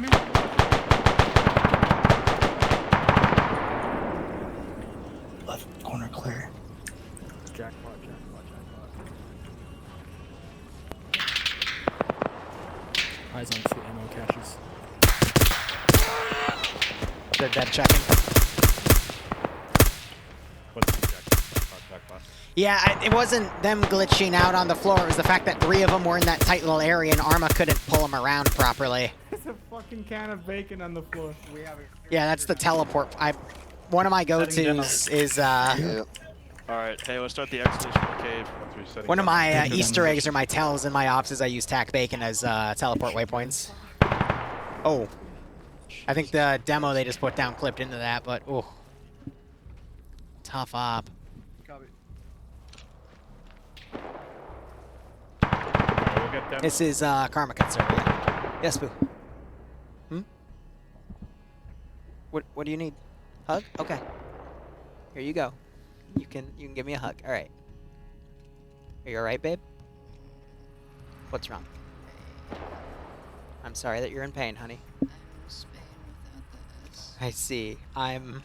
Left corner clear. Jackpot. Eyes on 2 ammo caches. They're dead checking. Yeah, it wasn't them glitching out on the floor. It was the fact that 3 of them were in that tight little area and Arma couldn't pull them around properly. There's a fucking can of bacon on the floor. Yeah, that's the teleport. One of my go-tos is Alright, hey, let's start the exodus from the cave. one of my Easter eggs or my tells in my ops is I use tack bacon as teleport waypoints. Oh, I think the demo they just put down clipped into that, but oh, tough op. Copy. This is Karma Concern, yeah. Yes, Boo. What do you need? Hug? Okay. Here you go. You can give me a hug. All right. Are you all right, babe? What's wrong? I'm sorry that you're in pain, honey. I see. I'm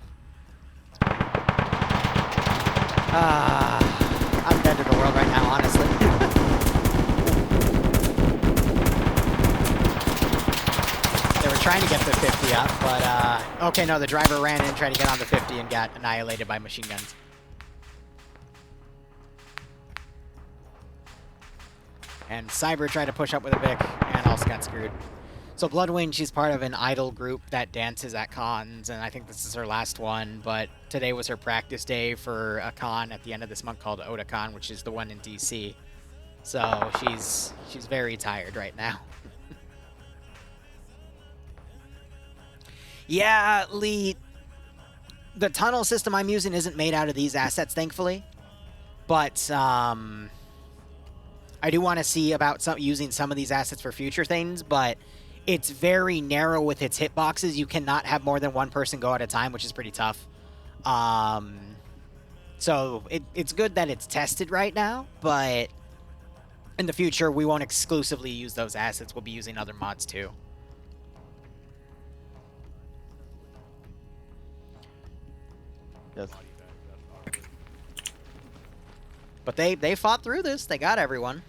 dead to the world right now, honestly. They were trying to get the 50 up, but okay, no, the driver ran in, tried to get on the 50 and got annihilated by machine guns. And Cyber tried to push up with a Vic and also got screwed. So Bloodwind, she's part of an idol group that dances at cons, and I think this is her last one, but today was her practice day for a con at the end of this month called Otakon, which is the one in DC. So she's very tired right now. Yeah, Lee, the tunnel system I'm using isn't made out of these assets, thankfully, but I do want to see about using some of these assets for future things, but it's very narrow with its hitboxes. You cannot have more than one person go at a time, which is pretty tough. So it's good that it's tested right now, but in the future, we won't exclusively use those assets. We'll be using other mods too. Yes. But they fought through this. They got everyone.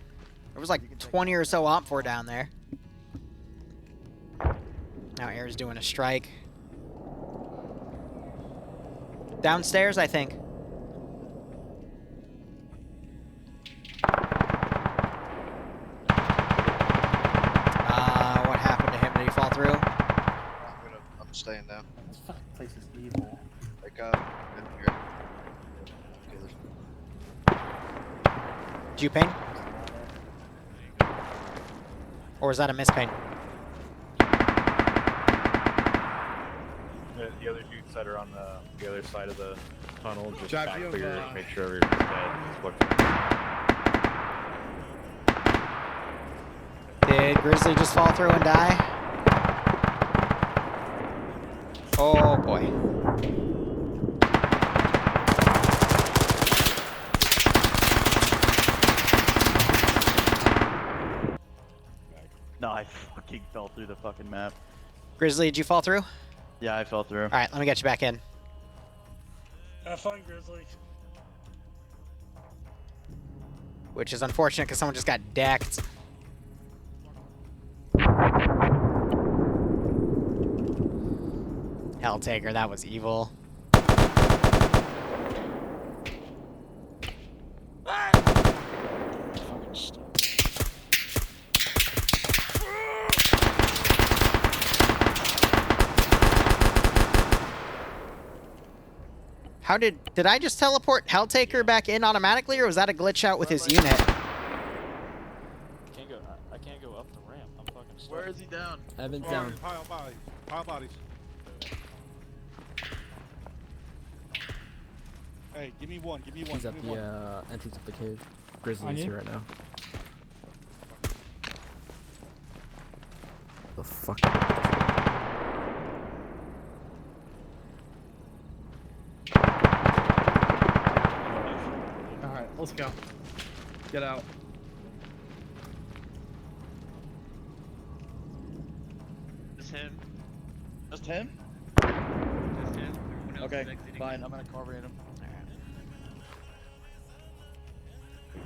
There was like 20 or so OPFOR down there. Now Air's doing a strike. Downstairs, I think. What happened to him? Did he fall through? I'm staying down. This fucking place is evil. Wake up. In here. Did you paint? Or was that a miss paint? The other dudes that are on the other side of the tunnel just Jack, back you have, clear, make sure everyone's dead. Did Grizzly just fall through and die? Oh boy. No, I fucking fell through the fucking map. Grizzly, did you fall through? Yeah, I fell through. Alright, let me get you back in. Have fun, Grizzly. which is unfortunate because someone just got decked. Helltaker, that was evil. How did I just teleport Helltaker back in automatically, or was that a glitch out with his unit? I can't go up the ramp. I'm fucking stuck. Where is he down? Evan's down. Pile bodies. Pile bodies. Hey, give me one. Give me one. He's at give me the one. entrance of the cave. Grizzly's here right now. The fuck? Alright, let's go. Get out. Just him. Just him? Just him. Everyone else Okay, is exiting. fine. I'm gonna cover him.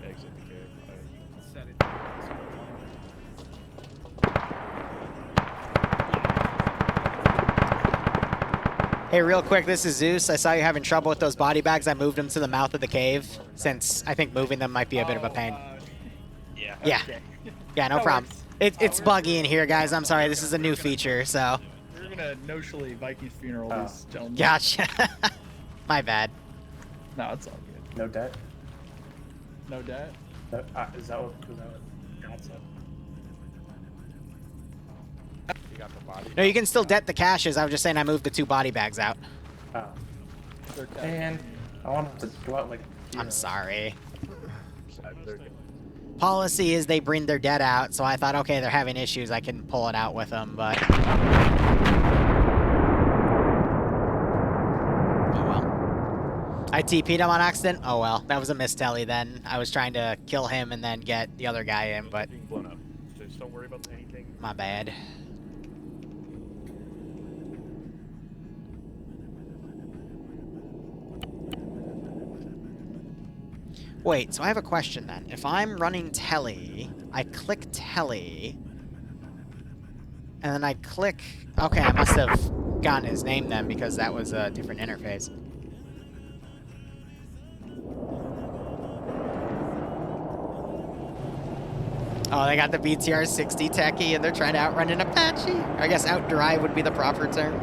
Exit the cave. You can set it. Hey, real quick, this is Zeus. I saw you having trouble with those body bags. I moved them to the mouth of the cave, since I think moving them might be a bit of a pain. Yeah. Yeah. Okay. Yeah, no problem. It's buggy in here, guys. I'm sorry. This is a new feature, so. We're gonna no-shally Vikings funeral these gentlemen. Gotcha. My bad. No, it's all good. No debt? No debt? Is that what God said? You got the body. No, you can still debt the caches. I was just saying I moved the 2 body bags out. Oh. And I want to go out like... I'm sorry. Policy is they bring their debt out, so I thought, okay, they're having issues, I can pull it out with them, but... Oh well. I TP'd him on accident? Oh well, that was a mistelly then. I was trying to kill him and then get the other guy in, but... Being blown up. Just don't worry about anything. My bad. Wait, so I have a question then. If I'm running telly, I click telly, and then I click... Okay, I must have gotten his name then, because that was a different interface. Oh, they got the BTR 60 techie, and they're trying to outrun an Apache? I guess outdrive would be the proper term.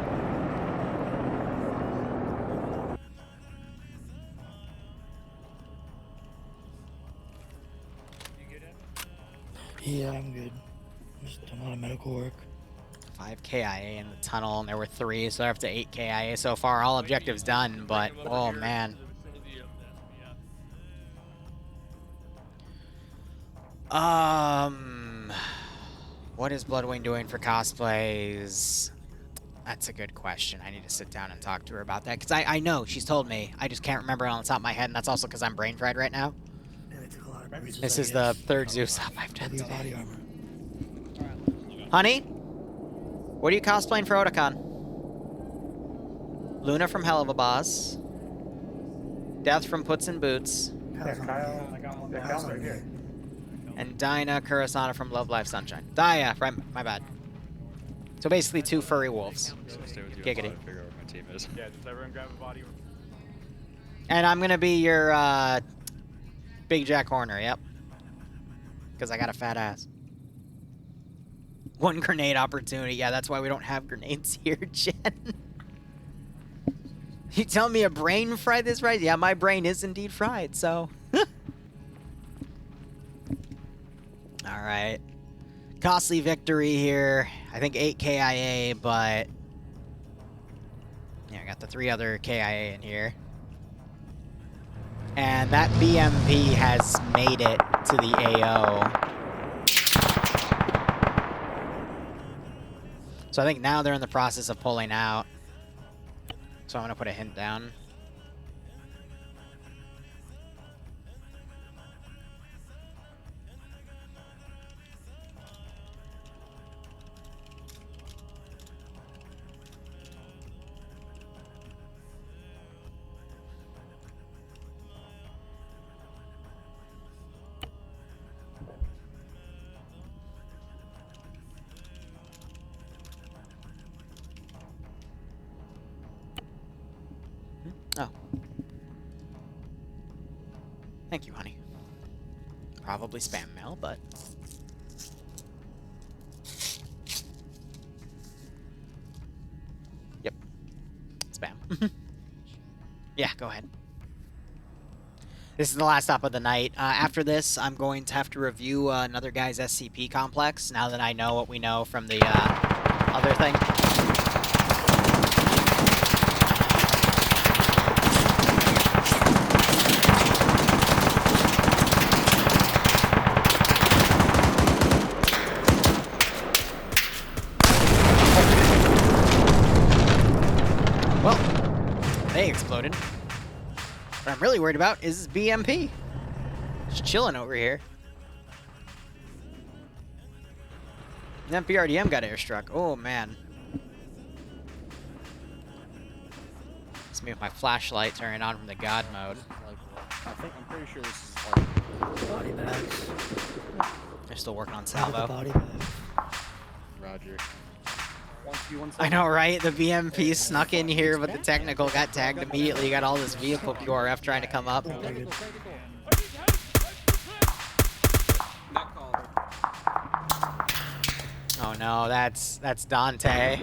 Yeah, I'm good. Just doing a lot of medical work. 5 KIA in the tunnel, and there were 3, so they're up to 8 KIA so far. All objectives done, but oh man. What is Bloodwing doing for cosplays? That's a good question. I need to sit down and talk to her about that, because I know, she's told me. I just can't remember it on the top of my head, and that's also because I'm brain fried right now. This is the 3rd Zeus up I've done today. Honey? What are you cosplaying for Otakon? Luna from Hell of a Boss. Death from Puts in Boots. Yeah, Kyle, I got one. Yeah, Kyle's right here. And Dinah Kurasana from Love Life Sunshine. Daya, right, my bad. So basically 2 furry wolves. Giggity. Figure out what my team is. Yeah, does everyone grab a body? And I'm gonna be your Big Jack Horner, yep. Because I got a fat ass. 1 grenade opportunity. Yeah, that's why we don't have grenades here, Jen. You tell me a brain fried this right? Yeah, my brain is indeed fried, so. Alright. Costly victory here. I think 8 KIA, but... Yeah, I got the 3 other KIA in here. And that BMP has made it to the AO. So I think now they're in the process of pulling out. So I'm going to put a hint down. Oh. Thank you, honey. Probably spam mail, but... Yep. Spam. Yeah, go ahead. This is the last stop of the night. After this, I'm going to have to review another guy's SCP complex, now that I know what we know from the other thing. Well, they exploded. What I'm really worried about is BMP. Just chilling over here. And then PRDM got airstruck. Oh, man. It's me with my flashlight turning on from the God mode. I'm pretty sure this is like body bags. They're still working on The salvo. body bags. Roger. I know, right? The BMP snuck in here, but the technical got tagged immediately. You got all this vehicle QRF trying to come up. Oh no, that's Dante.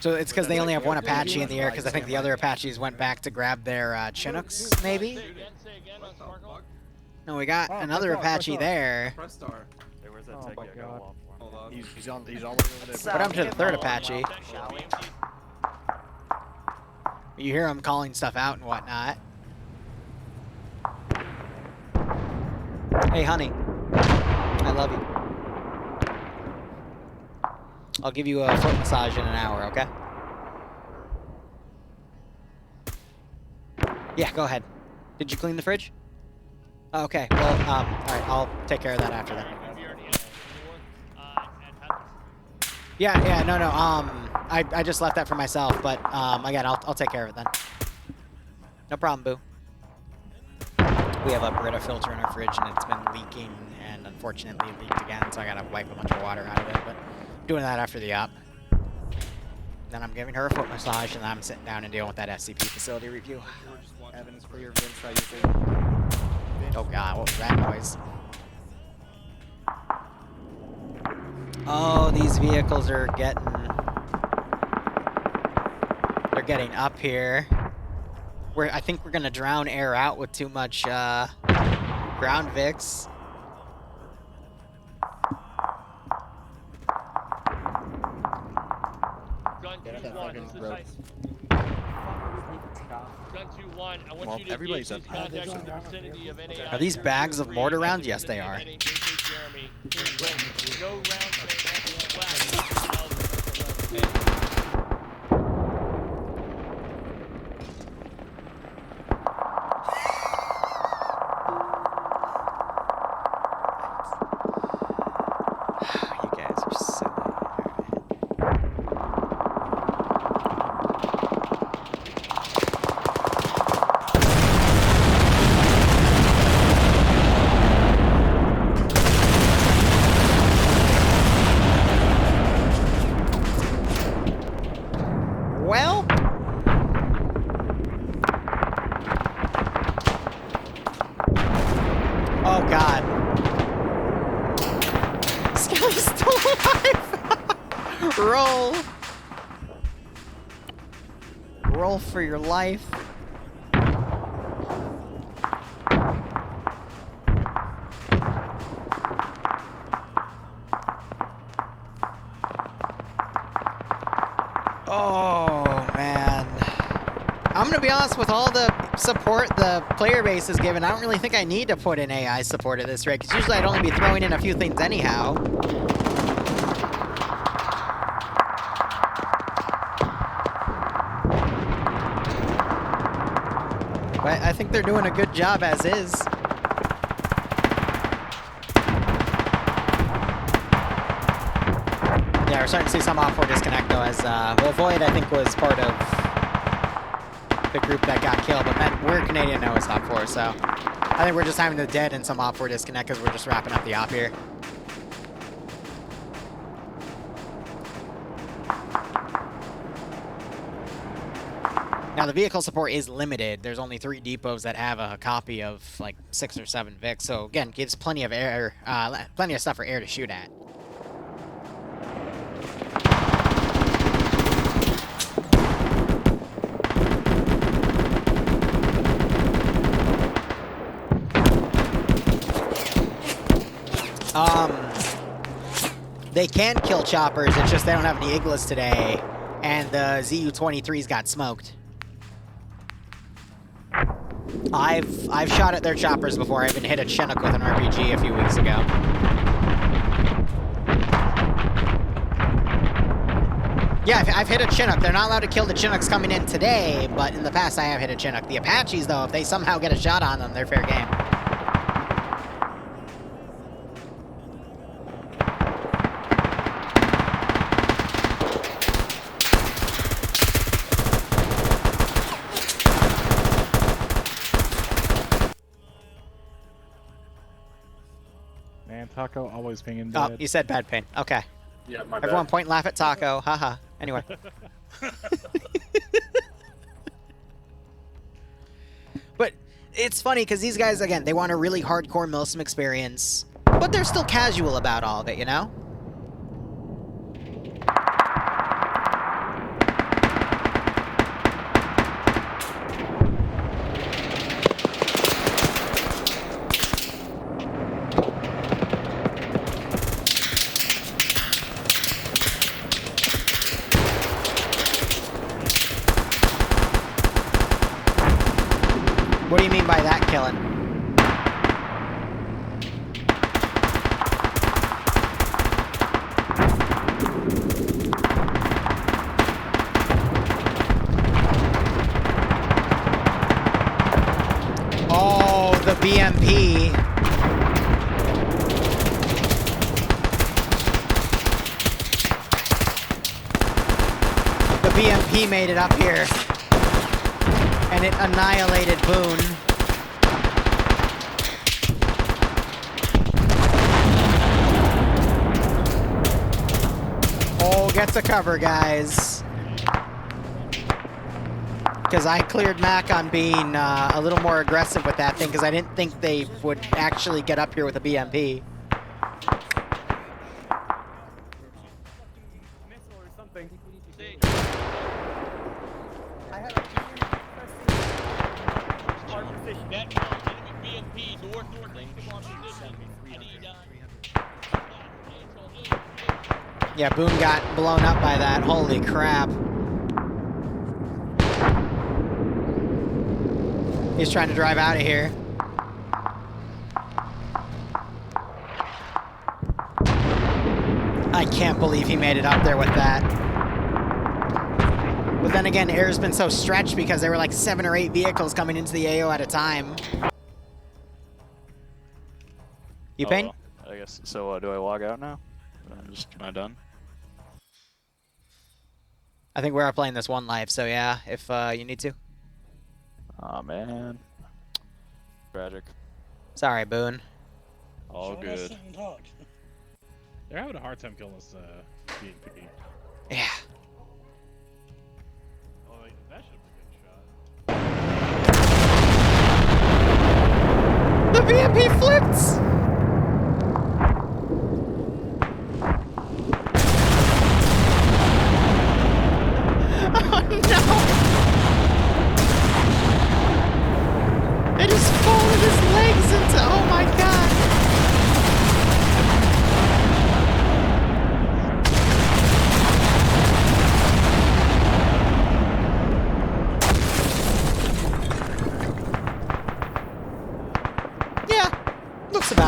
So it's because they only have one Apache in the air, because I think the other Apaches went back to grab their Chinooks, maybe? No, we got another Apache there. Press star. Hey, where's that techie I got off for? Hold on. He's all the way over there. What happened to the third Apache? You hear him calling stuff out and whatnot. Hey, honey. I love you. I'll give you a foot massage in an hour, okay? Yeah, go ahead. Did you clean the fridge? Oh, okay, well, alright, I'll take care of that after that. Yeah, no, I just left that for myself, but, again, I'll take care of it then. No problem, boo. We have a Brita filter in our fridge, and it's been leaking, and unfortunately it leaked again, so I gotta wipe a bunch of water out of it, but doing that after the op. Then I'm giving her a foot massage, and then I'm sitting down and dealing with that SCP facility review. Evidence for your Vince that you're doing. Oh god, what was that noise? Oh, these vehicles are getting... They're getting up here. I think we're gonna drown air out with too much, ground VIX. Gun 2-1, Gun 2-1, I want you to everybody's get up. contact in the vicinity of NAI. Are these bags of mortar rounds? Yes, they are. No rounds You guys are silly. Well, oh god. Skelly's still alive! Roll! Roll for your life. Oh, man. I'm gonna be honest, with all the support the player base is given, I don't really think I need to put in AI support at this rate, because usually I'd only be throwing in a few things anyhow. But I think they're doing a good job as is. Yeah, we're starting to see some off-4 disconnect though, as well, Void I think was part of the group that got killed, but man, we're Canadian now as op4, so I think we're just having the dead and some op4 disconnect because we're just wrapping up the op here. Now the vehicle support is limited. There's only 3 depots that have a copy of like 6 or 7 Vics, so again, gives plenty of air, plenty of stuff for air to shoot at. They can kill choppers, it's just they don't have any Iglas today, and the ZU-23s got smoked. I've shot at their choppers before. I even hit a Chinook with an RPG a few weeks ago. Yeah, I've hit a Chinook. They're not allowed to kill the Chinooks coming in today, but in the past I have hit a Chinook. The Apaches, though, if they somehow get a shot on them, they're fair game. Man, Taco always pinging Oh, dead. you said bad pain. Okay. Yeah, my Everyone bad. point and laugh at Taco. Haha. Anyway. But it's funny because these guys, again, they want a really hardcore Milsim experience, but they're still casual about all of it, you know? What do you mean by that, killing? Oh, the BMP. The BMP made it up here. And it annihilated Boone. Oh, get to cover, guys. Because I cleared Mac on being a little more aggressive with that thing, because I didn't think they would actually get up here with a BMP. Yeah, Boone got blown up by that. Holy crap. He's trying to drive out of here. I can't believe he made it up there with that. But then again, air's been so stretched because there were like 7 or 8 vehicles coming into the AO at a time. You Oh, ping? well, I guess. So do I log out now? Am I done? I think we're playing this one live, so yeah, if you need to. Aw, man. Tragic. Sorry, Boone. All good. They're having a hard time killing this BMP. Yeah. Oh, that should have been a good shot. The BMP flips! Oh no! It just folded his legs into, oh my god! Yeah, looks about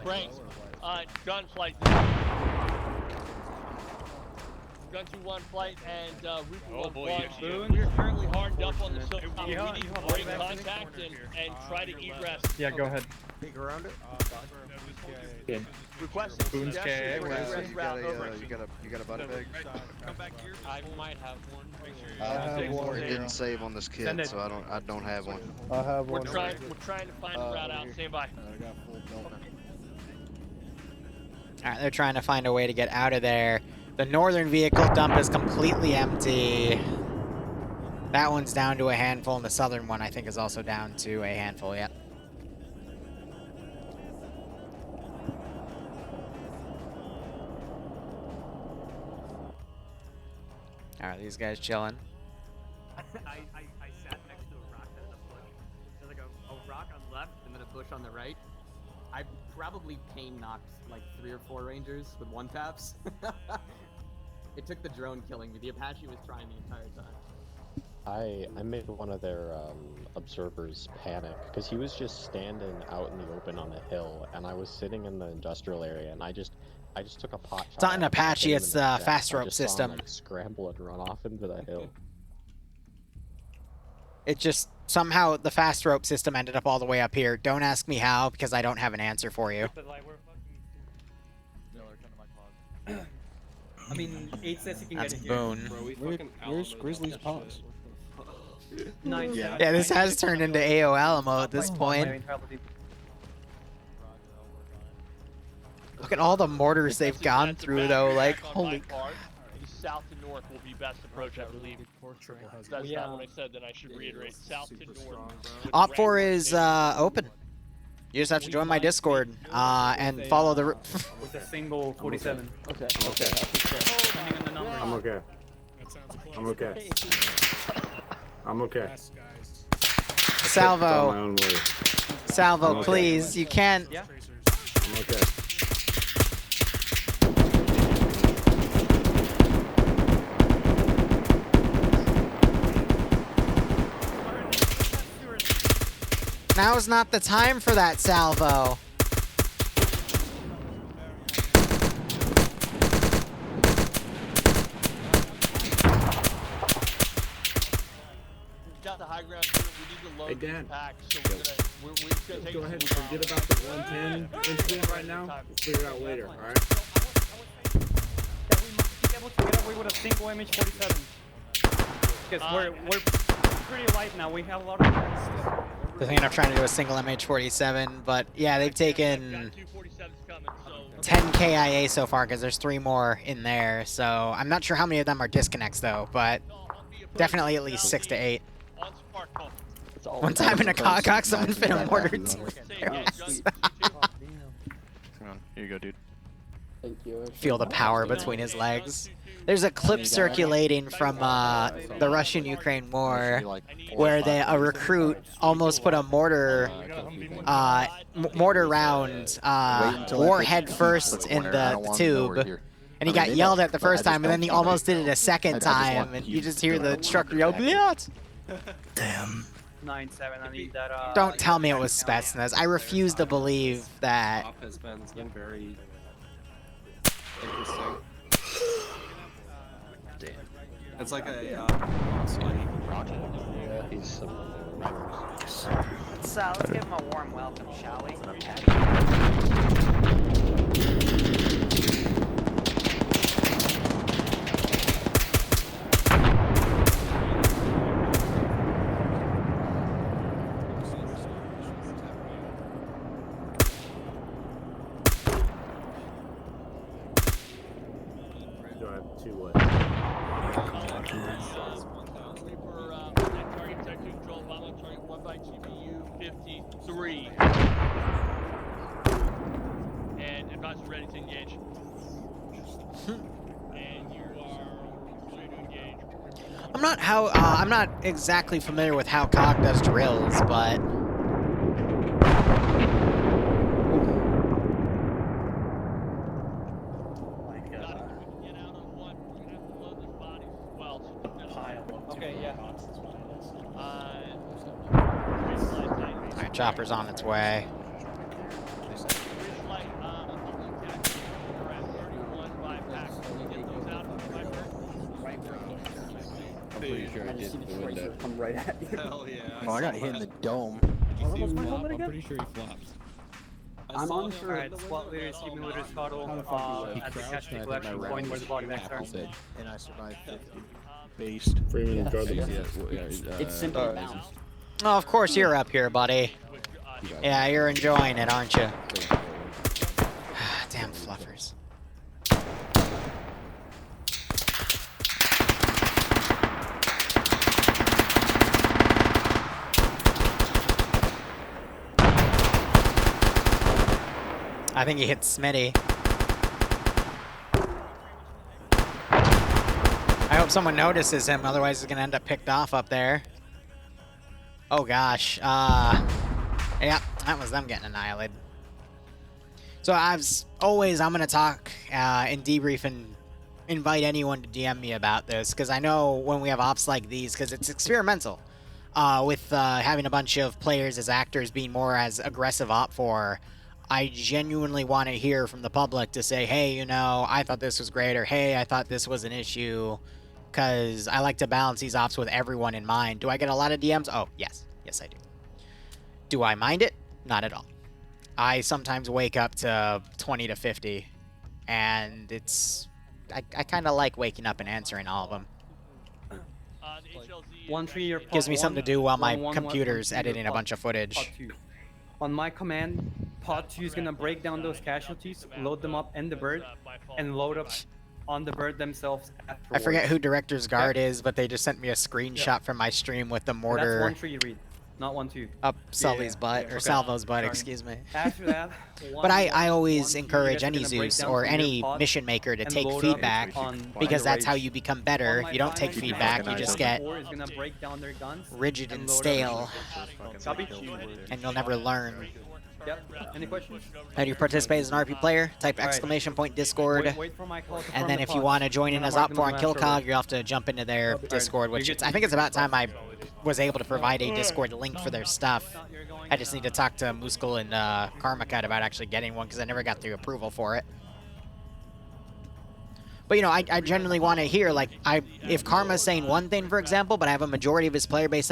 Franks, gunflight. Gun 2-1 flight and Reaper 1 launch. We are currently hardened up on the south. We need to break contact and try to egress. Yeah, go ahead. Peek around it. Requesting Boons suggestions for K, egress route over. You got a body bag? Come back here. I might have one. Make sure I have one. It didn't save on this kit, so I don't have one. I have We're one. trying to find a route out. Stand by. I got full belt. Alright, they're trying to find a way to get out of there. The northern vehicle dump is completely empty. That one's down to a handful, and the southern one I think is also down to a handful, yep. Alright, these guys chilling. I sat next to a rock that's a bush. There's like a rock on the left and then a bush on the right. I probably pain knocked like 3 or 4 rangers with 1-taps. It took the drone killing me. The Apache was trying the entire time. I made one of their observers panic because he was just standing out in the open on a hill, and I was sitting in the industrial area, and I just took a pot shot. It's not an at him, Apache, hit him it's in the the chest. fast I rope just saw him, system. like, scramble and run off into the hill. It just, somehow the fast rope system ended up all the way up here. Don't ask me how, because I don't have an answer for you. I mean, 8 says you can That's get it here. Boone. Where's Grizzly's paws? 9. Yeah, this has turned into AO Alamo at this point. Look at all the mortars they've gone through, though. Like, holy. The south to north will be best approach, I believe. That's not what I said. Then I should reiterate. South to north. Op 4 is open. You just have to join my Discord and follow the. With a single 47. Okay. Depending on the number. I'm okay. I'm okay. I'm okay. Salvo. My own way. Salvo, I'm okay. please. You can't. Yeah. I'm okay. Now's not the time for that, Salvo. Got the high ground. We need to load Hey, Dan. these packs, so we're gonna take. Go ahead and forget about the 110 incident right now. We'll figure it out later, alright? That we must be able to get away with a single MH47. Because we're pretty light now. We have a lot of. They're thinking of trying to do a single MH47, but yeah, they've taken 10 KIA so far because there's 3 more in there. So I'm not sure how many of them are disconnects though, but definitely at least 6 to 8. One time in a KOG, someone fit a mortar to their ass. Come on, here you go, dude. Thank you. Feel the power between his legs. There's a clip circulating from the Russian-Ukraine war where a recruit almost put a mortar round warhead first in the tube, and he got yelled at the first time, and then he almost did it a second time, and you just hear the instructor yell, "Bliat!" Damn. 9-7. I need that. Don't tell me it was Spetsnaz. I refuse to believe that. It's been very interesting. It's like a sweaty project. Yeah, he's similar. So let's give him a warm welcome, shall we? Do I have 2 what? Target sector control, follow target 1 by GPU 53. And advisor ready to engage. And you are ready to engage. I'm not exactly familiar with how KOG does drills, but Okay, yeah. Alright, chopper's on its way. I'm pretty sure I did the window. Come right at you. Hell yeah. Oh, I got hit in the dome. You see What's my flop? helmet I'm again? pretty sure he flopped. I'm unsure. Alright, squad leaders, keep me leaders huddle How the fuck did he at the crouch catch and I people think actually my going round where the body bags are. said. And I survived 50. Based. Freeman It's simple bounce. Oh, of course you're up here, buddy. Yeah, you're enjoying it, aren't you? Damn fluffers. I think he hit Smitty. I hope someone notices him, otherwise he's gonna end up picked off up there. Oh gosh. Yeah, that was them getting annihilated. So as always, I'm gonna talk and debrief and invite anyone to DM me about this, because I know when we have ops like these, because it's experimental, with having a bunch of players as actors being more as aggressive op4, I genuinely want to hear from the public to say, hey, you know, I thought this was great, or hey, I thought this was an issue, because I like to balance these ops with everyone in mind. Do I get a lot of DMs? Oh, yes. Yes, I do. Do I mind it? Not at all. I sometimes wake up to 20 to 50, and it's... I kind of like waking up and answering all of them. 1-3 your Gives me something to do while my 1-1 computer's your editing a pod- bunch of footage. pod 2. On my command, pod 2 is gonna break down those casualties, load them up in the bird, and load up on the bird themselves I afterwards. forget who Director's Guard is, but they just sent me a screenshot from my stream with the mortar... That's 1-3 read, not 1-2. Up Sully's butt, or Okay. Salvo's butt, Sorry. excuse me. After that, But I always 1-2, encourage you any guys are gonna break Zeus down or from your any pod mission maker to and take load up feedback, on because that's how rage. you become better. If you don't take feedback, you just get Is gonna break down their guns rigid and and load up. stale, Copy? and you'll never learn. Yep. Any questions? How do you participate as an RP player? Type Alright. exclamation point Discord. Wait for my call to And form then the if you pods. want to join in I'm as gonna mark Op4 on them Kill on the KOG, map you'll have to jump into their Alright. Discord, which You're I think it's about time I was able to provide a Discord link for their stuff. I just need to talk to Muskul and Karmacut about actually getting one, because I never got the approval for it. But, you know, I genuinely want to hear, like, if Karma's saying one thing, for example, but I have a majority of his player base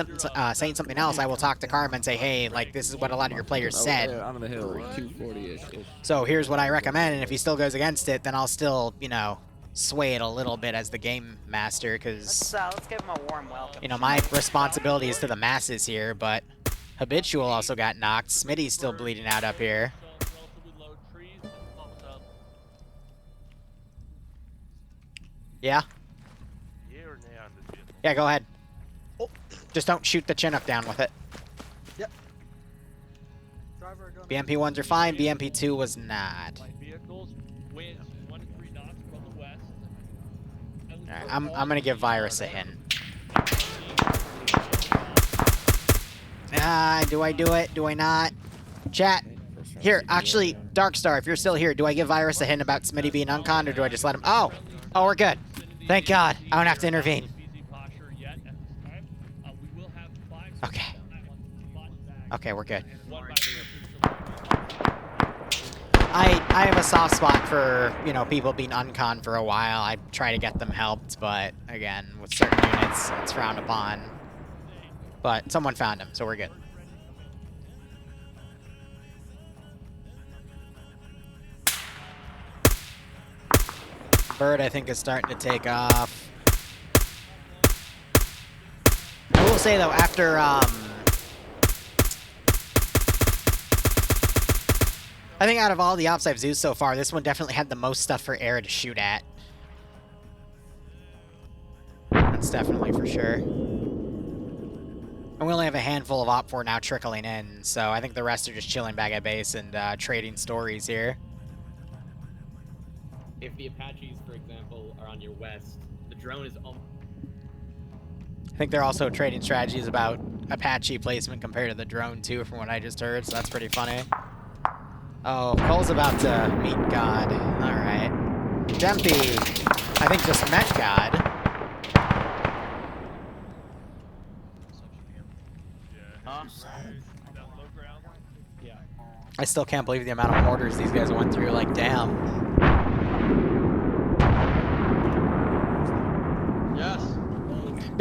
saying something else, I will talk to Karma and say, hey, like, this is what a lot of your players said. On the hill, 240-ish. So here's what I recommend, and if he still goes against it, then I'll still, you know, sway it a little bit as the game master, because, Let's give him a warm welcome. you know, my responsibility is to the masses here, but Habitual also got knocked. Smitty's still bleeding out up here. Yeah? Yeah, go ahead. Just don't shoot the Chinook down with it. Yep. BMP1s are fine, BMP2 was not. Alright, I'm gonna give Virus a hint. Do I do it? Do I not? Chat. Here, actually, Darkstar, if you're still here, do I give Virus a hint about Smitty being unconned, or do I just let him? Oh, we're good. Thank God. I don't have to intervene. Okay. Okay, we're good. I have a soft spot for, you know, people being unconned for a while. I try to get them helped, but again, with certain units, it's frowned upon. But someone found him, so we're good. Bird, I think, is starting to take off. I will say, though, after, I think out of all the ops I've used so far, this one definitely had the most stuff for air to shoot at. That's definitely for sure. And we only have a handful of Op4 now trickling in, so I think the rest are just chilling back at base and trading stories here. If the Apaches, for example, are on your west, the drone is I think they're also trading strategies about Apache placement compared to the drone, too, from what I just heard, so that's pretty funny. Oh, Cole's about to meet God. Alright. Dempy, I think, just met God. I still can't believe the amount of mortars these guys went through, like, damn. Yes.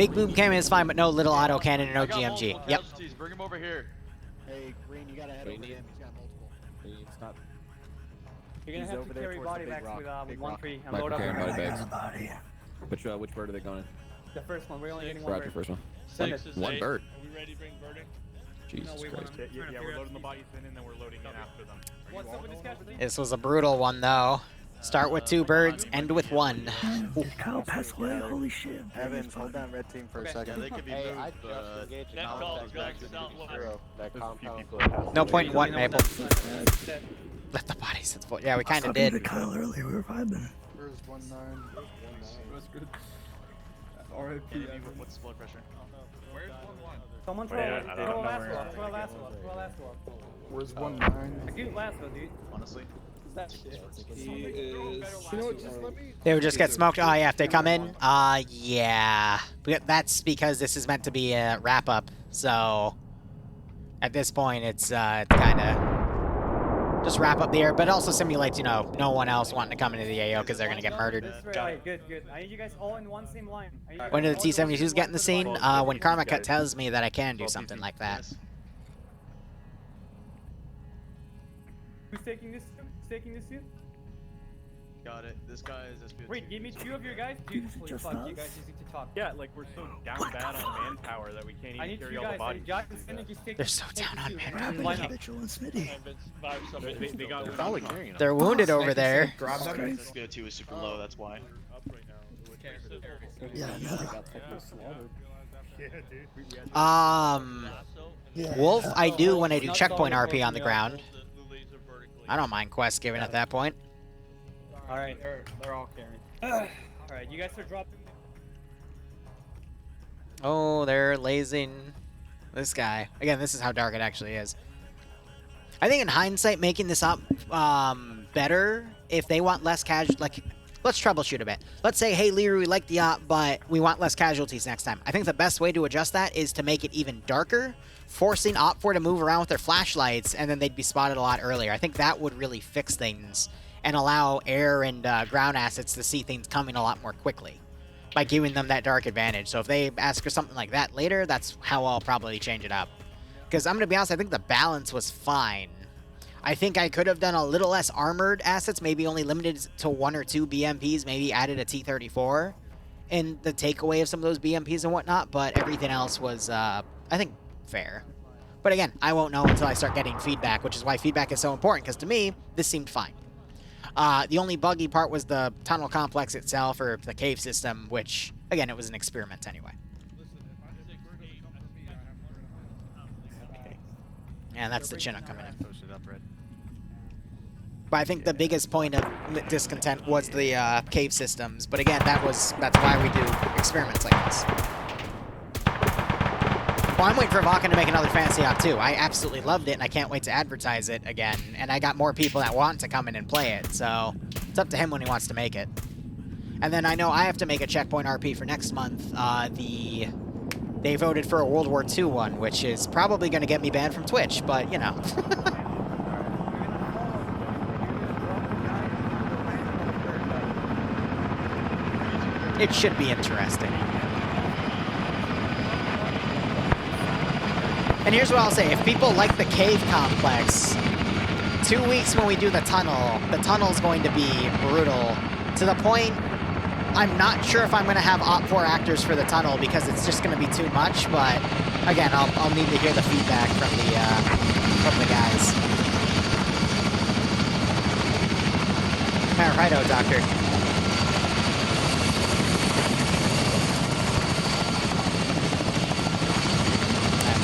Big boom cannon is fine, but no little auto cannon and no I got GMG. multiple Yep. casualties. Bring him over here. Hey, Green, you gotta head over to him. He's got multiple. Stop. You're gonna He's have over to there carry towards the body big bags rock, with big 1-3 and Like load up. carrying body bags. Body. Which bird are they going in? The first one. We're only getting one. Roger, bird. first one. Send it. One bird. Are we ready to bring bird in? Jesus Christ. Yeah, we're loading the bodies in and then we're loading in after them. What's up with this casualty? This was a brutal one, though. Start with 2 birds, end with 1. Did Kyle pass away? Holy shit. Evans, hold down red team for a second. Yeah, they could be Hey, moved, I just engaged Net a calls contact back to to southwest. zero. That compound. No point in what, Maple? Let the bodies hit the floor. Yeah, we kind of did. To Kyle earlier, we were vibing. Where's 1-9? That's good. R.I.P. What's the blood pressure? Where's 1-1? Someone throw I don't know last where one. Throw last one. Throw last one. Where's 1-9? Dude, last one, dude. Honestly. That shit. You know what, just let me... They would just get smoked. Oh, yeah, if they come in. Yeah. But that's because this is meant to be a wrap-up. So, at this point, it's kind of just wrap up the air, but it also simulates, you know, no one else wanting to come into the AO because they're going to get murdered. Right, good, good. I need you guys all in one same line. When do the T-72s get in the scene? When Karma Cut tells me that I can do something like that. Who's taking this? Who's taking this suit? Got it. This guy is SPO2. Wait, give me 2 of your guys. Dude, holy fuck, you guys just need to talk. Yeah, like we're so down bad on manpower that we can't I even need carry 2 all the guys. bodies. Josh and Cindy just take. They're so down on manpower. Mitchell and Smitty. They got probably carrying them. They're wounded over there. SPO2 is super low, that's why. Yeah, no. Wolf, I do when I do checkpoint RP on the ground. I don't mind Quest giving at that point. Alright, they're all carrying. Alright, you guys are dropping. Oh, they're lasing this guy. Again, this is how dark it actually is. I think in hindsight, making this up better, if they want less casual, like, let's troubleshoot a bit. Let's say, hey, Liru, we like the op, but we want less casualties next time. I think the best way to adjust that is to make it even darker, forcing Op4 to move around with their flashlights, and then they'd be spotted a lot earlier. I think that would really fix things and allow air and ground assets to see things coming a lot more quickly by giving them that dark advantage. So if they ask for something like that later, that's how I'll probably change it up. Because I'm going to be honest, I think the balance was fine. I think I could have done a little less armored assets, maybe only limited to 1 or 2 BMPs, maybe added a T-34 in the takeaway of some of those BMPs and whatnot, but everything else was, I think, fair. But again, I won't know until I start getting feedback, which is why feedback is so important, because to me, this seemed fine. The only buggy part was the tunnel complex itself, or the cave system, which, again, it was an experiment anyway. And that's the Chinook coming in. But I think the biggest point of discontent was the cave systems. But again, that's why we do experiments like this. Well, I'm waiting for Vulcan to make another Fantasy Op 2. I absolutely loved it, and I can't wait to advertise it again. And I got more people that want to come in and play it, so it's up to him when he wants to make it. And then I know I have to make a checkpoint RP for next month. They voted for a World War II one, which is probably going to get me banned from Twitch, but, you know. It should be interesting. And here's what I'll say. If people like the cave complex, 2 weeks when we do the tunnel's going to be brutal. To the point, I'm not sure if I'm going to have Op4 actors for the tunnel because it's just going to be too much, but again, I'll need to hear the feedback from the guys. Righto, Doctor.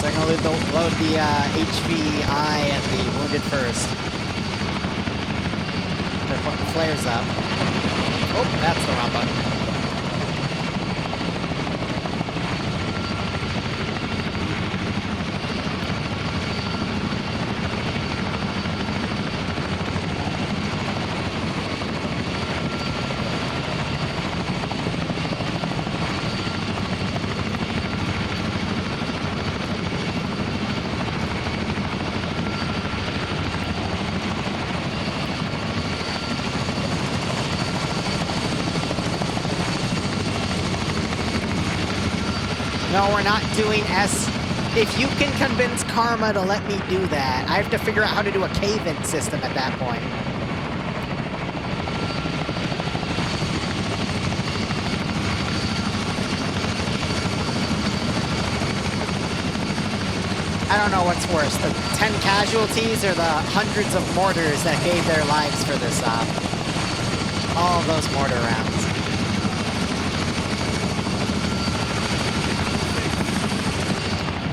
So I'm going to load the HVI and the wounded first. They're putting the flares up. Oh, that's the wrong button. No, we're not doing S. If you can convince Karma to let me do that, I have to figure out how to do a cave-in system at that point. I don't know what's worse, the 10 casualties or the hundreds of mortars that gave their lives for this op. All of those mortar rounds.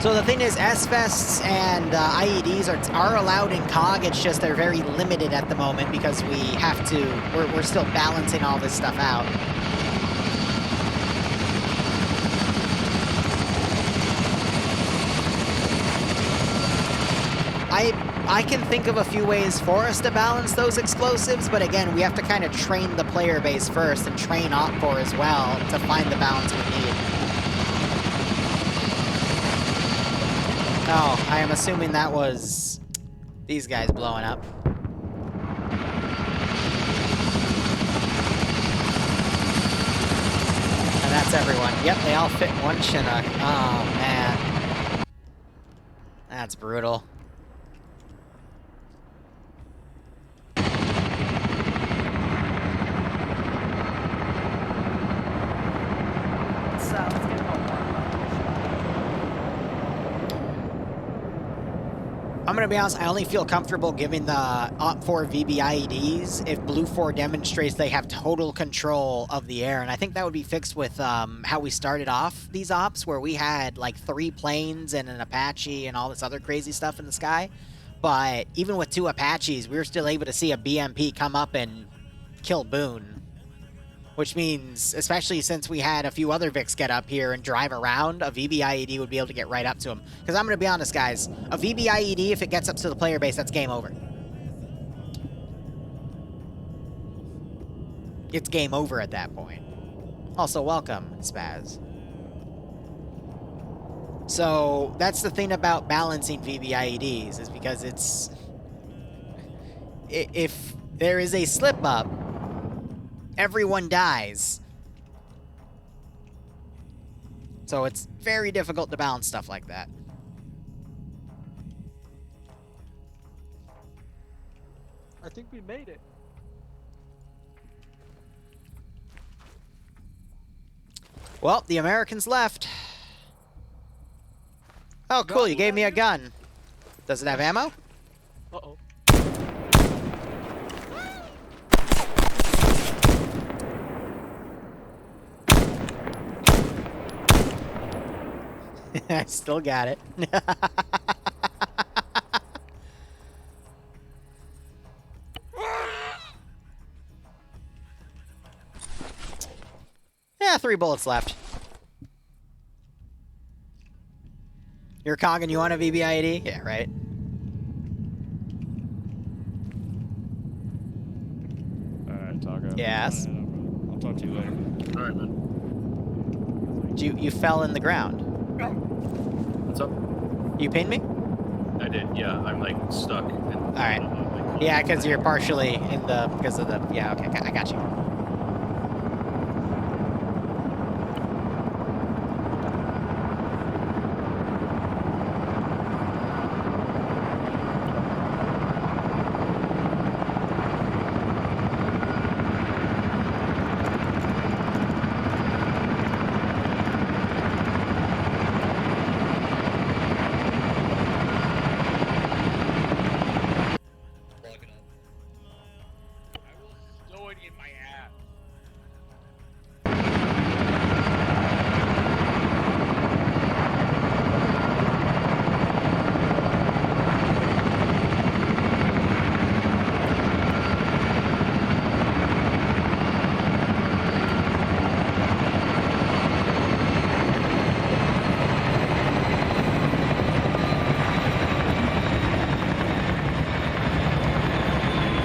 So the thing is, S-Vests and IEDs are allowed in KOG, it's just they're very limited at the moment because we have to, we're still balancing all this stuff out. I can think of a few ways for us to balance those explosives, but again, we have to kind of train the player base first and train OpFor as well to find the balance we need. Oh, I am assuming that was these guys blowing up. And that's everyone. Yep, they all fit in one Chinook. Oh, man. That's brutal. I'm gonna be honest, I only feel comfortable giving the OpFor VBIEDs if Blue 4 demonstrates they have total control of the air, and I think that would be fixed with how we started off these ops, where we had like 3 planes and an Apache and all this other crazy stuff in the sky. But even with 2 Apaches, we were still able to see a BMP come up and kill Boone. Which means, especially since we had a few other Vics get up here and drive around, a VBIED would be able to get right up to him. Because I'm going to be honest, guys, a VBIED, if it gets up to the player base, that's game over. It's game over at that point. Also, welcome, Spaz. So, that's the thing about balancing VBIEDs, is because it's... If there is a slip-up, everyone dies. So it's very difficult to balance stuff like that. I think we made it. Well, the Americans left. Oh, cool, you gave me a gun. Does it have ammo? Uh-oh. I still got it. Yeah, 3 bullets left. You're KOG and you want a VBIED? Yeah, right. Alright, Taco. Yes. I'll talk to you later. Alright, man. You fell in the ground. What's up? You pinged me? I did, yeah. I'm like stuck. Alright. Yeah, because you're partially in the, because of the, yeah, okay, I got you.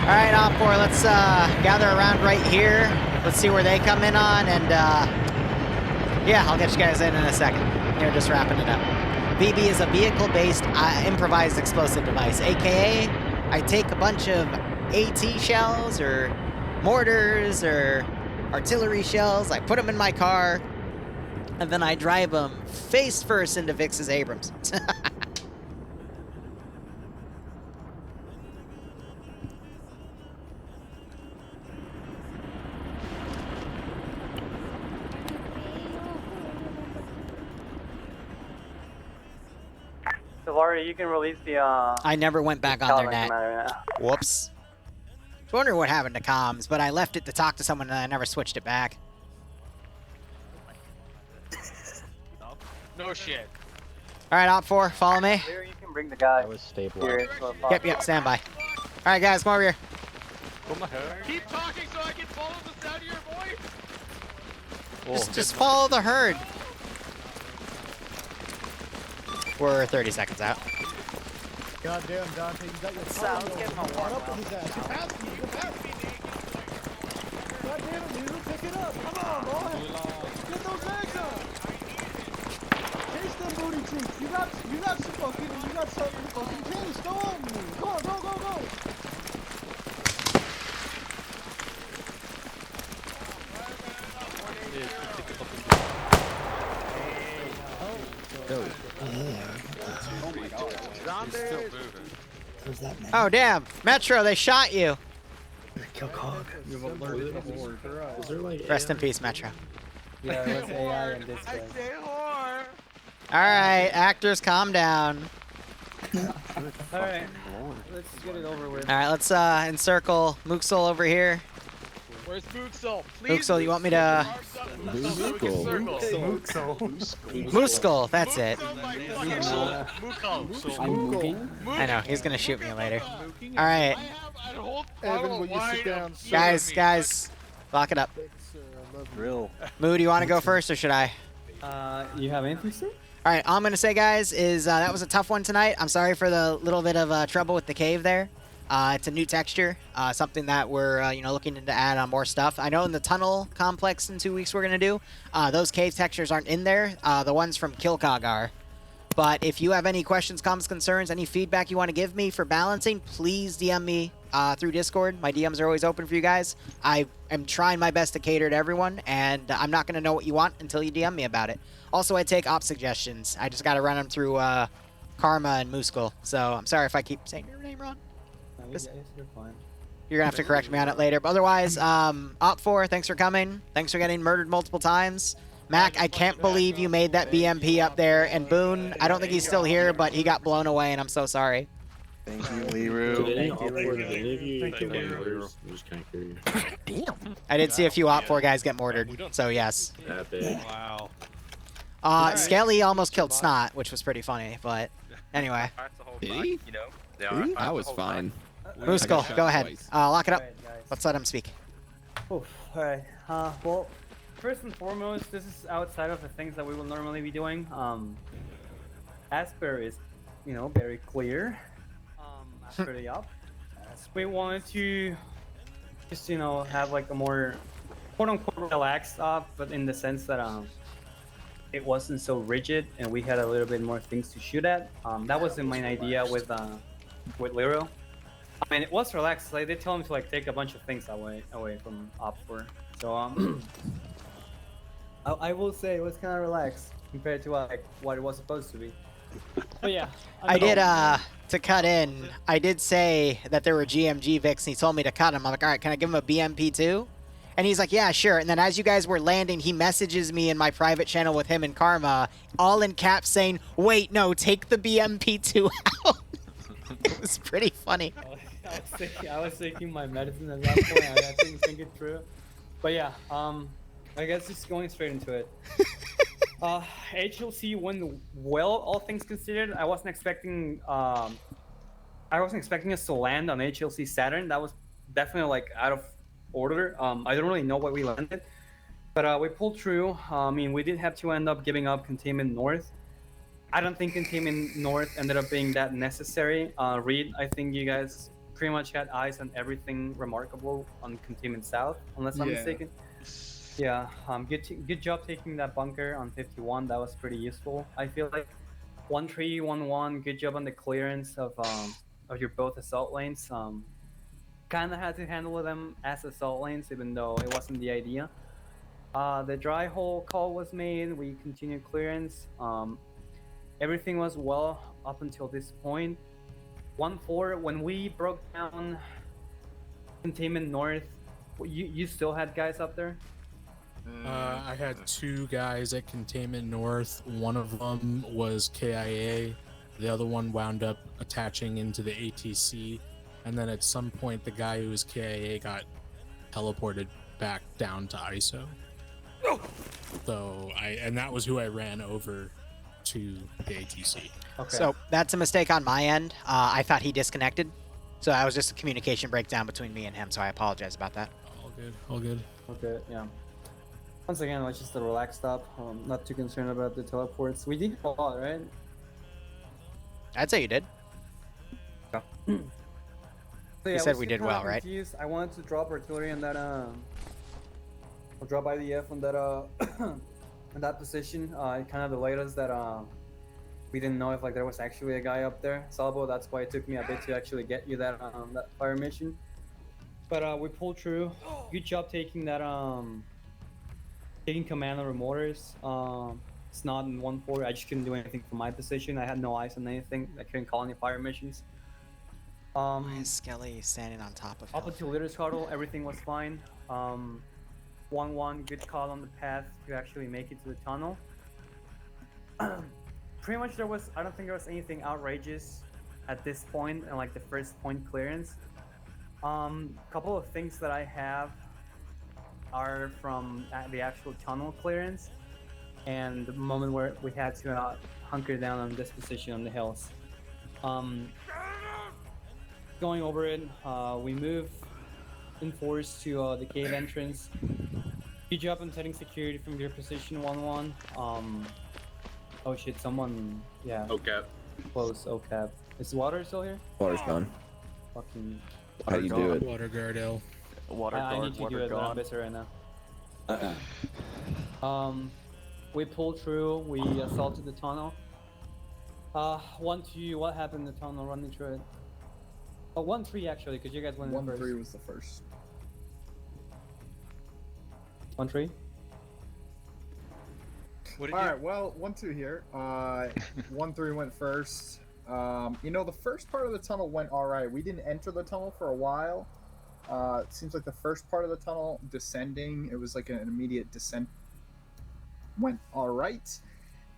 Alright, OpFor, let's gather around right here. Let's see where they come in on, and yeah, I'll get you guys in a second. They're just wrapping it up. VB is a vehicle-based improvised explosive device, aka I take a bunch of AT shells or mortars or artillery shells, I put them in my car, and then I drive him face first into Vix's Abrams. Laura, you can release the. I never went back on their net. Whoops. I was wondering what happened to comms, but I left it to talk to someone and I never switched it back. No shit. All right, Op 4, follow me. Liru, you can bring the guy. I was stable. Yep, stand by. All right, guys, come over here. Keep talking so I can follow the sound of your voice. Just follow the herd. We're 30 seconds out. Goddamn, Dante, you got your Sal, let's give him a warm up in his ass. You're past me. You're past me. Goddamn it, Liru, pick it up. Come on, boy. Get those legs up. Chase them booty cheeks. You got some fucking, you got something to fucking chase. Go on, me. Go on, go. Oh, damn. Metro, they shot you. Kill KOG. Rest in peace, Metro. Yeah, it was AI in this guy. All right, actors, calm down. Alright, let's get it over with. All right, let's encircle Mooksel over here. Where's Mooksel? Please. Mooksel, you want me to... Mooksel, that's it. I know, he's gonna shoot me later. All right. Evan, will you sit down? Guys, lock it up. Real. Mood, you want to go first or should I? You have anything, sir? All right, all I'm going to say, guys, is that was a tough one tonight. I'm sorry for the little bit of trouble with the cave there. It's a new texture, something that we're looking to add on more stuff. I know in the tunnel complex in 2 weeks we're going to do, those cave textures aren't in there. The ones from KOG are. But if you have any questions, comments, concerns, any feedback you want to give me for balancing, please DM me through Discord. My DMs are always open for you guys. I am trying my best to cater to everyone, and I'm not going to know what you want until you DM me about it. Also, I take op suggestions. I just got to run them through Karma and Mooskul. So I'm sorry if I keep saying your name wrong. You're fine. You're going to have to correct me on it later. But otherwise, Op 4, thanks for coming. Thanks for getting murdered multiple times. Mac, I can't believe you made that BMP up there. And Boone, I don't think he's still here, but he got blown away, and I'm so sorry. Thank you, Liru. Thank you, Liru. I just can't hear you. Damn. I did see a few Op 4 guys get mortared, so yes. That big. Wow. Skelly almost killed Snot, which was pretty funny, but anyway. Did he? I was fine. Mooskul, go ahead. Lock it up. Let's let him speak. Alright. Well, first and foremost, this is outside of the things that we will normally be doing. Asper is, very clear. After the up. We wanted to just, have like a more quote-unquote relaxed up, but in the sense that it wasn't so rigid and we had a little bit more things to shoot at. That was the main idea with Liru. I mean, it was relaxed. Like, they tell him to like take a bunch of things away from Op 4. So I will say it was kind of relaxed compared to like what it was supposed to be. But yeah, I did to cut in. I did say that there were GMG Vics, and he told me to cut him. I'm like, all right, can I give him a BMP too? And he's like, yeah, sure. And then as you guys were landing, he messages me in my private channel with him and Karma, all in caps, saying, "Wait, no, take the BMP 2 out." It was pretty funny. I was taking my medicine at that point. I didn't think it through. But yeah, I guess just going straight into it. HLC went well, all things considered. I wasn't expecting us to land on HLC Saturn. That was definitely like out of order. I don't really know what we landed, but we pulled through. I mean, we did have to end up giving up Containment North. I don't think Containment North ended up being that necessary. Reed, I think you guys pretty much had eyes on everything remarkable on Containment South, unless I'm mistaken. Yeah, good job taking that bunker on 51. That was pretty useful. I feel like 1-3-1-1. Good job on the clearance of your both assault lanes. Kind of had to handle them as assault lanes, even though it wasn't the idea. The dry hole call was made. We continued clearance. Everything was well up until this point. 1-4, when we broke down containment north, you still had guys up there? I had 2 guys at containment north. One of them was KIA. The other one wound up attaching into the ATC. And then at some point, the guy who was KIA got teleported back down to ISO. So and that was who I ran over to the ATC. Okay. So that's a mistake on my end. I thought he disconnected. So that was just a communication breakdown between me and him, so I apologize about that. All good, all good. Okay, yeah. Once again, it's just a relaxed stop. Not too concerned about the teleports. We did a lot, right? I'd say you did. Yeah. So, You said we did well, right? Confused. I wanted to drop artillery on that, I'll drop IDF on that, on that position. It kind of delayed us that, we didn't know if like there was actually a guy up there, Salvo. That's why it took me a bit to actually get you that that fire mission. But we pulled through. Good job taking that taking command over mortars. It's not in 1-4. I just couldn't do anything from my position. I had no eyes on anything. I couldn't call any fire missions. Why is Skelly standing on top of him? Up until Litter's Huddle, everything was fine. 1-1, good call on the path to actually make it to the tunnel. Pretty much I don't think there was anything outrageous at this point and like the first point clearance. Couple of things that I have are from the actual tunnel clearance and the moment where we had to hunker down on this position on the hills. Going over it, we move in force to the cave entrance. Good job on setting security from your position 1-1. Oh shit, someone, yeah. OCAP. Close, OCAP. Is water still here? Water's gone. Fucking. How you do it? Water guard L. Water I guard, need to water do it, but I'm gone. busy right now. We pulled through, we assaulted the tunnel. 1-2, what happened in the tunnel running through it? Oh, 1-3 actually, because you guys went in first. 1-3 was the first. 1-3? Alright, well, 1-2 here. 1-3 went first. You know, the first part of the tunnel went alright. We didn't enter the tunnel for a while. It seems like the first part of the tunnel, descending, it was like an immediate descent, went alright.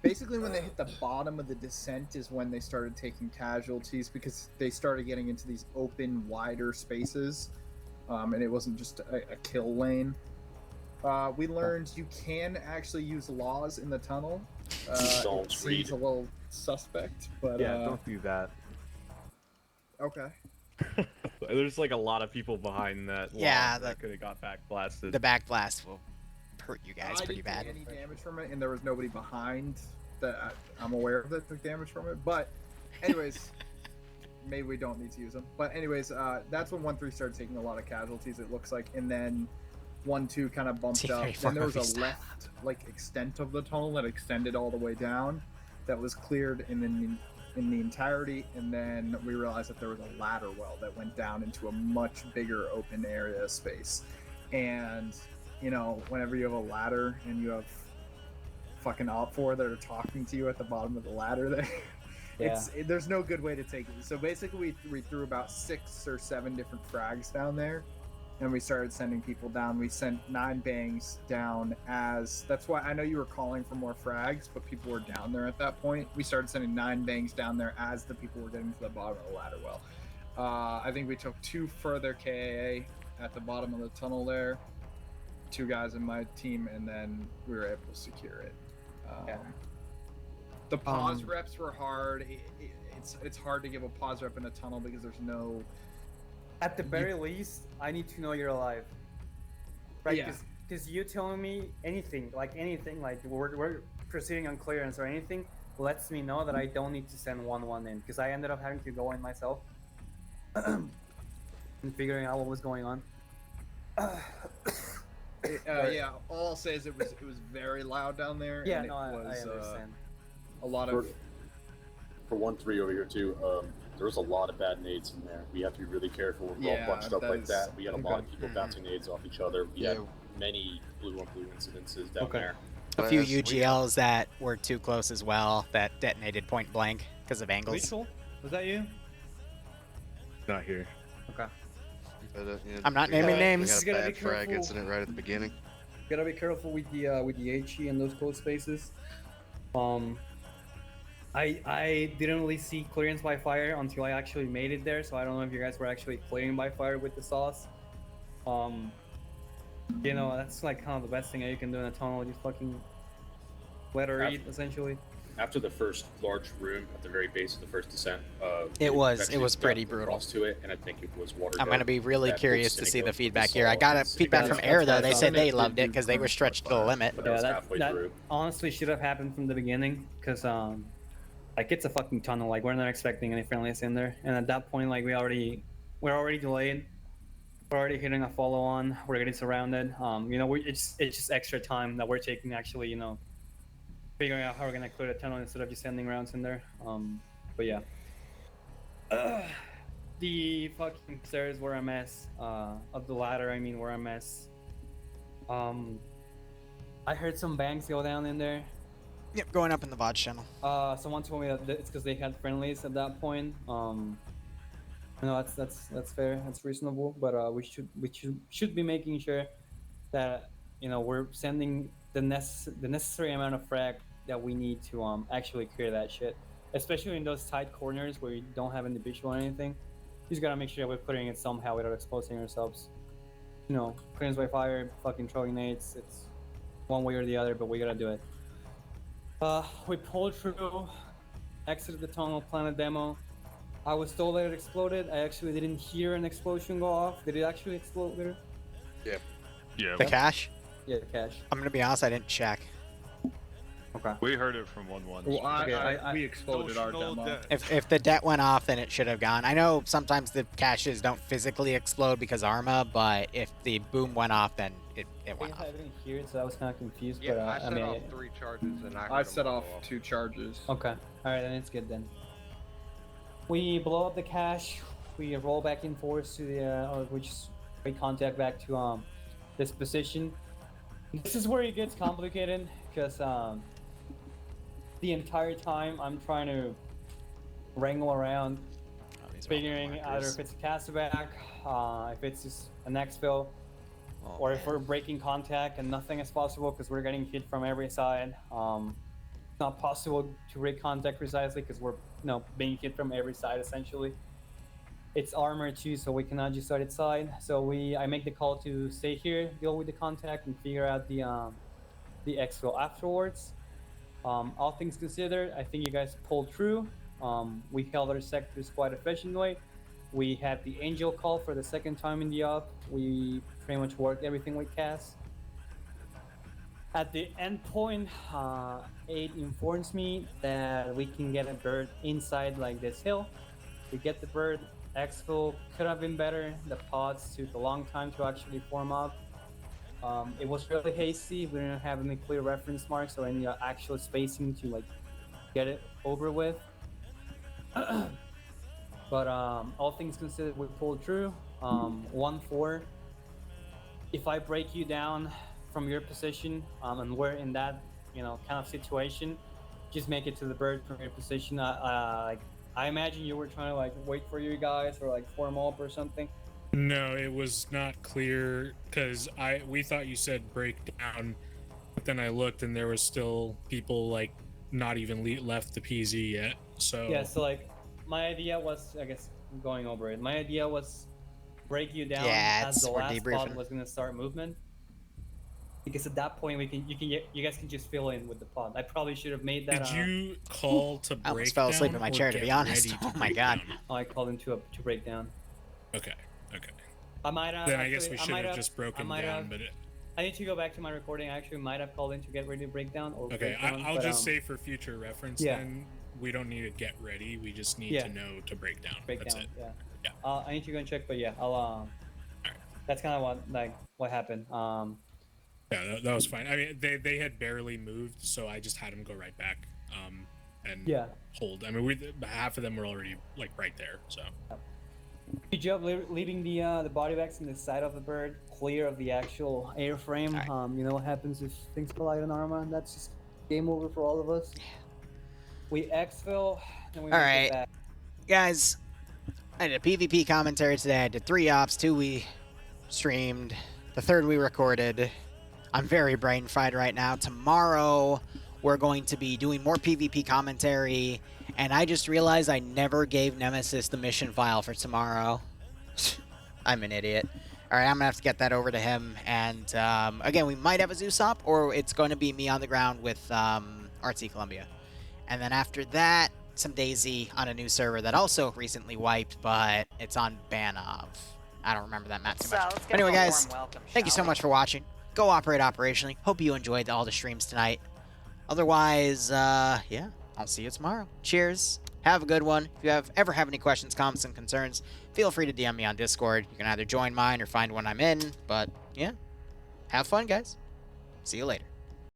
Basically, when they hit the bottom of the descent is when they started taking casualties because they started getting into these open, wider spaces. And it wasn't just a kill lane. We learned you can actually use laws in the tunnel. It seems a little suspect, but Yeah, don't do that. Okay. There's like a lot of people behind that. Yeah, that could have got back blasted. The back blast will hurt you guys pretty bad. I didn't get any damage from it, and there was nobody behind that I'm aware of that took damage from it. But, anyways, maybe we don't need to use them. But anyways, that's when 1-3 started taking a lot of casualties. It looks like, and then 1-2 kind of bumped up. Then there was a left extent of the tunnel that extended all the way down, that was cleared in the entirety, and then we realized that there was a ladder well that went down into a much bigger open area space. And you know, whenever you have a ladder and you have fucking OPFOR that are talking to you at the bottom of the ladder there, there's no good way to take it. So basically we threw about 6 or 7 different frags down there, and we started sending people down. We sent 9 bangs down that's why I know you were calling for more frags, but people were down there at that point. We started sending 9 bangs down there as the people were getting to the bottom of the ladder well. I think we took 2 further KAA at the bottom of the tunnel there, 2 guys in my team, and then we were able to secure it. The pause reps were hard. It's hard to give a pause rep in a tunnel because there's no... At the very least, I need to know you're alive. Right? Yeah. Because you telling me anything, like we're proceeding on clearance or anything, lets me know that I don't need to send 1-1 in. Because I ended up having to go in myself. And figuring out what was going on. Yeah, all I'll say is it was very loud down there. Yeah, and no, it was, I understand. A lot of... For 1-3 over here too, there was a lot of bad nades in there. We have to be really careful. We're all bunched up like that. We had a lot of people bouncing nades off each other. We had many blue on blue incidences down there. A few UGLs that were too close as well that detonated point blank because of angles. Rachel, was that you? Not here. Okay. I'm not naming names. We Just got a gotta bad be frag careful. incident right at the beginning. Gotta be careful with the HE and those close spaces. I didn't really see clearance by fire until I actually made it there, so I don't know if you guys were actually clearing by fire with the sauce. You know, that's like kind of the best thing that you can do in a tunnel, just fucking let her eat, essentially. After the first large room at the very base of the first descent, it was pretty brutal. To it, and I think it was water. I'm gonna be really curious to see the feedback here. I got a feedback from Air though. They said they loved it because they were stretched to the limit. Yeah, that honestly should have happened from the beginning, because like it's a fucking tunnel. Like we're not expecting any friendlies in there, and at that point, like we're already delayed. We're already hitting a follow-on. We're getting surrounded. You know, it's just extra time that we're taking actually. You know, figuring out how we're gonna clear the tunnel instead of just sending rounds in there. But yeah. The fucking stairs were a mess. Of the ladder, I mean, were a mess. I heard some bangs go down in there. Yep, going up in the VOD channel. Someone told me that it's because they had friendlies at that point. No, that's fair. That's reasonable. But we should be making sure that, you know, we're sending the necessary amount of frag that we need to actually clear that shit, especially in those tight corners where you don't have any visual or anything. You just gotta make sure we're clearing it somehow without exposing ourselves. You know, clearance by fire, fucking throwing nades. It's one way or the other, but we gotta do it. We pulled through, exited the tunnel, planned a demo. I was told that it exploded. I actually didn't hear an explosion go off. Did it actually explode later? Yeah. Yeah. The cache? Yeah, the cache. I'm gonna be honest, I didn't check. Okay. We heard it from 1-1. Well, we exploded our demo. If the det went off, then it should have gone. I know sometimes the caches don't physically explode because Arma, but if the boom went off, then it went off. I didn't hear it, so I was kind of confused. Yeah, but I set mean, off 3 charges and I set off 2 charges. Okay. All right, then it's good then. We blow up the cache. We roll back in force to the we just make contact back to this position. This is where it gets complicated because the entire time I'm trying to wrangle around, figuring either if it's a castback, if it's just an exfil, or if we're breaking contact and nothing is possible because we're getting hit from every side. It's not possible to break contact precisely because we're being hit from every side essentially. It's armor too, so we cannot just start its side. So I make the call to stay here, deal with the contact, and figure out the exfil afterwards. All things considered, I think you guys pulled through. We held our sectors quite efficiently. We had the angel call for the second time in the op. We pretty much worked everything with Cass. At the end point, it informs me that we can get a bird inside like this hill. We get the bird. Exfil could have been better. The pods took a long time to actually form up. It was really hasty. We didn't have any clear reference marks or any actual spacing to like get it over with. But all things considered, we pulled through. 1-4. If I break you down from your position, and we're in that kind of situation, just make it to the bird from your position. I imagine you were trying to like wait for you guys or like form up or something. No, it was not clear because we thought you said break down, but then I looked and there was still people like not even left the PZ yet. So yeah, so like my idea was, I guess going over it, my idea was break you down as the last pod was gonna start movement. Because at that point you guys can just fill in with the pod. I probably should have made that. Did you call to break down? I almost fell asleep in my chair, to be honest. Oh my god. Oh, I called in to break down. Okay. I might have. Then I guess we should have just broken down, but I need to go back to my recording. I actually might have called in to get ready to break down. Or okay, down, I'll just say for future reference, then we don't need to get ready. We just need to know to break down. That's it. Yeah. I need to go and check, but yeah, I'll. That's kind of what happened. Yeah, that was fine. I mean, they had barely moved, so I just had them go right back, and hold. I mean, half of them were already like right there. So. Good job leaving the body bags in the side of the bird clear of the actual airframe. You know what happens if things collide on Arma? That's just game over for all of us. We exfil, and we All make right, it back. guys. I did a PvP commentary today. I did 3 ops, 2 we streamed, the 3rd we recorded. I'm very brain fried right now. Tomorrow, we're going to be doing more PvP commentary, and I just realized I never gave Nemesis the mission file for tomorrow. I'm an idiot. All right, I'm going to have to get that over to him, and again, we might have a Zeus op, or it's going to be me on the ground with RT Columbia. And then after that, some DayZ on a new server that also recently wiped, but it's on Banov. I don't remember that map too much. But anyway, guys, thank you so much for watching. Go operate operationally. Hope you enjoyed all the streams tonight. Otherwise, yeah, I'll see you tomorrow. Cheers. Have a good one. If you ever have any questions, comments, and concerns, feel free to DM me on Discord. You can either join mine or find one I'm in. But, yeah, have fun, guys. See you later.